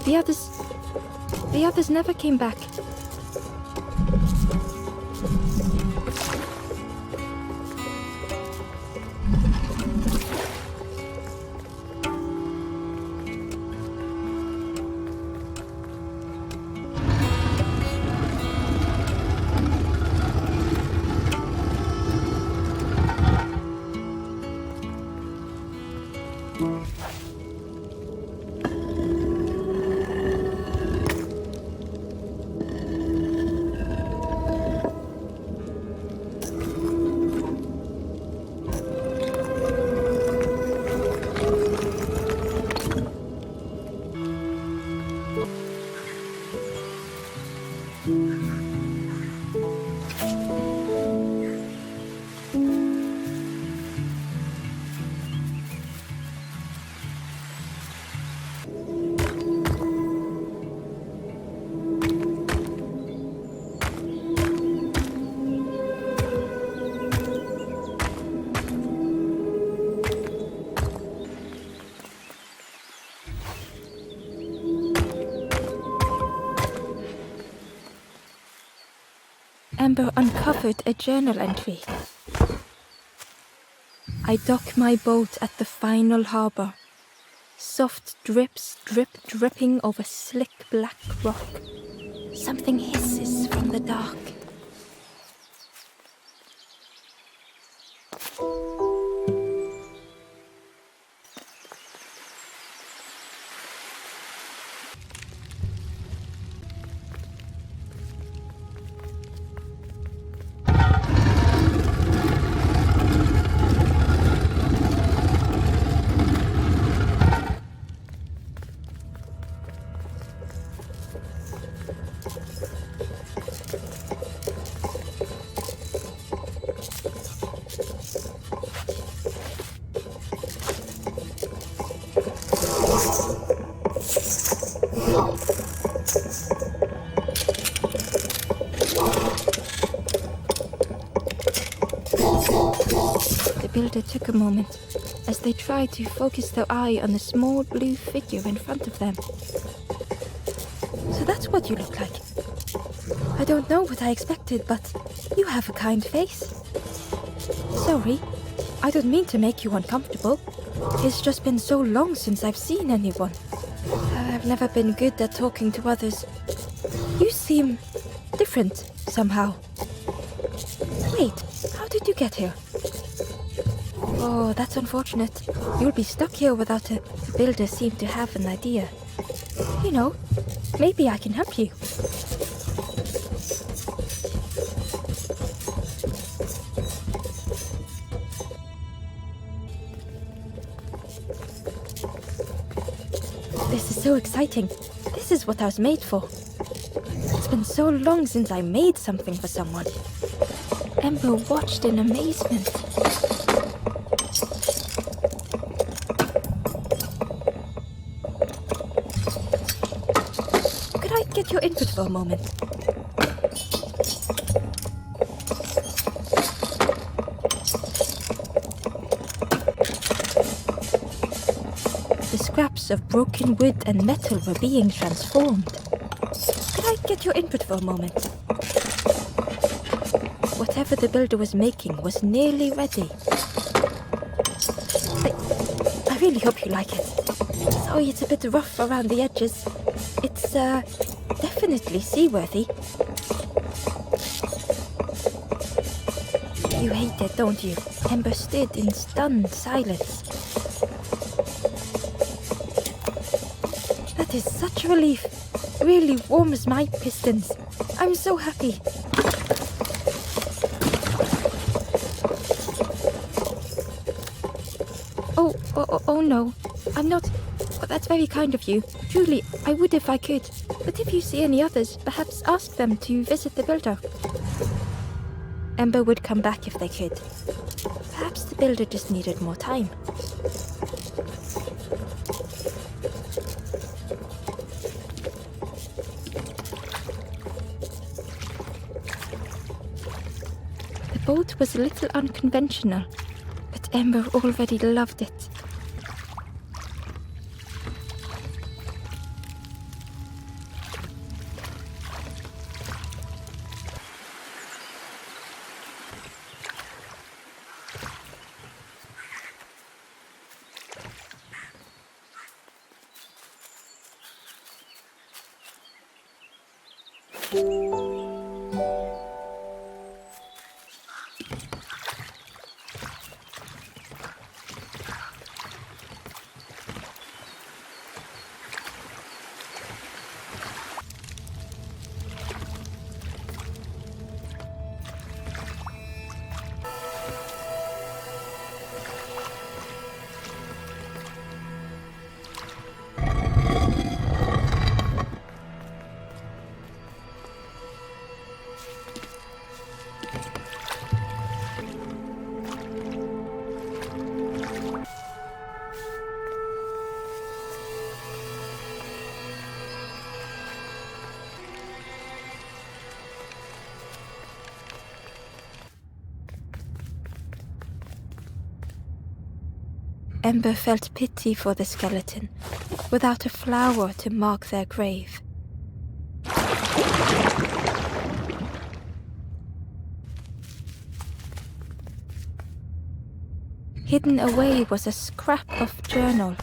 The others never came back. Amber uncovered a journal entry. I dock my boat at the final harbour. Soft drips dripping over slick black rock. Something hisses from the dark. The builder took a moment as they tried to focus their eye on the small blue figure in front of them. So that's what you look like. I don't know what I expected, but you have a kind face. Sorry, I don't mean to make you uncomfortable. It's just been so long since I've seen anyone. I've never been good at talking to others. You seem different somehow. Wait, how did you get here? Oh, that's unfortunate. You'll be stuck here without a... The builder seemed to have an idea. You know, maybe I can help you. This is so exciting. This is what I was made for. It's been so long since I made something for someone. Ember watched in amazement. Could I get your input for a moment? The scraps of broken wood and metal were being transformed. Could I get your input for a moment? Whatever the builder was making was nearly ready. I really hope you like it. Sorry it's a bit rough around the edges. It's, definitely seaworthy. You hate it, don't you? Ember stood in stunned silence. That is such a relief. Really warms my pistons. I'm so happy. Oh no, I'm not. But that's very kind of you. Truly, I would if I could. But if you see any others, perhaps ask them to visit the builder. Ember would come back if they could. Perhaps the builder just needed more time. The boat was a little unconventional, but Ember already loved it. Ember felt pity for the skeleton, without a flower to mark their grave. Hidden away was a scrap of journal.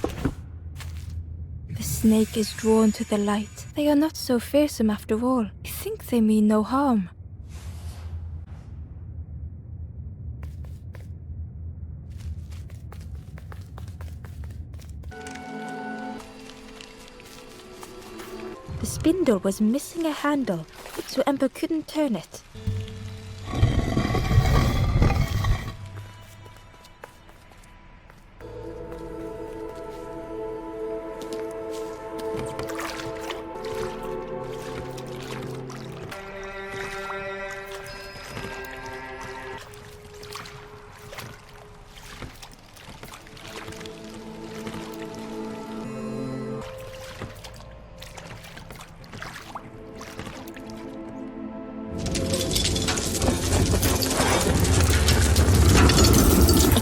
The snake is drawn to the light. They are not so fearsome after all. I think they mean no harm. The spindle was missing a handle, so Ember couldn't turn it.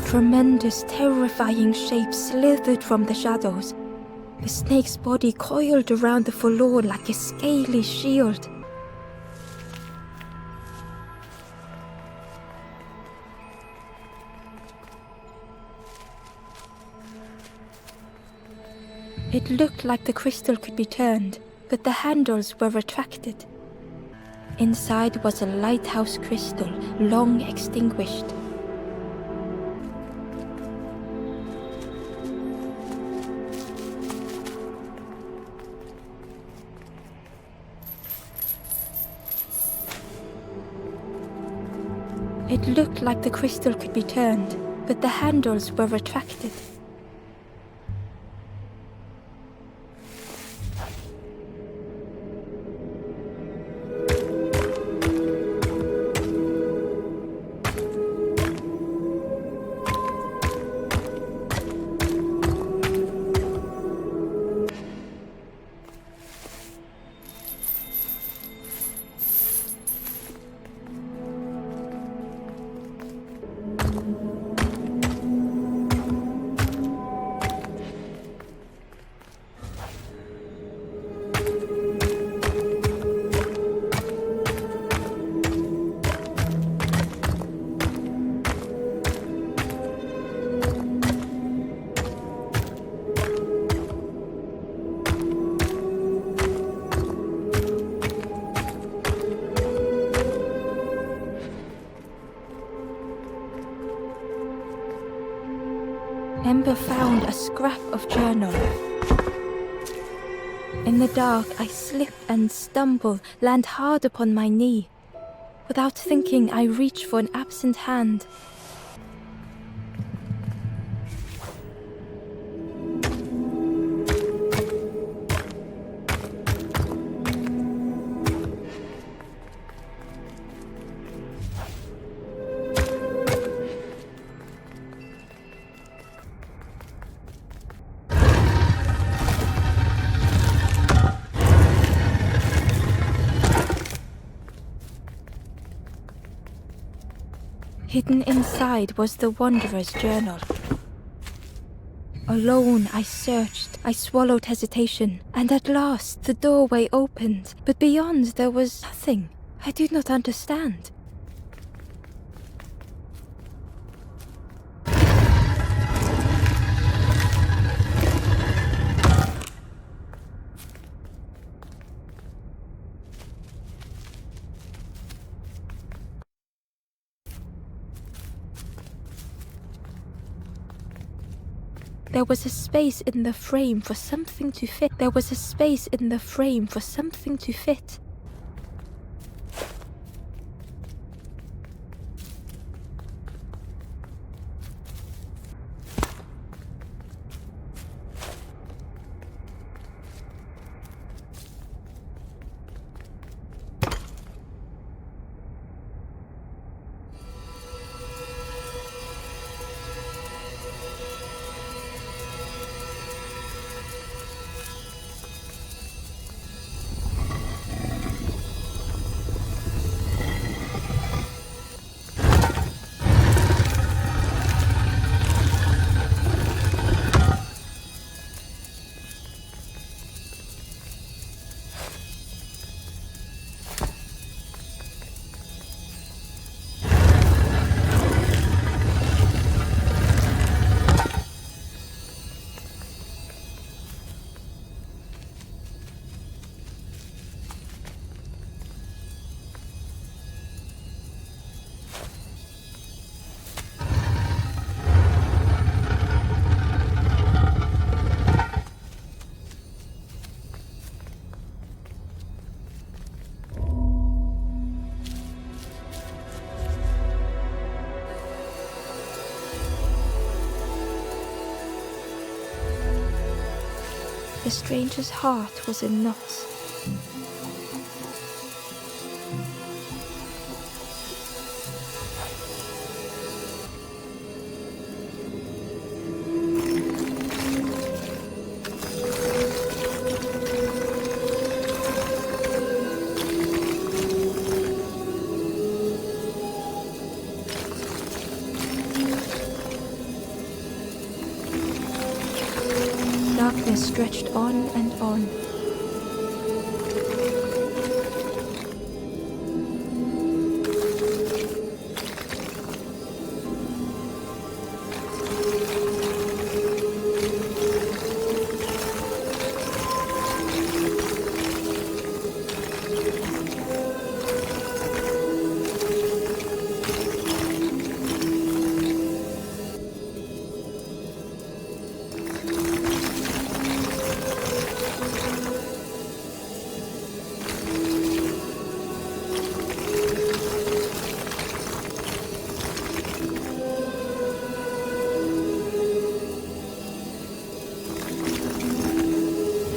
Tremendous, terrifying shape slithered from the shadows. The snake's body coiled around the forlorn like a scaly shield. It looked like the crystal could be turned, but the handles were retracted. Inside was a lighthouse crystal, long extinguished. It looked like the crystal could be turned, but the handles were retracted. Ember found a scrap of journal. In the dark, I slip and stumble, land hard upon my knee. Without thinking, I reach for an absent hand. Hidden inside was the Wanderer's journal. Alone, I searched. I swallowed hesitation. And at last, the doorway opened. But beyond, there was nothing. I did not understand. There was a space in the frame for something to fit. There was a space in the frame for something to fit. The stranger's heart was in knots. Darkness stretched on and on.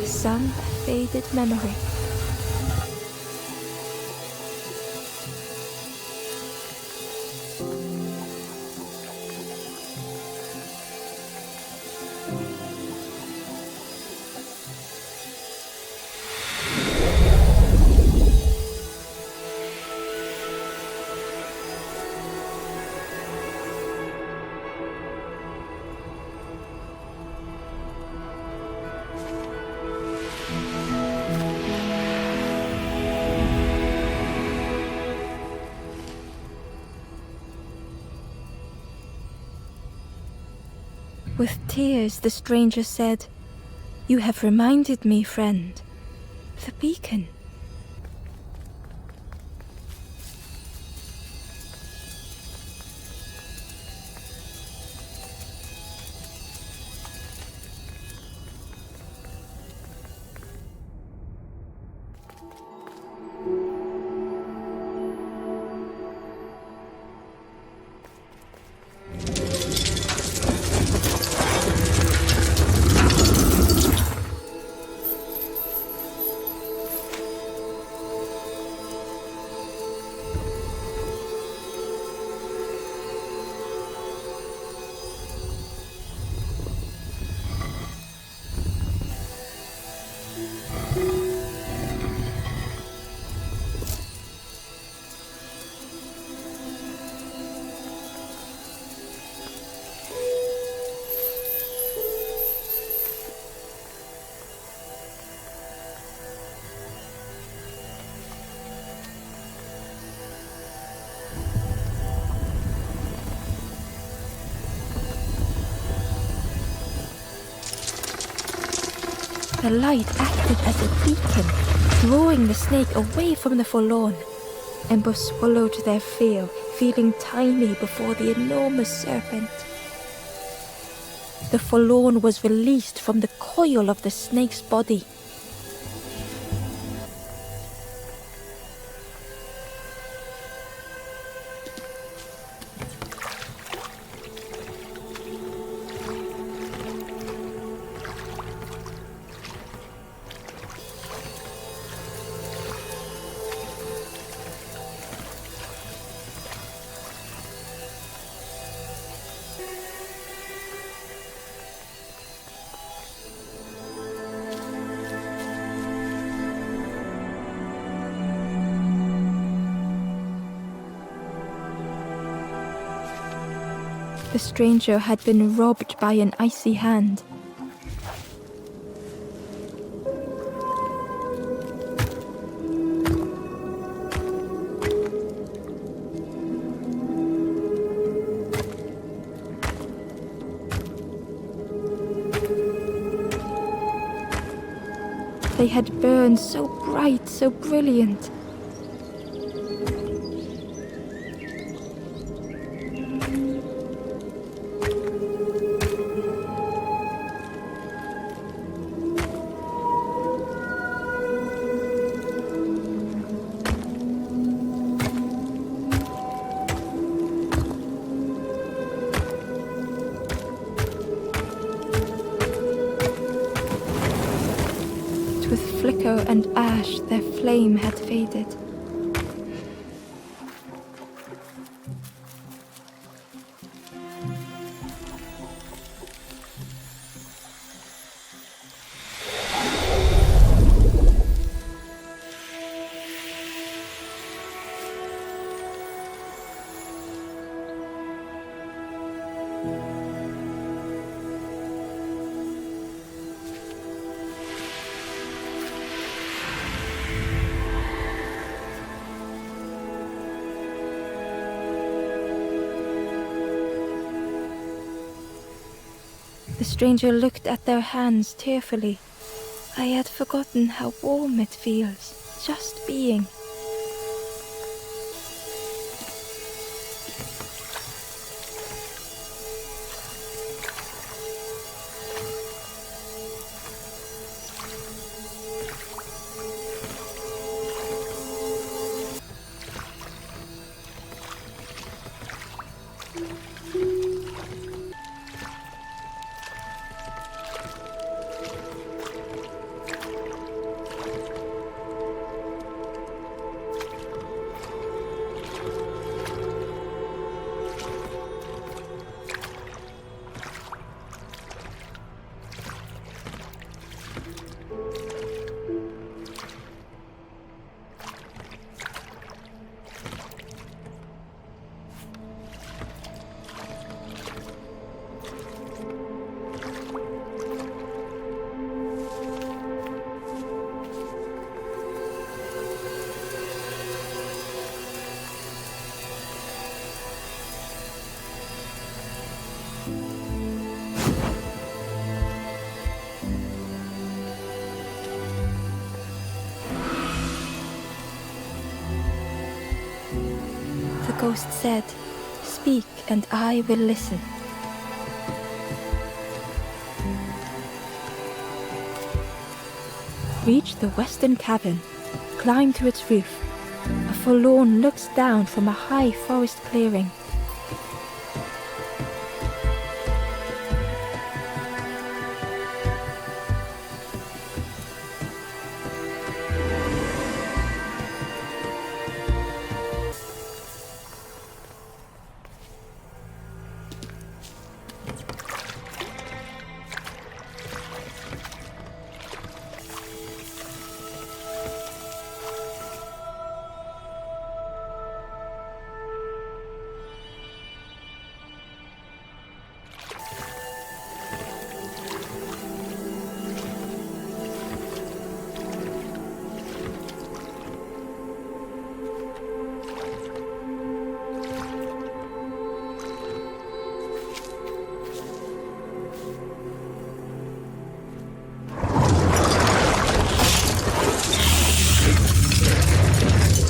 Some faded memory. With tears, the stranger said, "You have reminded me, friend. The beacon." The light acted as a beacon, drawing the snake away from the forlorn. Ember swallowed their fear, feeling tiny before the enormous serpent. The forlorn was released from the coil of the snake's body. The stranger had been robbed by an icy hand. They had burned so bright, so brilliant. and ash their flame had faded. The stranger looked at their hands tearfully. I had forgotten how warm it feels, just being. The ghost said, "Speak and I will listen." Reach the western cabin, climb to its roof. A forlorn looks down from a high forest clearing.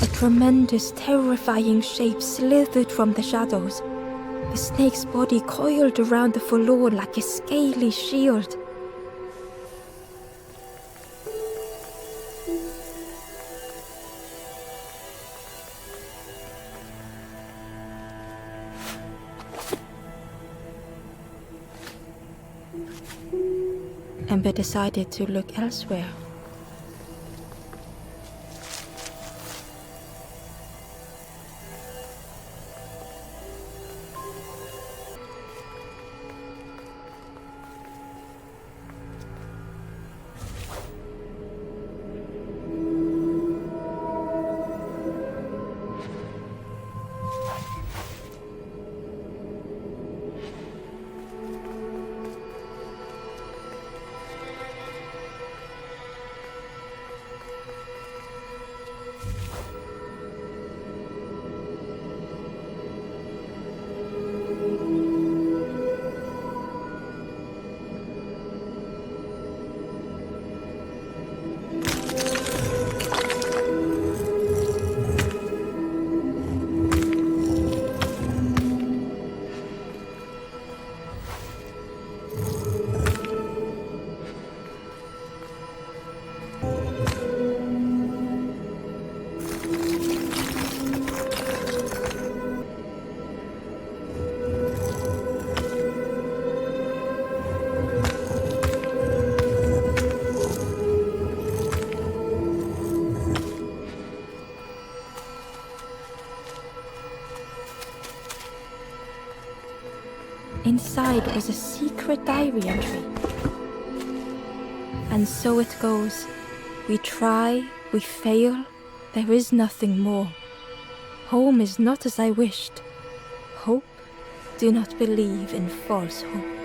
A tremendous, terrifying shape slithered from the shadows. The snake's body coiled around the forlorn like a scaly shield. Ember decided to look elsewhere. Inside was a secret diary entry. And so it goes. We try, we fail, there is nothing more. Home is not as I wished. Hope, do not believe in false hope.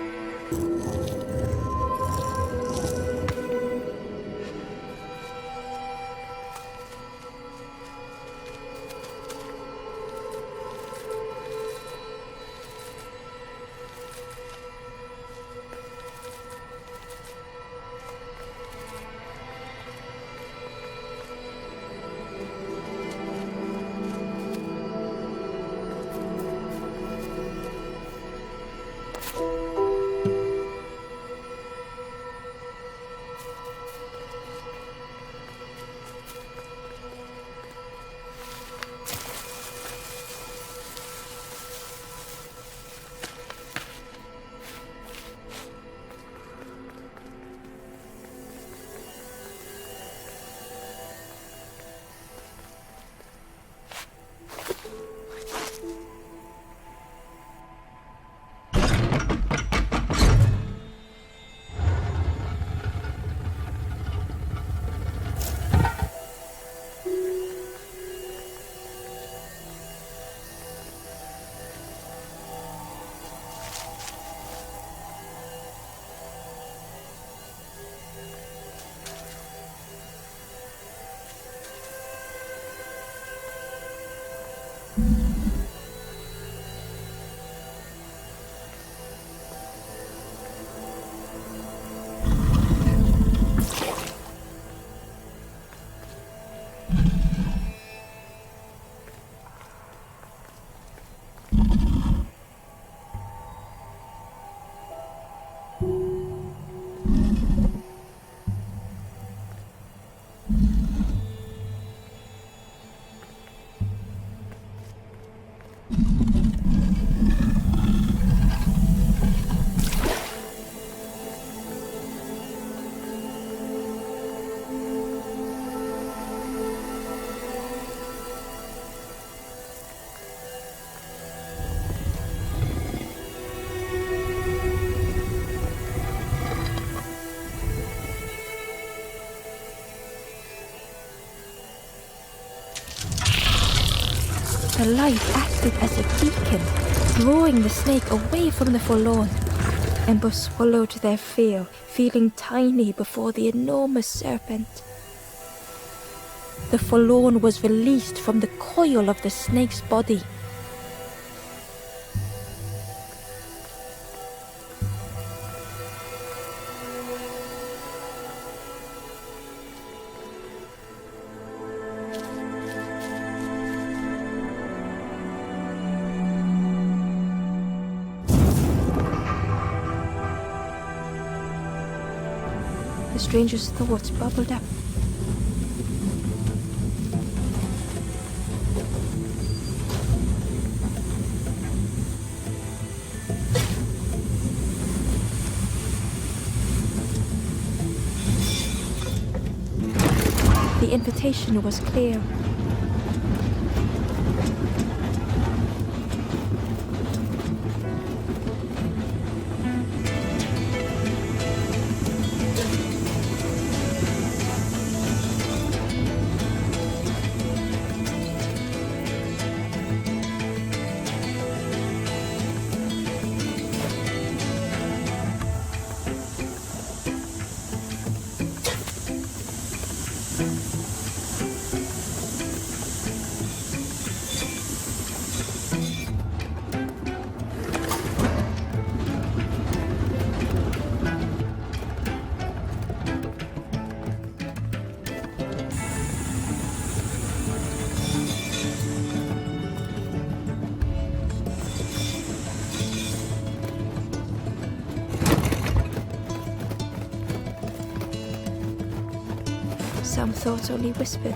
The light acted as a beacon, drawing the snake away from the forlorn. Ember swallowed their fear, feeling tiny before the enormous serpent. The forlorn was released from the coil of the snake's body. The stranger's thoughts bubbled up. The invitation was clear. Some thoughts only whispered.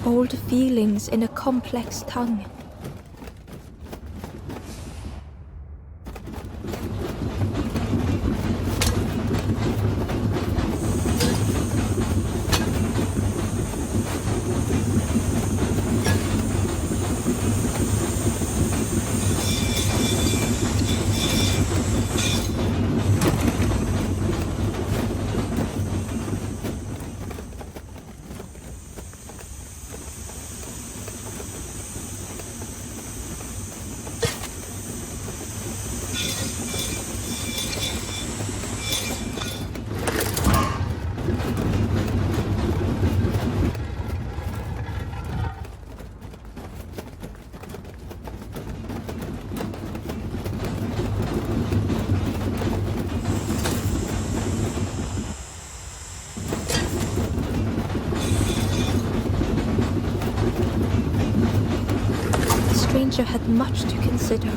Old feelings in a complex tongue. The stranger had much to consider.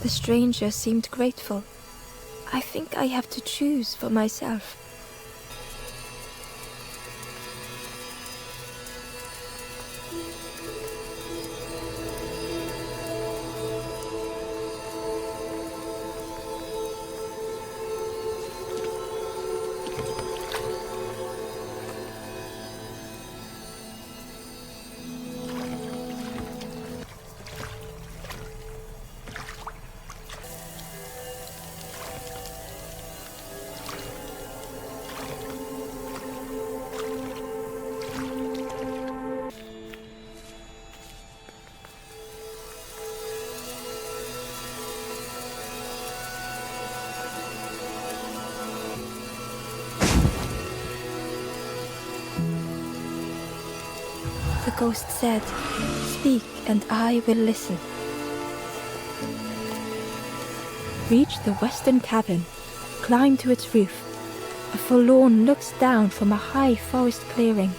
The stranger seemed grateful. I think I have to choose for myself. The ghost said, "Speak and I will listen." Reach the western cabin, climb to its roof. A forlorn looks down from a high forest clearing.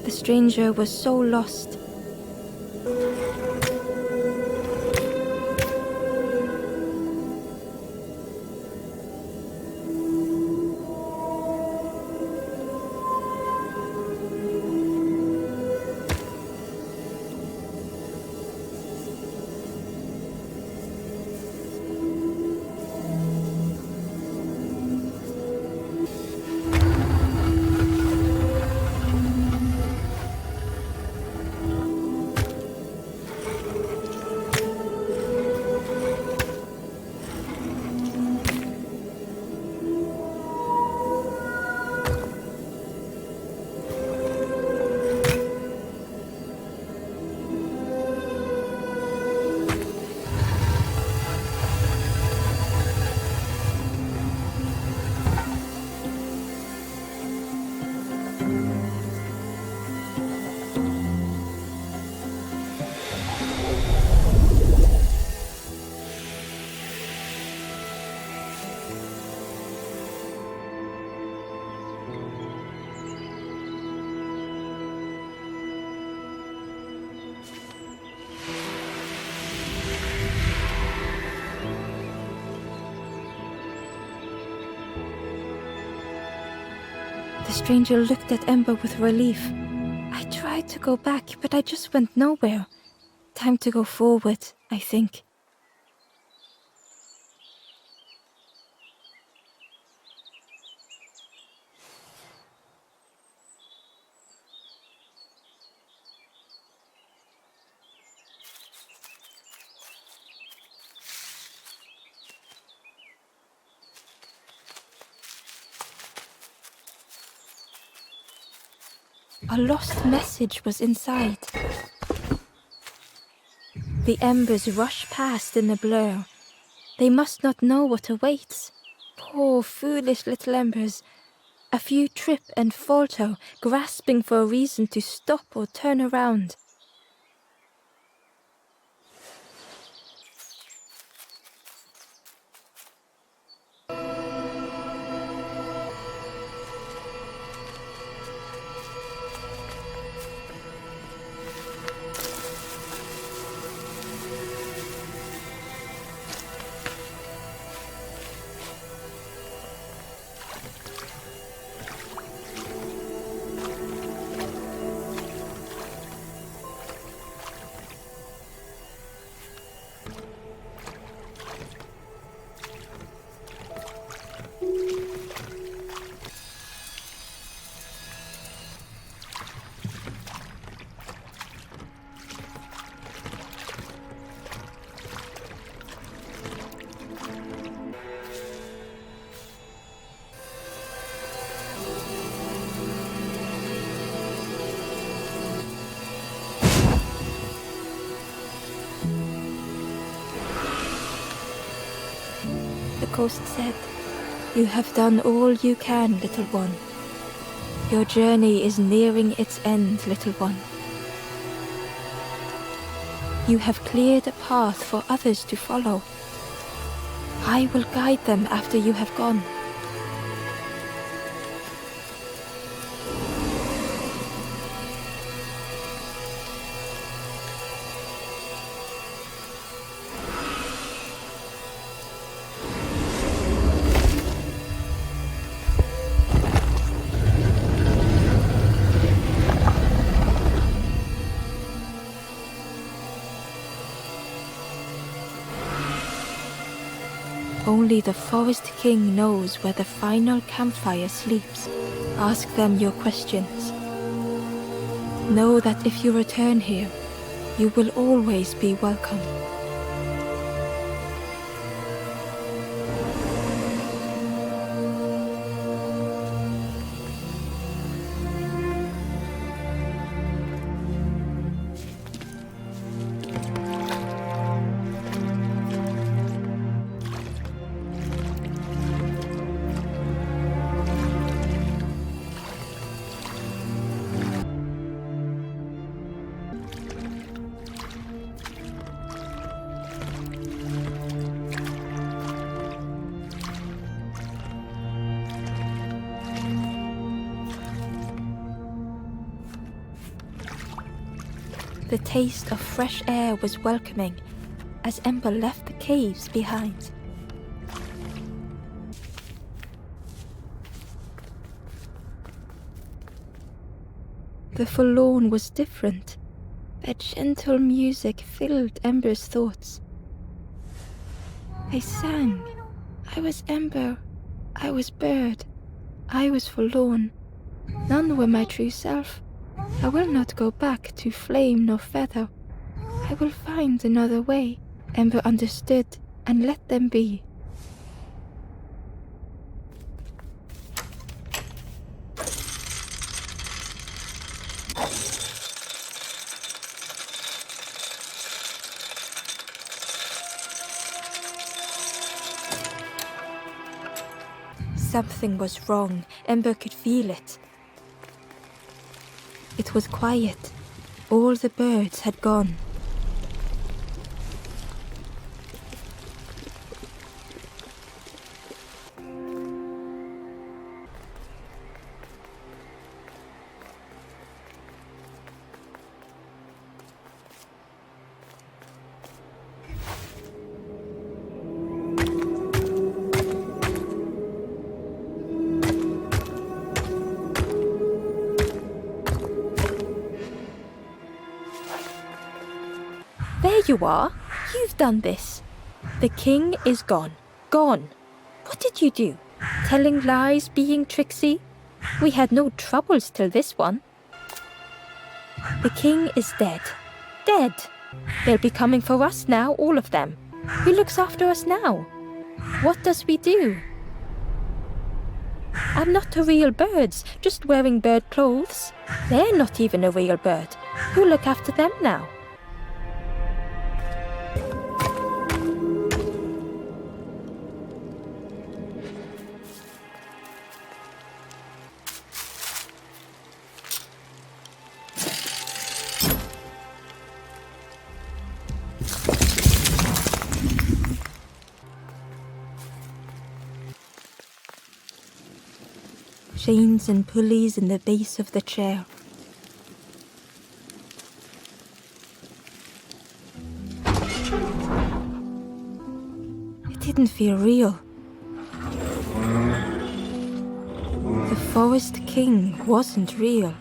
The stranger was so lost. The stranger looked at Ember with relief. I tried to go back, but I just went nowhere. Time to go forward, I think. A lost message was inside. The embers rush past in a blur. They must not know what awaits. Poor, foolish little embers. A few trip and falter, grasping for a reason to stop or turn around. The ghost said, "You have done all you can, little one. Your journey is nearing its end, little one. You have cleared a path for others to follow. I will guide them after you have gone." Only the Forest King knows where the final campfire sleeps. Ask them your questions. Know that if you return here, you will always be welcome. The taste of fresh air was welcoming as Ember left the caves behind. The forlorn was different. Their gentle music filled Ember's thoughts. They sang. I was Ember. I was bird. I was forlorn. None were my true self. I will not go back to flame nor feather. I will find another way. Ember understood and let them be. Something was wrong. Ember could feel it. It was quiet. All the birds had gone. There you are. You've done this. The king is gone. Gone. What did you do? Telling lies, being tricksy? We had no troubles till this one. The king is dead. Dead. They'll be coming for us now, all of them. Who looks after us now? What does we do? I'm not a real bird, just wearing bird clothes. They're not even a real bird. Who look after them now? Chains and pulleys in the base of the chair. It didn't feel real. The Forest King wasn't real.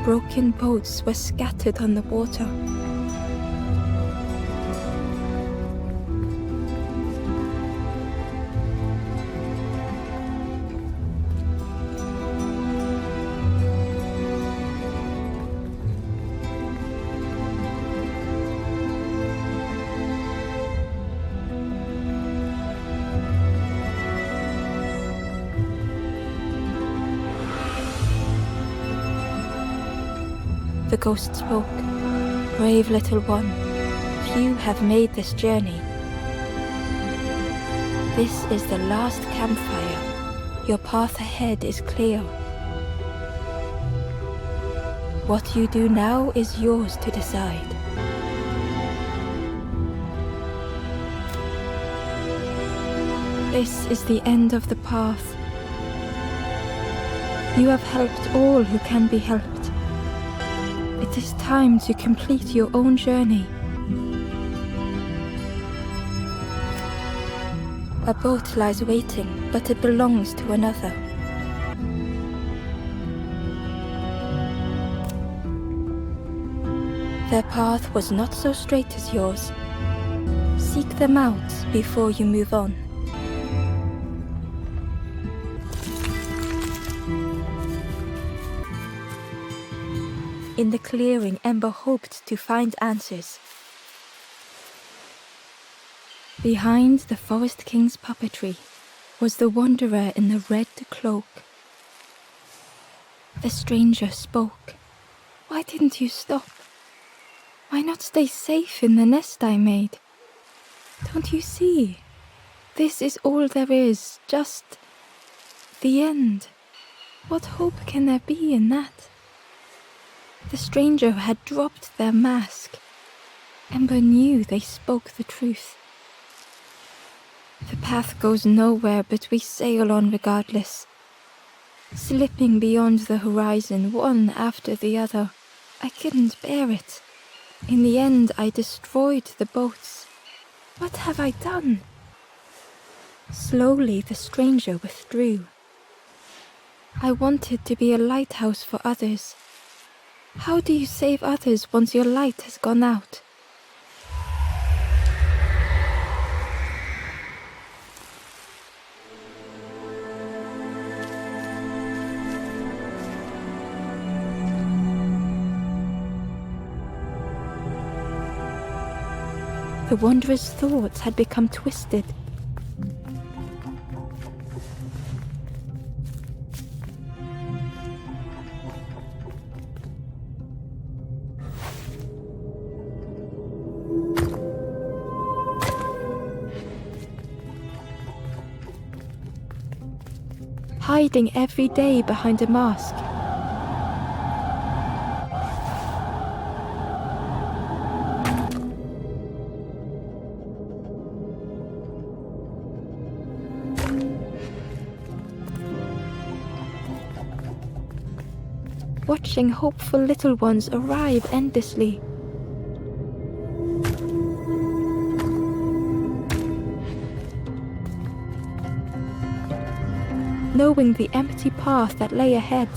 Broken boats were scattered on the water. The ghost spoke. Brave little one, few have made this journey. This is the last campfire. Your path ahead is clear. What you do now is yours to decide. This is the end of the path. You have helped all who can be helped. It is time to complete your own journey. A boat lies waiting, but it belongs to another. Their path was not so straight as yours. Seek them out before you move on. In the clearing, Ember hoped to find answers. Behind the Forest King's puppetry was the wanderer in the red cloak, The stranger spoke. Why didn't you stop? Why not stay safe in the nest I made? Don't you see? This is all there is, just the end. What hope can there be in that? The stranger had dropped their mask. Ember knew they spoke the truth. The path goes nowhere, but we sail on regardless. Slipping beyond the horizon, one after the other. I couldn't bear it. In the end, I destroyed the boats. What have I done? Slowly, the stranger withdrew. I wanted to be a lighthouse for others. How do you save others once your light has gone out? The wanderer's thoughts had become twisted. Hiding every day behind a mask. Watching hopeful little ones arrive endlessly. Knowing the empty path that lay ahead.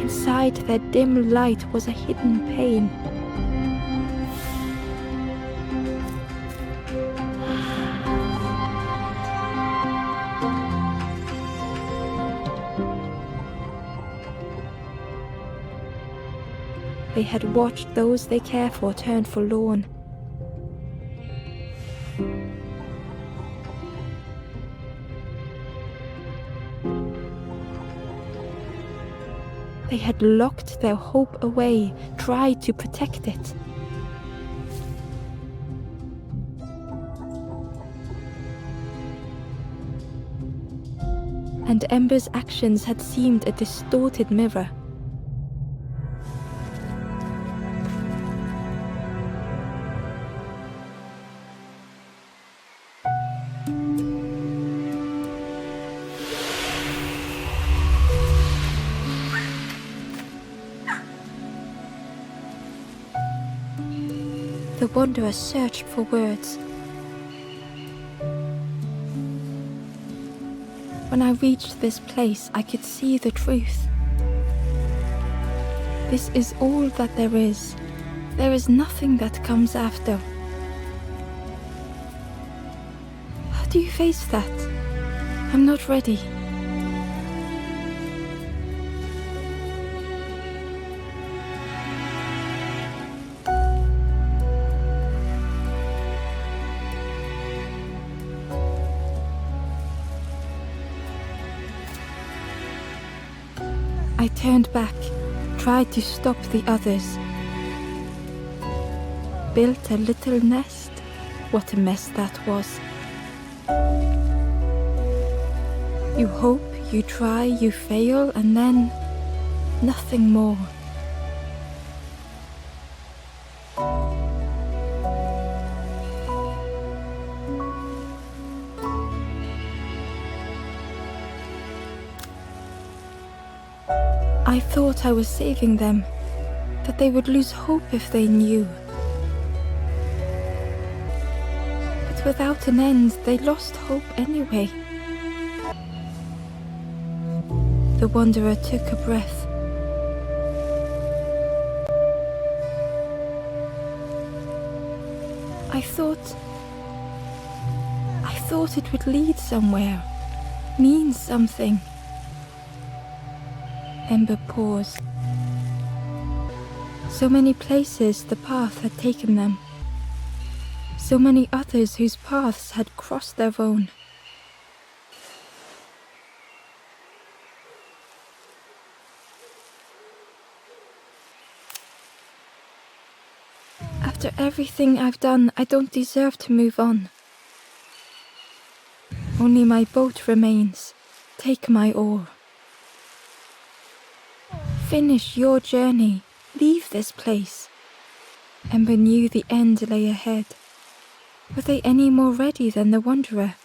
Inside their dim light was a hidden pain. They had watched those they care for turn forlorn. They had locked their hope away, tried to protect it. And Ember's actions had seemed a distorted mirror. The wanderer searched for words. When I reached this place, I could see the truth. This is all that there is. There is nothing that comes after. How do you face that? I'm not ready. I turned back, tried to stop the others. Built a little nest. What a mess that was. You hope, you try, you fail, and then nothing more. I thought I was saving them, that they would lose hope if they knew. But without an end, they lost hope anyway. The wanderer took a breath. I thought it would lead somewhere, mean something. Ember paused. So many places the path had taken them. So many others whose paths had crossed their own. After everything I've done, I don't deserve to move on. Only my boat remains. Take my oar. Finish your journey. Leave this place. Ember knew the end lay ahead. Were they any more ready than the wanderer?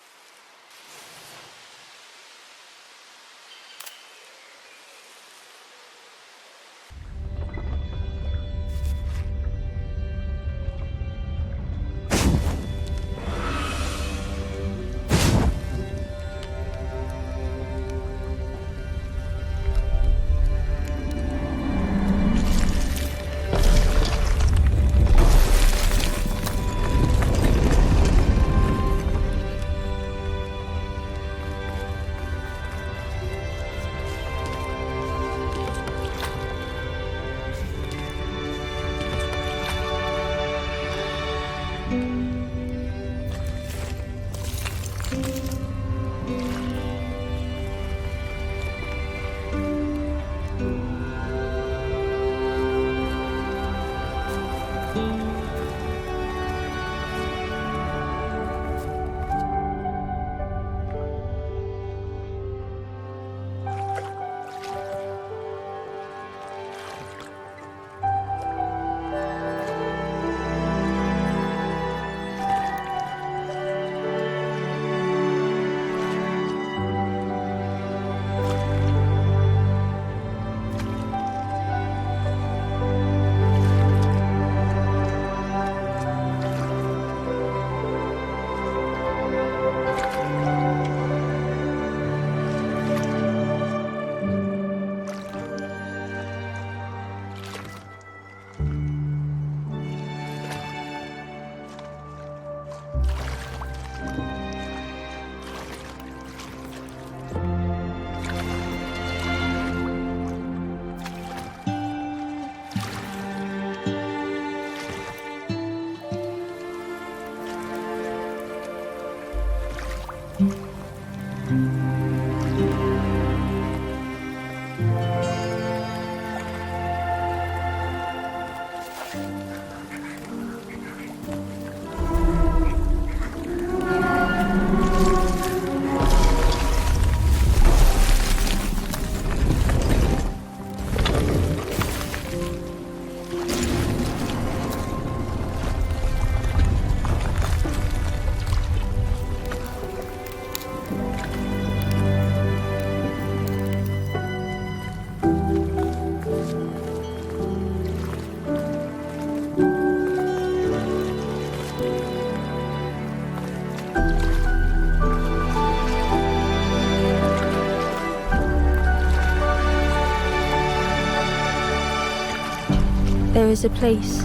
There is a place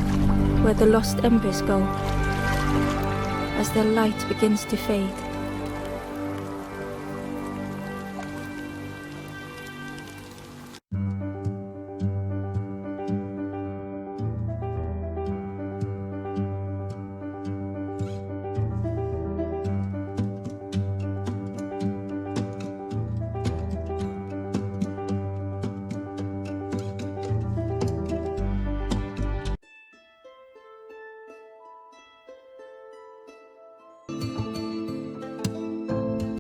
where the lost embers go as their light begins to fade.